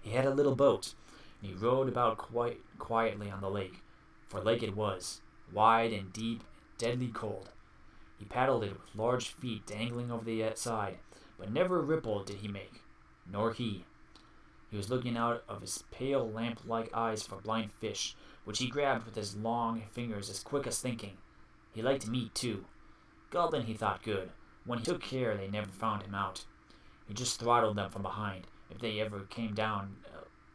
He had a little boat, and he rowed about quite quietly on the lake, for lake it was, wide and deep and deadly cold. He paddled it with large feet dangling over the side, but never a ripple did he make, nor he. He was looking out of his pale lamp-like eyes for blind fish, which he grabbed with his long fingers as quick as thinking. He liked meat, too. Goblin he thought good. When he took care, they never found him out. He just throttled them from behind if they ever came down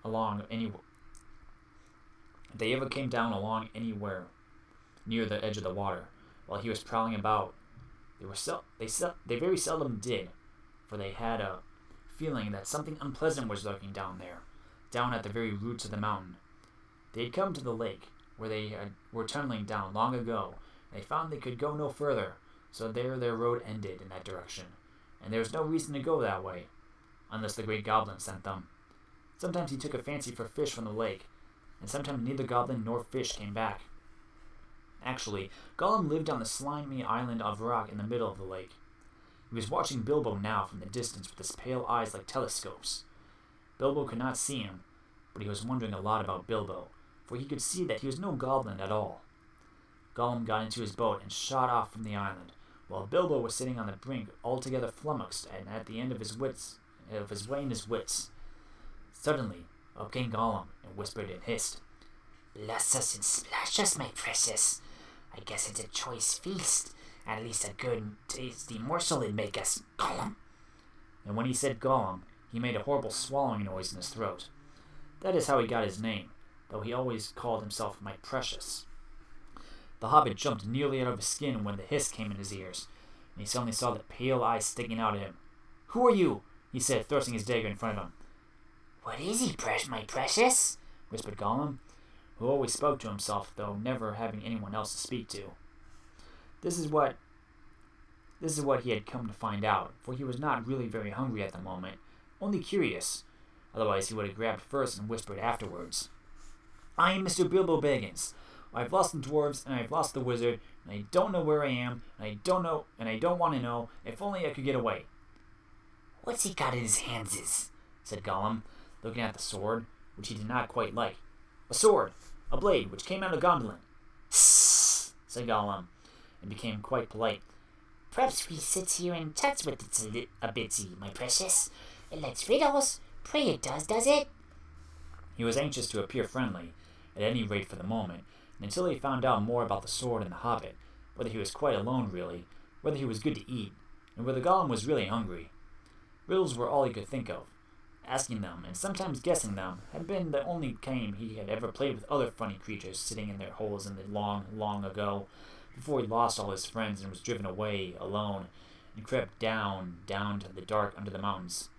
along anywhere near the edge of the water, while he was prowling about. They very seldom did, for they had a feeling that something unpleasant was lurking down there, down at the very roots of the mountain. They had come to the lake, where they were tunneling down long ago, and they found they could go no further, so there their road ended in that direction, and there was no reason to go that way, unless the great goblin sent them. Sometimes he took a fancy for fish from the lake, and sometimes neither goblin nor fish came back. Actually, Gollum lived on the slimy island of rock in the middle of the lake. He was watching Bilbo now from the distance with his pale eyes like telescopes. Bilbo could not see him, but he was wondering a lot about Bilbo, for he could see that he was no goblin at all. Gollum got into his boat and shot off from the island, while Bilbo was sitting on the brink, altogether flummoxed and at the end of his way and his wits. Suddenly, up came Gollum and whispered and hissed, "Bless us and splash us, my precious. I guess it's a choice feast. At least a good, tasty morsel it'd make us, Gollum." And when he said Gollum, he made a horrible swallowing noise in his throat. That is how he got his name, though he always called himself my precious. The Hobbit jumped nearly out of his skin when the hiss came in his ears, and he suddenly saw the pale eyes sticking out at him. "Who are you?" he said, thrusting his dagger in front of him. "What is he, my precious?" whispered Gollum, who always spoke to himself, though never having anyone else to speak to. This is what he had come to find out, for he was not really very hungry at the moment, only curious. Otherwise he would have grabbed first and whispered afterwards. "I am Mr. Bilbo Baggins. I've lost the dwarves, and I've lost the wizard, and I don't know where I am, and I don't want to know. If only I could get away." "What's he got in his handses?" said Gollum, looking at the sword, which he did not quite like. "A sword, a blade, which came out of Gondolin." "Sssss," said Gollum, and became quite polite. "Perhaps we sit here and chat with it a bitsy, my precious. It lets riddles. Pray it does it?" He was anxious to appear friendly, at any rate for the moment, and until he found out more about the sword and the Hobbit, whether he was quite alone really, whether he was good to eat, and whether Gollum was really hungry. Riddles were all he could think of. Asking them, and sometimes guessing them, had been the only game he had ever played with other funny creatures sitting in their holes in the long, long ago, before he lost all his friends and was driven away, alone, and crept down to the dark under the mountains.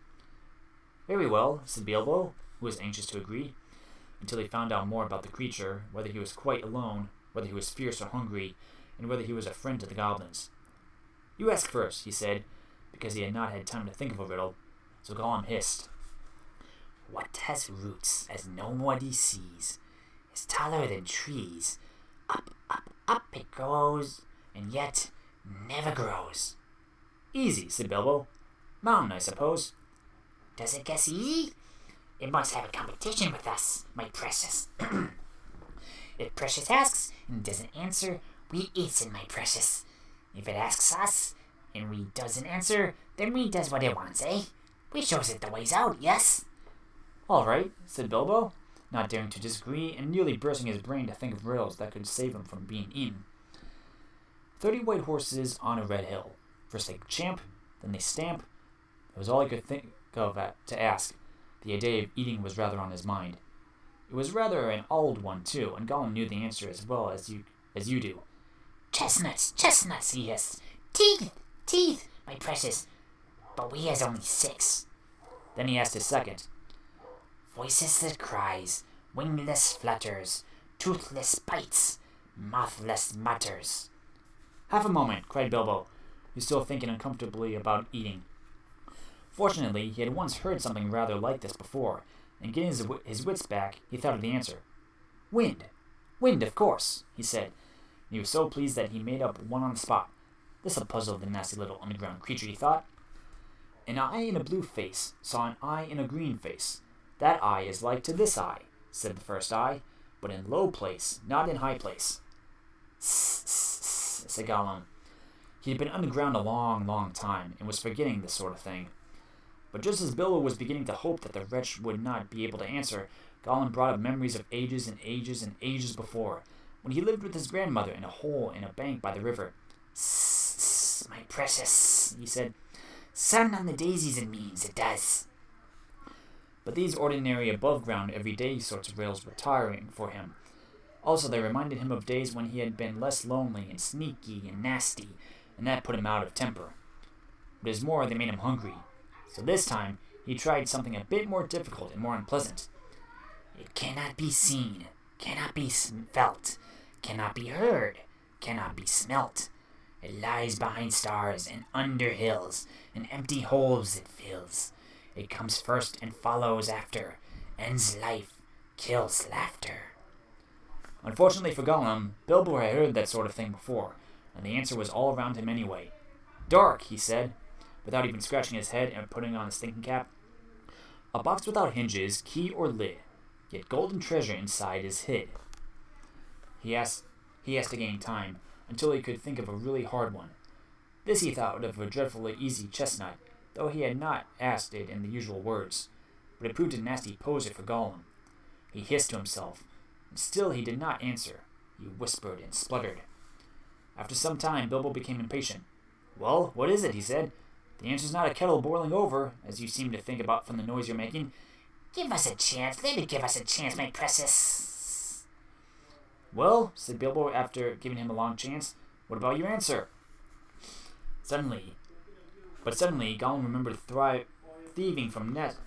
"Very well," said Bilbo, who was anxious to agree, until he found out more about the creature, whether he was quite alone, whether he was fierce or hungry, and whether he was a friend to the goblins. "You ask first," he said, because he had not had time to think of a riddle, so Gollum hissed. "What has roots as nobody sees, is taller than trees, up it goes, and yet never grows?" "Easy," said Bilbo. "Mountain, I suppose." "Does it guess easy? It must have a competition with us, my precious." "If Precious asks and doesn't answer, we eats it, my precious. If it asks us and we doesn't answer, then we does what it wants, eh? We shows it the ways out, yes?" "All right," said Bilbo, not daring to disagree, and nearly bursting his brain to think of riddles that could save him from being eaten. 30 white horses on a red hill. First they champ, then they stamp. It was all he could think of to ask. The idea of eating was rather on his mind. It was rather an old one, too, and Gollum knew the answer as well as you do. Chestnuts, chestnuts, he hissed. Teeth, teeth, my precious. But we has only 6. Then he asked his second. Voices that cries, wingless flutters, toothless bites, mothless mutters. Half a moment, cried Bilbo, who was still thinking uncomfortably about eating. Fortunately, he had once heard something rather like this before, and getting his wits back, he thought of the answer. Wind. Wind, of course, he said, and he was so pleased that he made up one on the spot. This'll puzzle the nasty little underground creature, he thought. An eye in a blue face saw an eye in a green face. That eye is like to this eye, said the first eye, but in low place, not in high place. Sss, said Gollum. He had been underground a long, long time, and was forgetting this sort of thing. But just as Bilbo was beginning to hope that the wretch would not be able to answer, Gollum brought up memories of ages and ages and ages before, when he lived with his grandmother in a hole in a bank by the river. Sss, my precious, he said. Sun on the daisies it means, it does. But these ordinary above-ground, everyday sorts of riddles were tiring for him. Also, they reminded him of days when he had been less lonely and sneaky and nasty, and that put him out of temper. But as more, they made him hungry. So this time, he tried something a bit more difficult and more unpleasant. It cannot be seen, cannot be felt, cannot be heard, cannot be smelt. It lies behind stars and under hills, and empty holes it fills. It comes first and follows after, ends life, kills laughter. Unfortunately for Gollum, Bilbo had heard that sort of thing before, and the answer was all around him anyway. Dark, he said, without even scratching his head and putting on his thinking cap. A box without hinges, key or lid, yet golden treasure inside is hid. He asked to gain time, until he could think of a really hard one. This he thought of a dreadfully easy chestnut, though he had not asked it in the usual words, but it proved a nasty poser for Gollum. He hissed to himself, and still he did not answer. He whispered and spluttered. After some time, Bilbo became impatient. Well, what is it? He said. The answer's not a kettle boiling over, as you seem to think about from the noise you're making. Give us a chance, let me give us a chance, my precious. Well, said Bilbo after giving him a long chance, what about your answer? Suddenly, Gollum remembered thieving from nests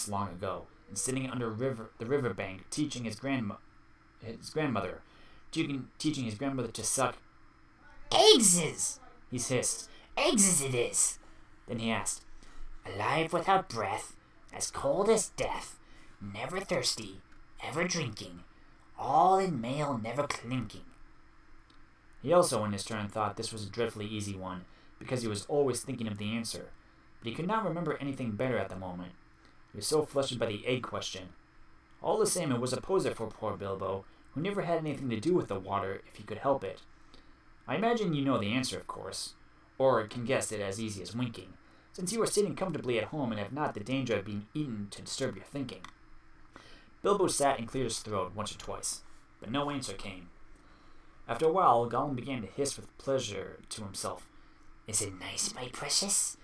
long ago, and sitting under the river bank, teaching his grandmother to suck Eggses, he hissed. Eggses it is. Then he asked, Alive without breath, as cold as death, never thirsty, ever drinking, all in mail never clinking. He also, in his turn, thought this was a dreadfully easy one, because he was always thinking of the answer, but he could not remember anything better at the moment. He was so flustered by the egg question. All the same, it was a poser for poor Bilbo, who never had anything to do with the water if he could help it. I imagine you know the answer, of course, or can guess it as easy as winking, since you are sitting comfortably at home and have not the danger of being eaten to disturb your thinking. Bilbo sat and cleared his throat once or twice, but no answer came. After a while, Gollum began to hiss with pleasure to himself. Is it nice, my precious?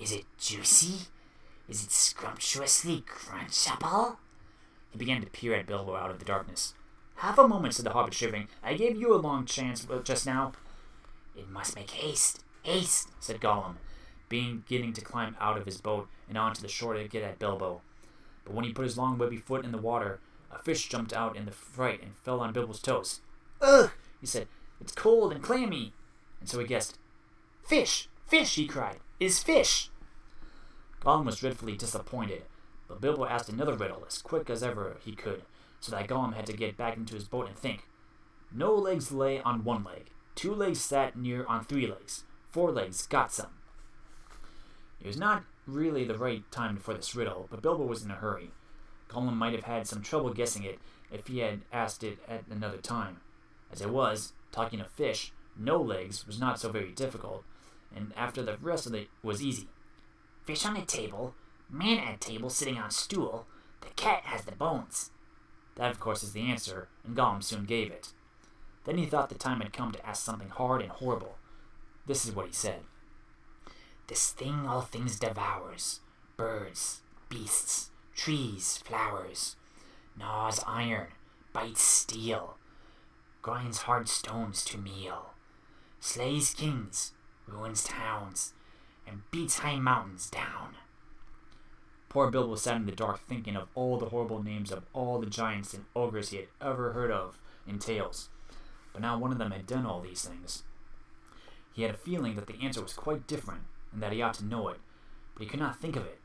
Is it juicy? Is it scrumptiously crunchable? He began to peer at Bilbo out of the darkness. Half a moment, said the Hobbit, shivering. I gave you a long chance just now. It must make haste, haste, said Gollum, beginning to climb out of his boat and onto the shore to get at Bilbo. But when he put his long webby foot in the water, a fish jumped out in the fright and fell on Bilbo's toes. Ugh, he said, it's cold and clammy. And so he guessed. Fish, fish, he cried, is fish. Gollum was dreadfully disappointed, but Bilbo asked another riddle as quick as ever he could, so that Gollum had to get back into his boat and think. No legs lay on one leg, 2 legs sat near on 3 legs, 4 legs got some. It was not really the right time for this riddle, but Bilbo was in a hurry. Gollum might have had some trouble guessing it if he had asked it at another time. As it was, talking of fish, no legs was not so very difficult, and after the rest of it was easy. Fish on a table, man at table sitting on stool, the cat has the bones. That, of course, is the answer, and Gollum soon gave it. Then he thought the time had come to ask something hard and horrible. This is what he said. This thing all things devours, birds, beasts, trees, flowers, gnaws iron, bites steel, grinds hard stones to meal, slays kings, ruins towns, and beats high mountains down. Poor Bilbo sat in the dark thinking of all the horrible names of all the giants and ogres he had ever heard of in tales, but not one of them had done all these things. He had a feeling that the answer was quite different, and that he ought to know it, but he could not think of it.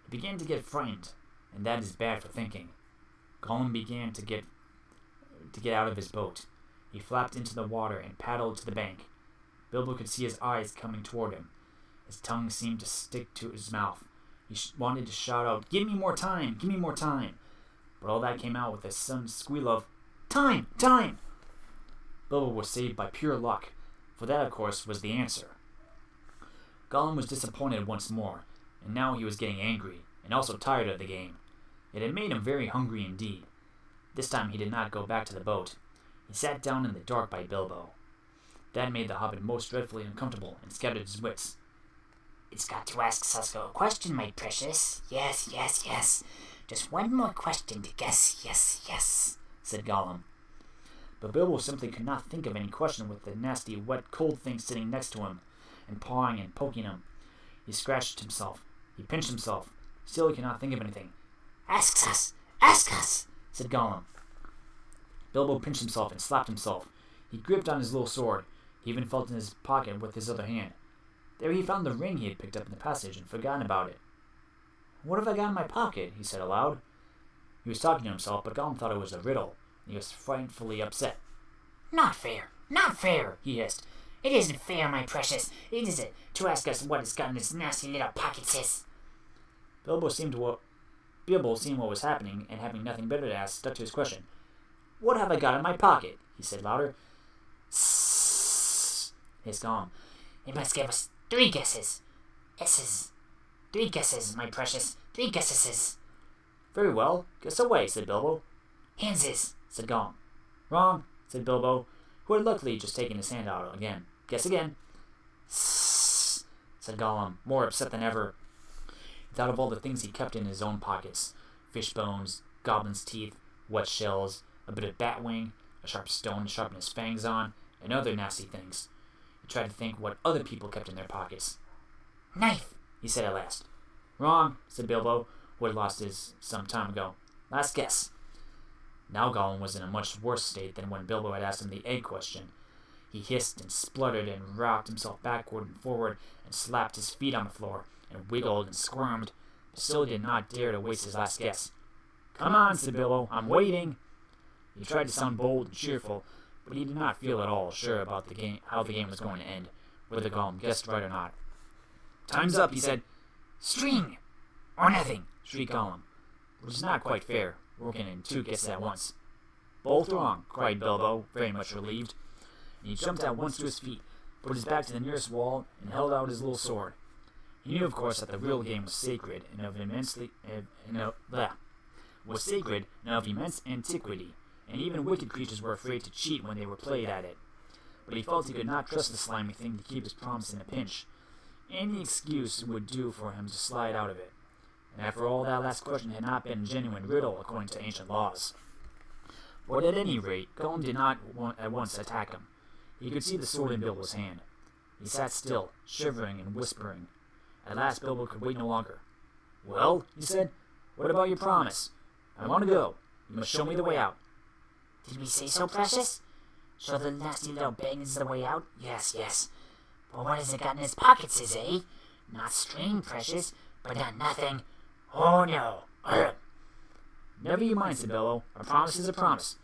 He began to get frightened, and that is bad for thinking. Gollum began to get out of his boat. He flapped into the water and paddled to the bank. Bilbo could see his eyes coming toward him. His tongue seemed to stick to his mouth. He wanted to shout out, "Give me more time! Give me more time!" But all that came out with a sudden squeal of, "Time! Time!" Bilbo was saved by pure luck, for that, of course, was the answer. Gollum was disappointed once more, and now he was getting angry, and also tired of the game. It had made him very hungry indeed. This time he did not go back to the boat. He sat down in the dark by Bilbo. That made the hobbit most dreadfully uncomfortable and scattered his wits. It's got to ask Susgo a question, my precious. Yes, yes, yes. Just one more question to guess. Yes, yes, said Gollum. But Bilbo simply could not think of any question with the nasty, wet, cold thing sitting next to him, and pawing and poking him. He scratched himself. He pinched himself. Still he could not think of anything. Ask us, said Gollum. Bilbo pinched himself and slapped himself. He gripped on his little sword. He even felt in his pocket with his other hand. There he found the ring he had picked up in the passage and forgotten about it. "What have I got in my pocket?" he said aloud. He was talking to himself, but Gollum thought it was a riddle, and he was frightfully upset. Not fair, he hissed. It isn't fair, my precious. It isn't to ask us what it's got in its nasty little pockets. Bilbo, seeing what was happening, and having nothing better to ask, stuck to his question. "What have I got in my pocket?" he said louder. "Sssss," hissed Gollum. You must give us 3 guesses. 3 guesses, my precious. 3 guesses. "Very well. Guess away," said Bilbo. "Hanses," said Gollum. "Wrong," said Bilbo, who had luckily just taken his hand out again. "Guess again." "Sssss," said Gollum, more upset than ever. He thought of all the things he kept in his own pockets. Fish bones, goblin's teeth, wet shells, a bit of bat wing, a sharp stone to sharpen his fangs on, and other nasty things. He tried to think what other people kept in their pockets. "Knife," he said at last. "Wrong," said Bilbo, who had lost his some time ago. "Last guess." Now Gollum was in a much worse state than when Bilbo had asked him the egg question. He hissed and spluttered and rocked himself backward and forward and slapped his feet on the floor and wiggled and squirmed, but still did not dare to waste his last guess. "Come on," said Bilbo, "I'm waiting." He tried to sound bold and cheerful, but he did not feel at all sure about the game, how the game was going to end, whether Gollum guessed right or not. "Time's up," he said. "String or nothing," shrieked Gollum, which is not quite fair, working in 2 guesses at once. "Both wrong," cried Bilbo, very much relieved. And he jumped at once to his feet, put his back to the nearest wall, and held out his little sword. He knew, of course, that the real game was sacred and of immense antiquity, and even wicked creatures were afraid to cheat when they were played at it. But he felt he could not trust the slimy thing to keep his promise in a pinch. Any excuse would do for him to slide out of it. And after all, that last question had not been a genuine riddle according to ancient laws. But at any rate, Gollum did not at once attack him. He could see the sword in Bilbo's hand. He sat still, shivering and whispering. At last Bilbo could wait no longer. "Well," he said, "what about your promise? I want to go. You must show me the way out." "Did we say so, precious? Show the nasty little bangins the way out? Yes, yes. But what has it got in its pockets, eh? Not string, precious, but not nothing. Oh, no. "Never you mind," said Bilbo. "A promise is a promise."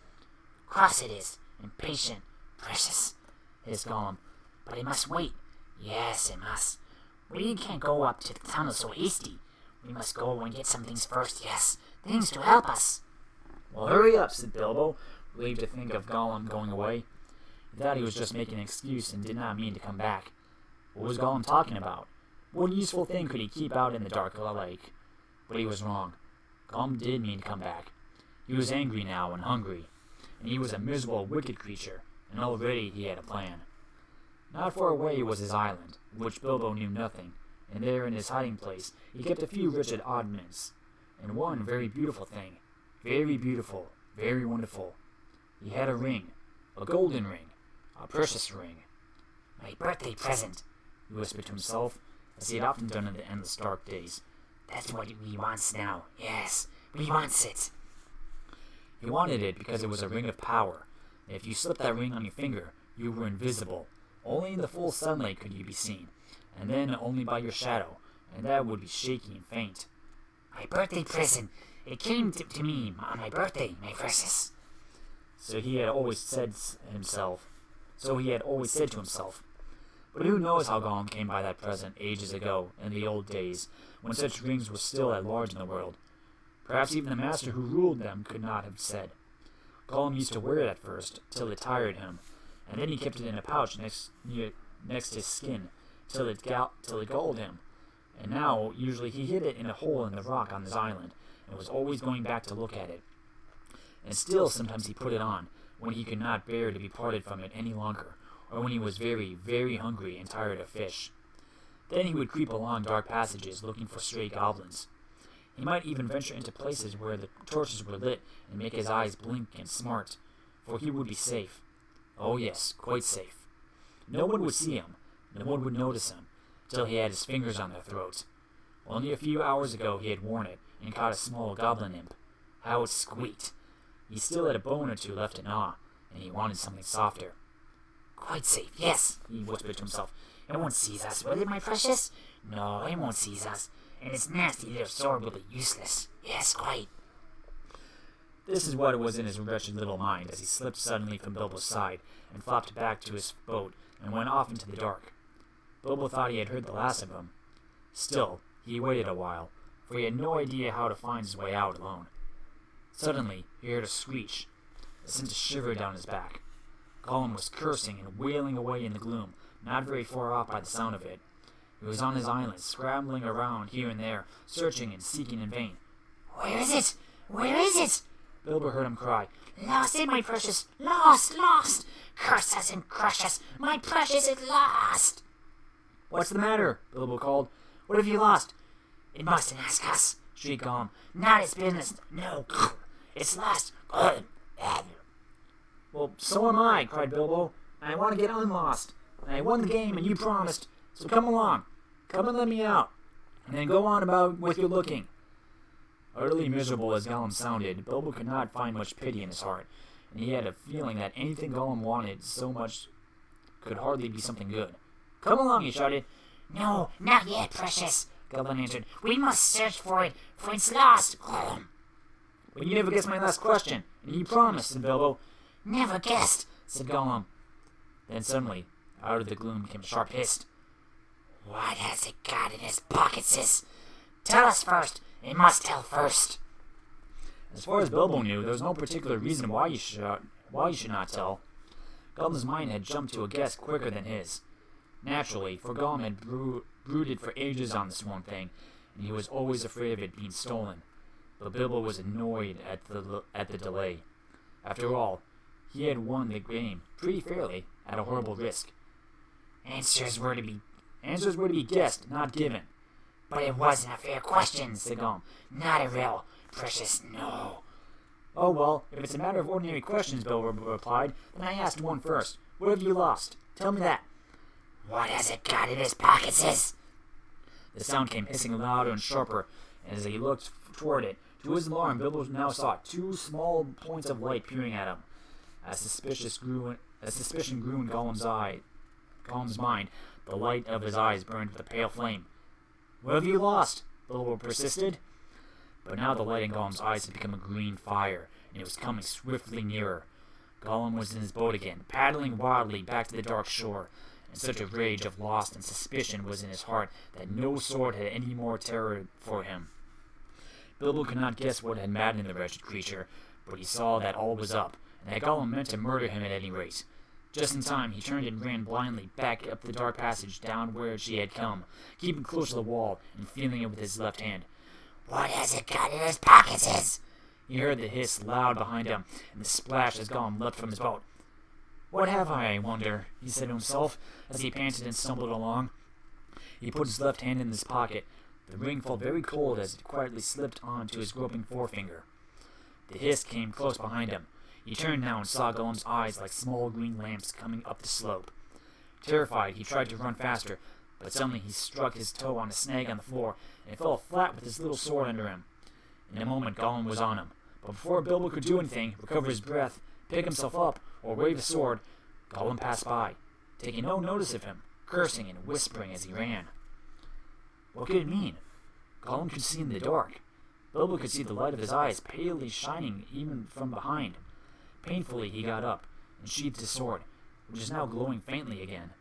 "Cross it is, impatient, precious," hissed Gollum. "But it must wait. Yes, it must. We can't go up to the tunnel so hasty. We must go and get some things first, yes. Things to help us." "Well, hurry up," said Bilbo, relieved to think of Gollum going away. He thought he was just making an excuse and did not mean to come back. What was Gollum talking about? What useful thing could he keep out in the dark of the lake? But he was wrong. Gollum did mean to come back. He was angry now and hungry, and he was a miserable, wicked creature, and already he had a plan. Not far away was his island, of which Bilbo knew nothing, and there in his hiding place he kept a few wretched oddments, and one very beautiful thing, very beautiful, very wonderful. He had a ring, a golden ring, a precious ring. My birthday present, He whispered to himself, as he had often done in the endless dark days. that's what we wants now. Yes, we wants it. He wanted it because it was a ring of power. If you slipped that ring on your finger, you were invisible. Only in the full sunlight could you be seen, and then only by your shadow, and that would be shaky and faint. My birthday present. It came to me on my birthday, my precious. So he had always said to himself. But who knows how Gollum came by that present ages ago, in the old days, when such rings were still at large in the world. Perhaps even the master who ruled them could not have said. Gollum used to wear it at first, till it tired him, and then he kept it in a pouch next his skin, till it galled him. And now, usually he hid it in a hole in the rock on his island, and was always going back to look at it. And still sometimes he put it on, when he could not bear to be parted from it any longer, or when he was very, very hungry and tired of fish. Then he would creep along dark passages looking for stray goblins. He might even venture into places where the torches were lit and make his eyes blink and smart, for he would be safe. Oh yes, quite safe. No one would see him, no one would notice him, till he had his fingers on their throats. Only a few hours ago he had worn it and caught a small goblin imp. How it squeaked! He still had a bone or two left to gnaw, and he wanted something softer. Quite safe, yes, He whispered to himself. it won't seize us, will it, my precious? No, it won't seize us. And it's nasty little sword will be useless. Yes, quite. This is what was in his wretched little mind as he slipped suddenly from Bilbo's side and flopped back to his boat and went off into the dark. Bilbo thought he had heard the last of him. Still, he waited a while, for he had no idea how to find his way out alone. Suddenly, he heard a screech that sent a shiver down his back. Gollum was cursing and wailing away in the gloom, not very far off by the sound of it. He was on his island, scrambling around here and there, searching and seeking in vain. Where is it? Where is it? Bilbo heard him cry. Lost it, my precious. Lost, lost. Curse us and crush us. My precious is lost. What's the matter? Bilbo called. What have you lost? It mustn't ask us, Shrieked Gollum. not its business. No, it's lost. Well, so am I, cried Bilbo. I want to get unlost. I won the game and you promised, so come along. Come and let me out, and then go on about with your looking. Utterly miserable as Gollum sounded, Bilbo could not find much pity in his heart, and he had a feeling that anything Gollum wanted so much could hardly be something good. Come along, he shouted. No, not yet, precious, Goblin answered. We must search for it, for it's lost. But you never guessed my last question, and you promised, said Bilbo. Never guessed, Said Gollum. Then suddenly, out of the gloom came a sharp hiss. What has it got in its pockets, sis? Tell us first. It must tell first. As far as Bilbo knew, there was no particular reason why you should not tell. Gollum's mind had jumped to a guess quicker than his. Naturally, for Gollum had brooded for ages on this one thing, and he was always afraid of it being stolen. But Bilbo was annoyed at the delay. After all, he had won the game pretty fairly at a horrible risk. Answers were to be, guessed, not given, but it wasn't a fair question, said Gollum. Not a real, precious, no. Oh well, if it's a matter of ordinary questions, Bilbo replied, then I asked one first. What have you lost? Tell me that. What has it got in its pockets, sis? The sound came hissing louder and sharper, and as he looked toward it, to his alarm, Bilbo now saw two small points of light peering at him. As suspicion grew in Gollum's mind, the light of his eyes burned with a pale flame. What have you lost? Bilbo persisted. But now the light in Gollum's eyes had become a green fire, and it was coming swiftly nearer. Gollum was in his boat again, paddling wildly back to the dark shore, and such a rage of loss and suspicion was in his heart that no sword had any more terror for him. Bilbo could not guess what had maddened the wretched creature, but he saw that all was up, and that Gollum meant to murder him at any rate. Just in time, he turned and ran blindly back up the dark passage down where she had come, keeping close to the wall and feeling it with his left hand. What has it got in its pockets, sis? He heard the hiss loud behind him, and the splash as Gollum leapt from his boat. What have I wonder, he said to himself, as he panted and stumbled along. He put his left hand in his pocket. The ring felt very cold as it quietly slipped onto his groping forefinger. The hiss came close behind him. He turned now and saw Gollum's eyes like small green lamps coming up the slope. Terrified, he tried to run faster, but suddenly he struck his toe on a snag on the floor and fell flat with his little sword under him. In a moment, Gollum was on him, but before Bilbo could do anything, recover his breath, pick himself up, or wave his sword, Gollum passed by, taking no notice of him, cursing and whispering as he ran. What could it mean? Gollum could see in the dark. Bilbo could see the light of his eyes palely shining even from behind. Painfully he got up and sheathed his sword, which was now glowing faintly again.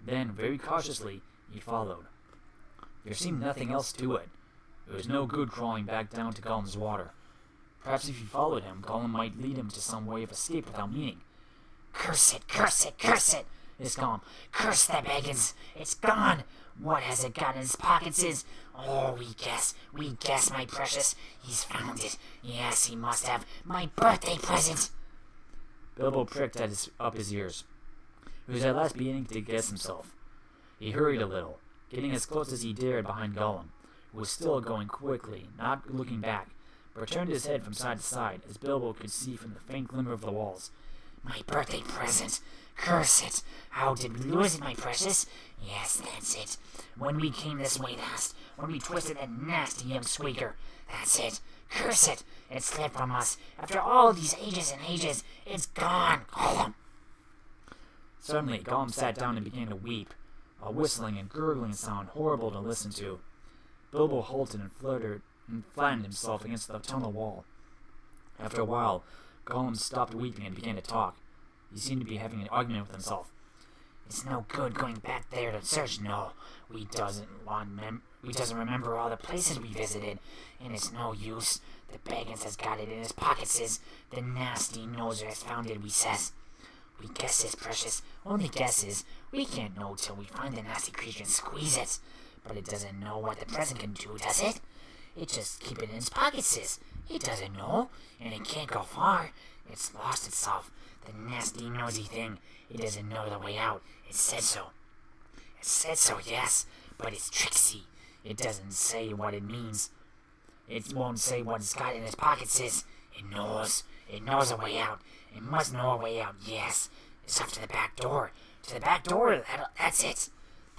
Then, very cautiously, he followed. There seemed nothing else to it. It was no good crawling back down to Gollum's water. Perhaps if he followed him, Gollum might lead him to some way of escape without meaning. Curse it, curse it, curse it, hissed Gollum. Curse the Baggins. It's gone. What has it got in his pockets is... Oh, we guess, my precious. He's found it. Yes, he must have. My birthday present. Bilbo pricked up his ears. He was at last beginning to guess himself. He hurried a little, getting as close as he dared behind Gollum, who was still going quickly, not looking back, but turned his head from side to side, as Bilbo could see from the faint glimmer of the walls. My birthday present. Curse it. How did we lose it, my precious? Yes, that's it. When we came this way last, when we twisted that nasty young squeaker. That's it. Curse it. It slipped from us. After all these ages and ages, it's gone, Gollum. Suddenly, Gollum sat down and began to weep, a whistling and gurgling sound horrible to listen to. Bilbo halted and fluttered and flattened himself against the tunnel wall. After a while, Gollum stopped weeping and began to talk. He seemed to be having an argument with himself. It's no good going back there to search. No, we doesn't remember all the places we visited, and it's no use. The Baggins has got it in his pockets. The nasty noser has found it, we says. We guesses, precious, only guesses. We can't know till we find the nasty creature and squeeze it. But it doesn't know what the present can do, does it? It just keep it in its pockets. It doesn't know, and it can't go far. It's lost itself. The nasty nosy thing. It doesn't know the way out. It said so. It said so, yes, but it's tricksy. It doesn't say what it means. It won't say what it's got in its pockets is. It knows. It knows a way out. It must know a way out, yes. It's off to the back door. To the back door, that's it.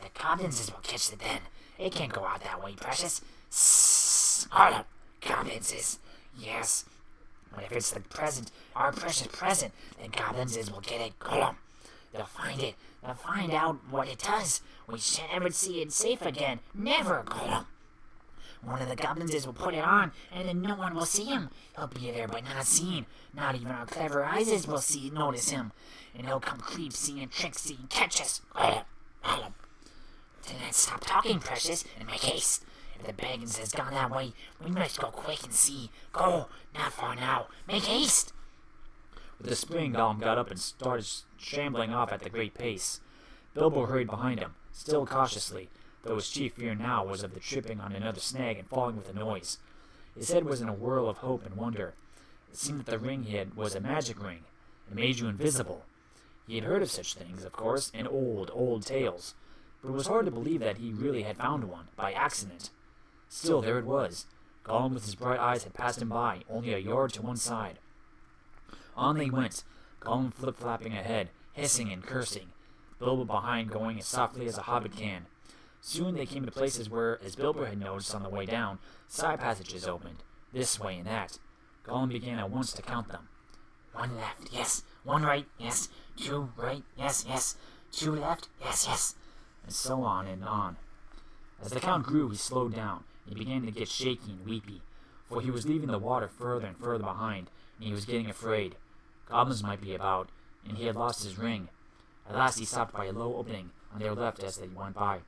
The goblins will catch it then. It can't go out that way, precious. Sssss. Hold up. Goblins. Yes. But if it's the present, our precious present, then goblins will get it. Gollum. They'll find it. They'll find out what it does. We shan't ever see it safe again. Never, Gollum. One of the goblins will put it on, and then no one will see him. He'll be there but not seen. Not even our clever eyes will notice him. And he'll come creepsy and tricksy and catch us. Gollum. Then let's stop talking, precious, and make haste. If the Baggins has gone that way, we must go quick and see. Go, not far now. Make haste. With a spring, Gollum got up and started shambling off at the great pace. Bilbo hurried behind him, still cautiously, though his chief fear now was of the tripping on another snag and falling with a noise. His head was in a whirl of hope and wonder. It seemed that the ring he had was a magic ring. It made you invisible. He had heard of such things, of course, in old tales, but it was hard to believe that he really had found one, by accident. Still, there it was. Gollum with his bright eyes had passed him by, only a yard to one side. On they went, Gollum flip-flapping ahead, hissing and cursing, Bilbo behind going as softly as a hobbit can. Soon they came to places where, as Bilbo had noticed on the way down, side passages opened, this way and that. Gollum began at once to count them. 1 left, yes. 1 right, yes. 2 right, yes. 2 left, yes. And so on and on. As the count grew, he slowed down. He began to get shaky and weepy, for he was leaving the water further and further behind, and he was getting afraid. Goblins might be about, and he had lost his ring. At last he stopped by a low opening on their left as they went by.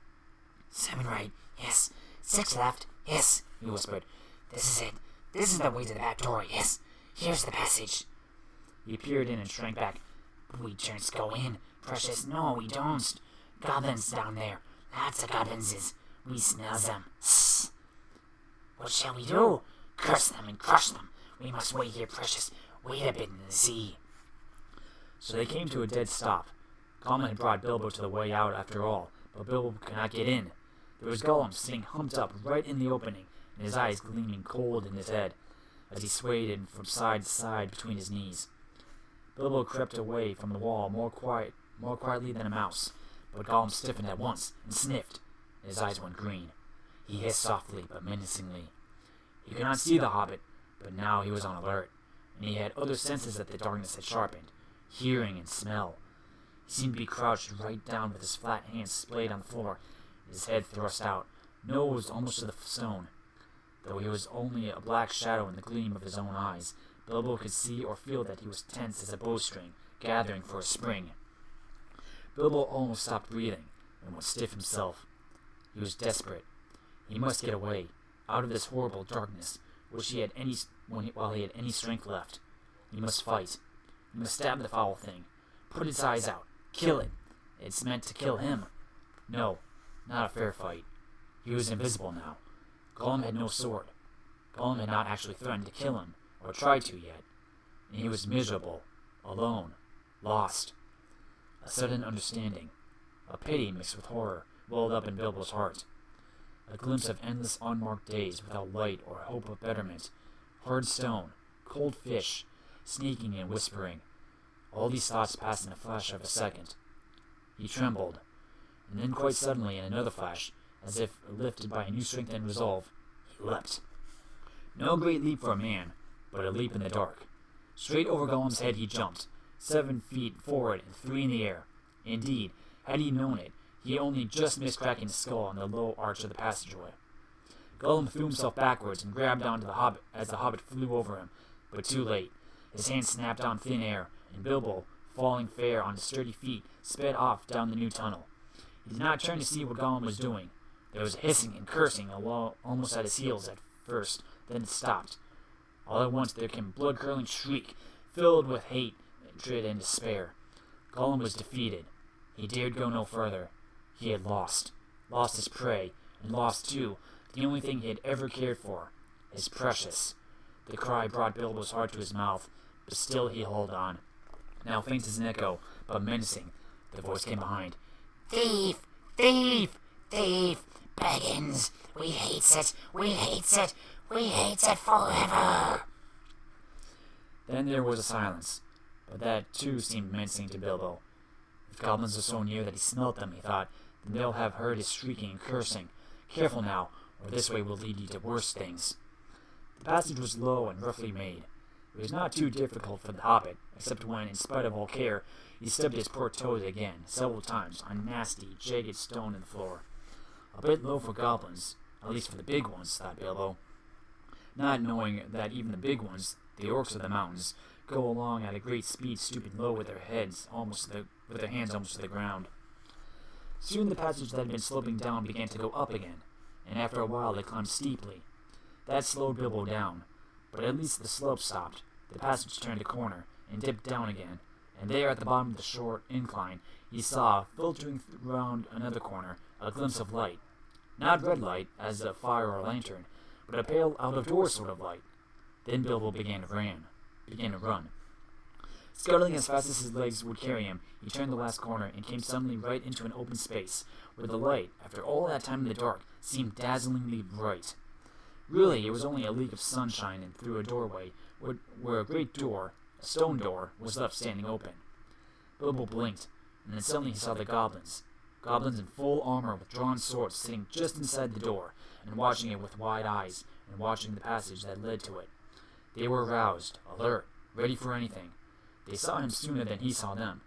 7 right, yes. 6 left, yes, he whispered. This is it. This is the way to the back door, yes. Here's the passage. He peered in and shrank back. We just go in, precious. No, we don't. Goblins down there. Lots of goblins. We smells them. Sss. What shall we do? Curse them and crush them. We must wait here, precious. Wait a bit in the sea. So they came to a dead stop. Gollum had brought Bilbo to the way out after all, but Bilbo could not get in. There was Gollum sitting humped up right in the opening, and his eyes gleaming cold in his head, as he swayed from side to side between his knees. Bilbo crept away from the wall more quietly than a mouse, but Gollum stiffened at once and sniffed, and his eyes went green. He hissed softly but menacingly. He could not see the Hobbit, but now he was on alert, and he had other senses that the darkness had sharpened, hearing and smell. He seemed to be crouched right down with his flat hands splayed on the floor, his head thrust out, nose almost to the stone. Though he was only a black shadow in the gleam of his own eyes, Bilbo could see or feel that he was tense as a bowstring, gathering for a spring. Bilbo almost stopped breathing, and was stiff himself. He was desperate. He must get away, out of this horrible darkness, while he had any strength left. He must fight. He must stab the foul thing, put its eyes out, kill it. It's meant to kill him. No, not a fair fight. He was invisible now. Gollum had no sword. Gollum had not actually threatened to kill him, or tried to yet. And he was miserable, alone, lost. A sudden understanding, a pity mixed with horror, welled up in Bilbo's heart. A glimpse of endless unmarked days without light or hope of betterment. Hard stone, cold fish, sneaking and whispering. All these thoughts passed in a flash of a second. He trembled, and then quite suddenly in another flash, as if lifted by a new strength and resolve, he leapt. No great leap for a man, but a leap in the dark. Straight over Gollum's head he jumped, 7 feet forward and 3 in the air. Indeed, had he known it, he only just missed cracking his skull on the low arch of the passageway. Gollum threw himself backwards and grabbed onto the Hobbit as the Hobbit flew over him, but too late. His hand snapped on thin air, and Bilbo, falling fair on his sturdy feet, sped off down the new tunnel. He did not turn to see what Gollum was doing. There was hissing and cursing almost at his heels at first, then it stopped. All at once there came a blood-curdling shriek, filled with hate, dread, and despair. Gollum was defeated. He dared go no further. He had lost his prey, and lost, too, the only thing he had ever cared for, his precious. The cry brought Bilbo's heart to his mouth, but still he held on. Now faint as an echo, but menacing, the voice came behind. Thief! Thief! Thief! Baggins! We hates it! We hates it! We hates it forever! Then there was a silence, but that too seemed menacing to Bilbo. If goblins are so near that he smelt them, he thought, then they'll have heard his shrieking and cursing. Careful now, or this way will lead you to worse things. The passage was low and roughly made. It was not too difficult for the Hobbit, except when, in spite of all care, he stubbed his poor toes again, several times, on nasty, jagged stone in the floor. A bit low for goblins, at least for the big ones, thought Bilbo, not knowing that even the big ones, the orcs of the mountains, go along at a great speed, stooping low with their hands almost to the ground. Soon the passage that had been sloping down began to go up again, and after a while they climbed steeply. That slowed Bilbo down, but at least the slope stopped. The passage turned a corner and dipped down again, and there at the bottom of the short incline he saw, filtering round another corner, a glimpse of light. Not red light, as a fire or a lantern, but a pale out-of-doors sort of light. Then Bilbo began to run. Scuttling as fast as his legs would carry him, he turned the last corner and came suddenly right into an open space, where the light, after all that time in the dark, seemed dazzlingly bright. Really, it was only a leak of sunshine and through a doorway, where a great door, a stone door, was left standing open. Bilbo blinked, and then suddenly he saw the goblins. Goblins in full armor with drawn swords sitting just inside the door, and watching it with wide eyes, and watching the passage that led to it. They were aroused, alert, ready for anything. They saw him sooner than he saw them.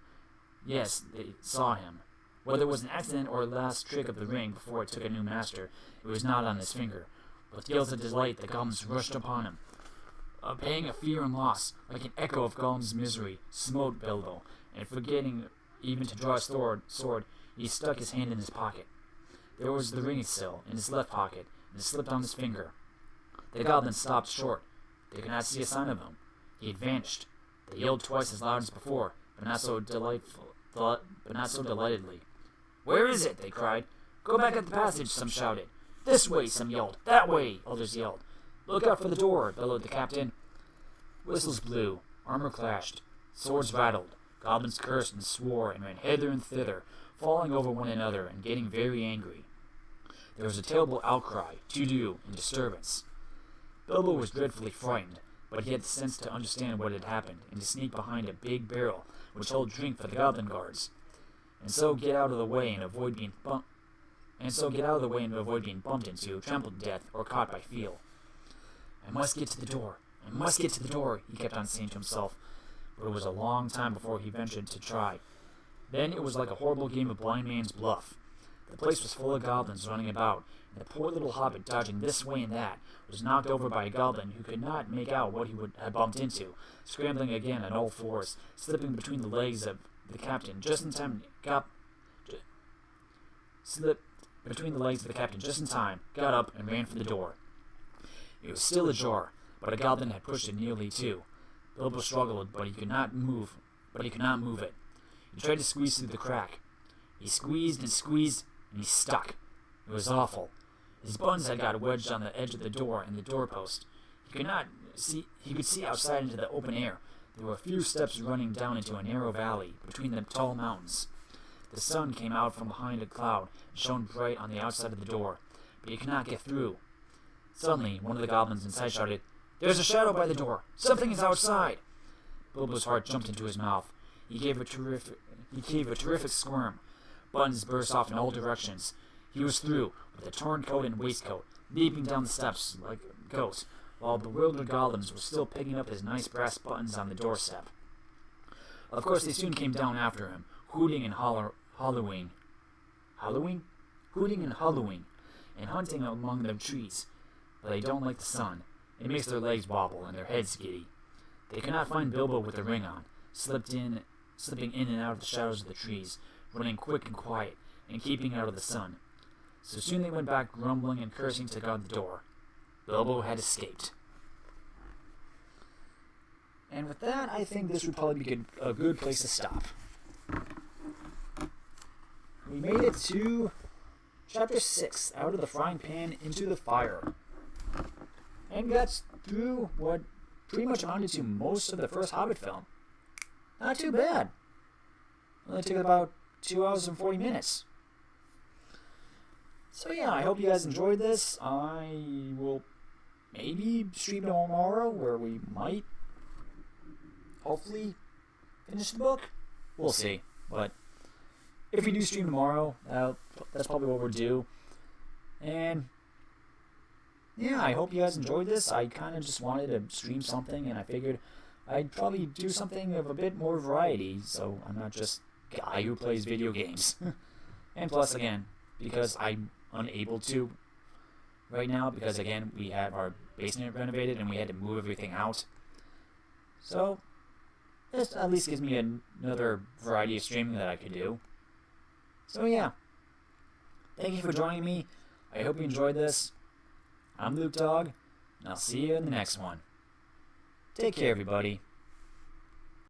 Yes, they saw him. Whether it was an accident or a last trick of the ring before it took a new master, it was not on his finger. With yells of delight, the goblins rushed upon him. A pang of fear and loss, like an echo of Gollum's misery, smote Bilbo, and forgetting even to draw his sword, he stuck his hand in his pocket. There was the ring still, in his left pocket, and it slipped on his finger. The goblins stopped short. They could not see a sign of him. He had vanished. They yelled twice as loud as before, but not so delightedly. "Where is it?" they cried. "Go back up the passage," some shouted. "This way," some yelled. "That way," others yelled. "Look out for the door," bellowed the captain. Whistles blew, armor clashed, swords rattled, Goblins cursed and swore and ran hither and thither, falling over one another and getting very angry. There was a terrible outcry, to-do, and disturbance. Bilbo was dreadfully frightened, but he had the sense to understand what had happened and to sneak behind a big barrel which held drink for the goblin guards, and so get out of the way and avoid being bumped into, trampled to death, or caught by feel. I must get to the door. I must get to the door, he kept on saying to himself, but it was a long time before he ventured to try. Then it was like a horrible game of blind man's bluff. The place was full of goblins running about, and the poor little hobbit, dodging this way and that, was knocked over by a goblin who could not make out what he had bumped into, scrambling again on all fours, slipping between the legs of the captain just in time, got up and ran for the door. It was still ajar, but a goblin had pushed it nearly to. Bilbo struggled, but he could not move it. He tried to squeeze through the crack. He squeezed and squeezed, and he stuck. It was awful. His buttons had got wedged on the edge of the door and the doorpost. He could see outside into the open air. There were a few steps running down into a narrow valley between the tall mountains. The sun came out from behind a cloud and shone bright on the outside of the door, but he could not get through. Suddenly, one of the goblins inside shouted, "There's a shadow by the door! Something is outside!" Bilbo's heart jumped into his mouth. He gave a terrific squirm. Buttons burst off in all directions. He was through, with a torn coat and waistcoat, leaping down the steps like a ghost, while bewildered goblins were still picking up his nice brass buttons on the doorstep. Of course, they soon came down after him, hooting and hollowing, and hunting among the trees. But they don't like the sun. It makes their legs wobble and their heads giddy. They could not find Bilbo with the ring on, slipping in and out of the shadows of the trees, running quick and quiet, and keeping out of the sun. So soon they went back grumbling and cursing to guard the door. Bilbo had escaped. And with that, I think this would probably be a good place to stop. We made it to Chapter 6, Out of the Frying Pan into the Fire. And got through what pretty much amounted to most of the first Hobbit film. Not too bad. Only took about 2 hours and 40 minutes. So yeah, I hope you guys enjoyed this. I will maybe stream tomorrow where we might hopefully finish the book. We'll see. But if we do stream tomorrow, that's probably what we'll do. And yeah, I hope you guys enjoyed this. I kind of just wanted to stream something, and I figured I'd probably do something of a bit more variety, so I'm not just a guy who plays video games. And plus, again, because I'm unable to right now, because again, we have our basement renovated and we had to move everything out. So this at least gives me another variety of streaming that I could do. So yeah, thank you for joining me. I hope you enjoyed this. I'm Luke Dog, and I'll see you in the next one. Take care, everybody.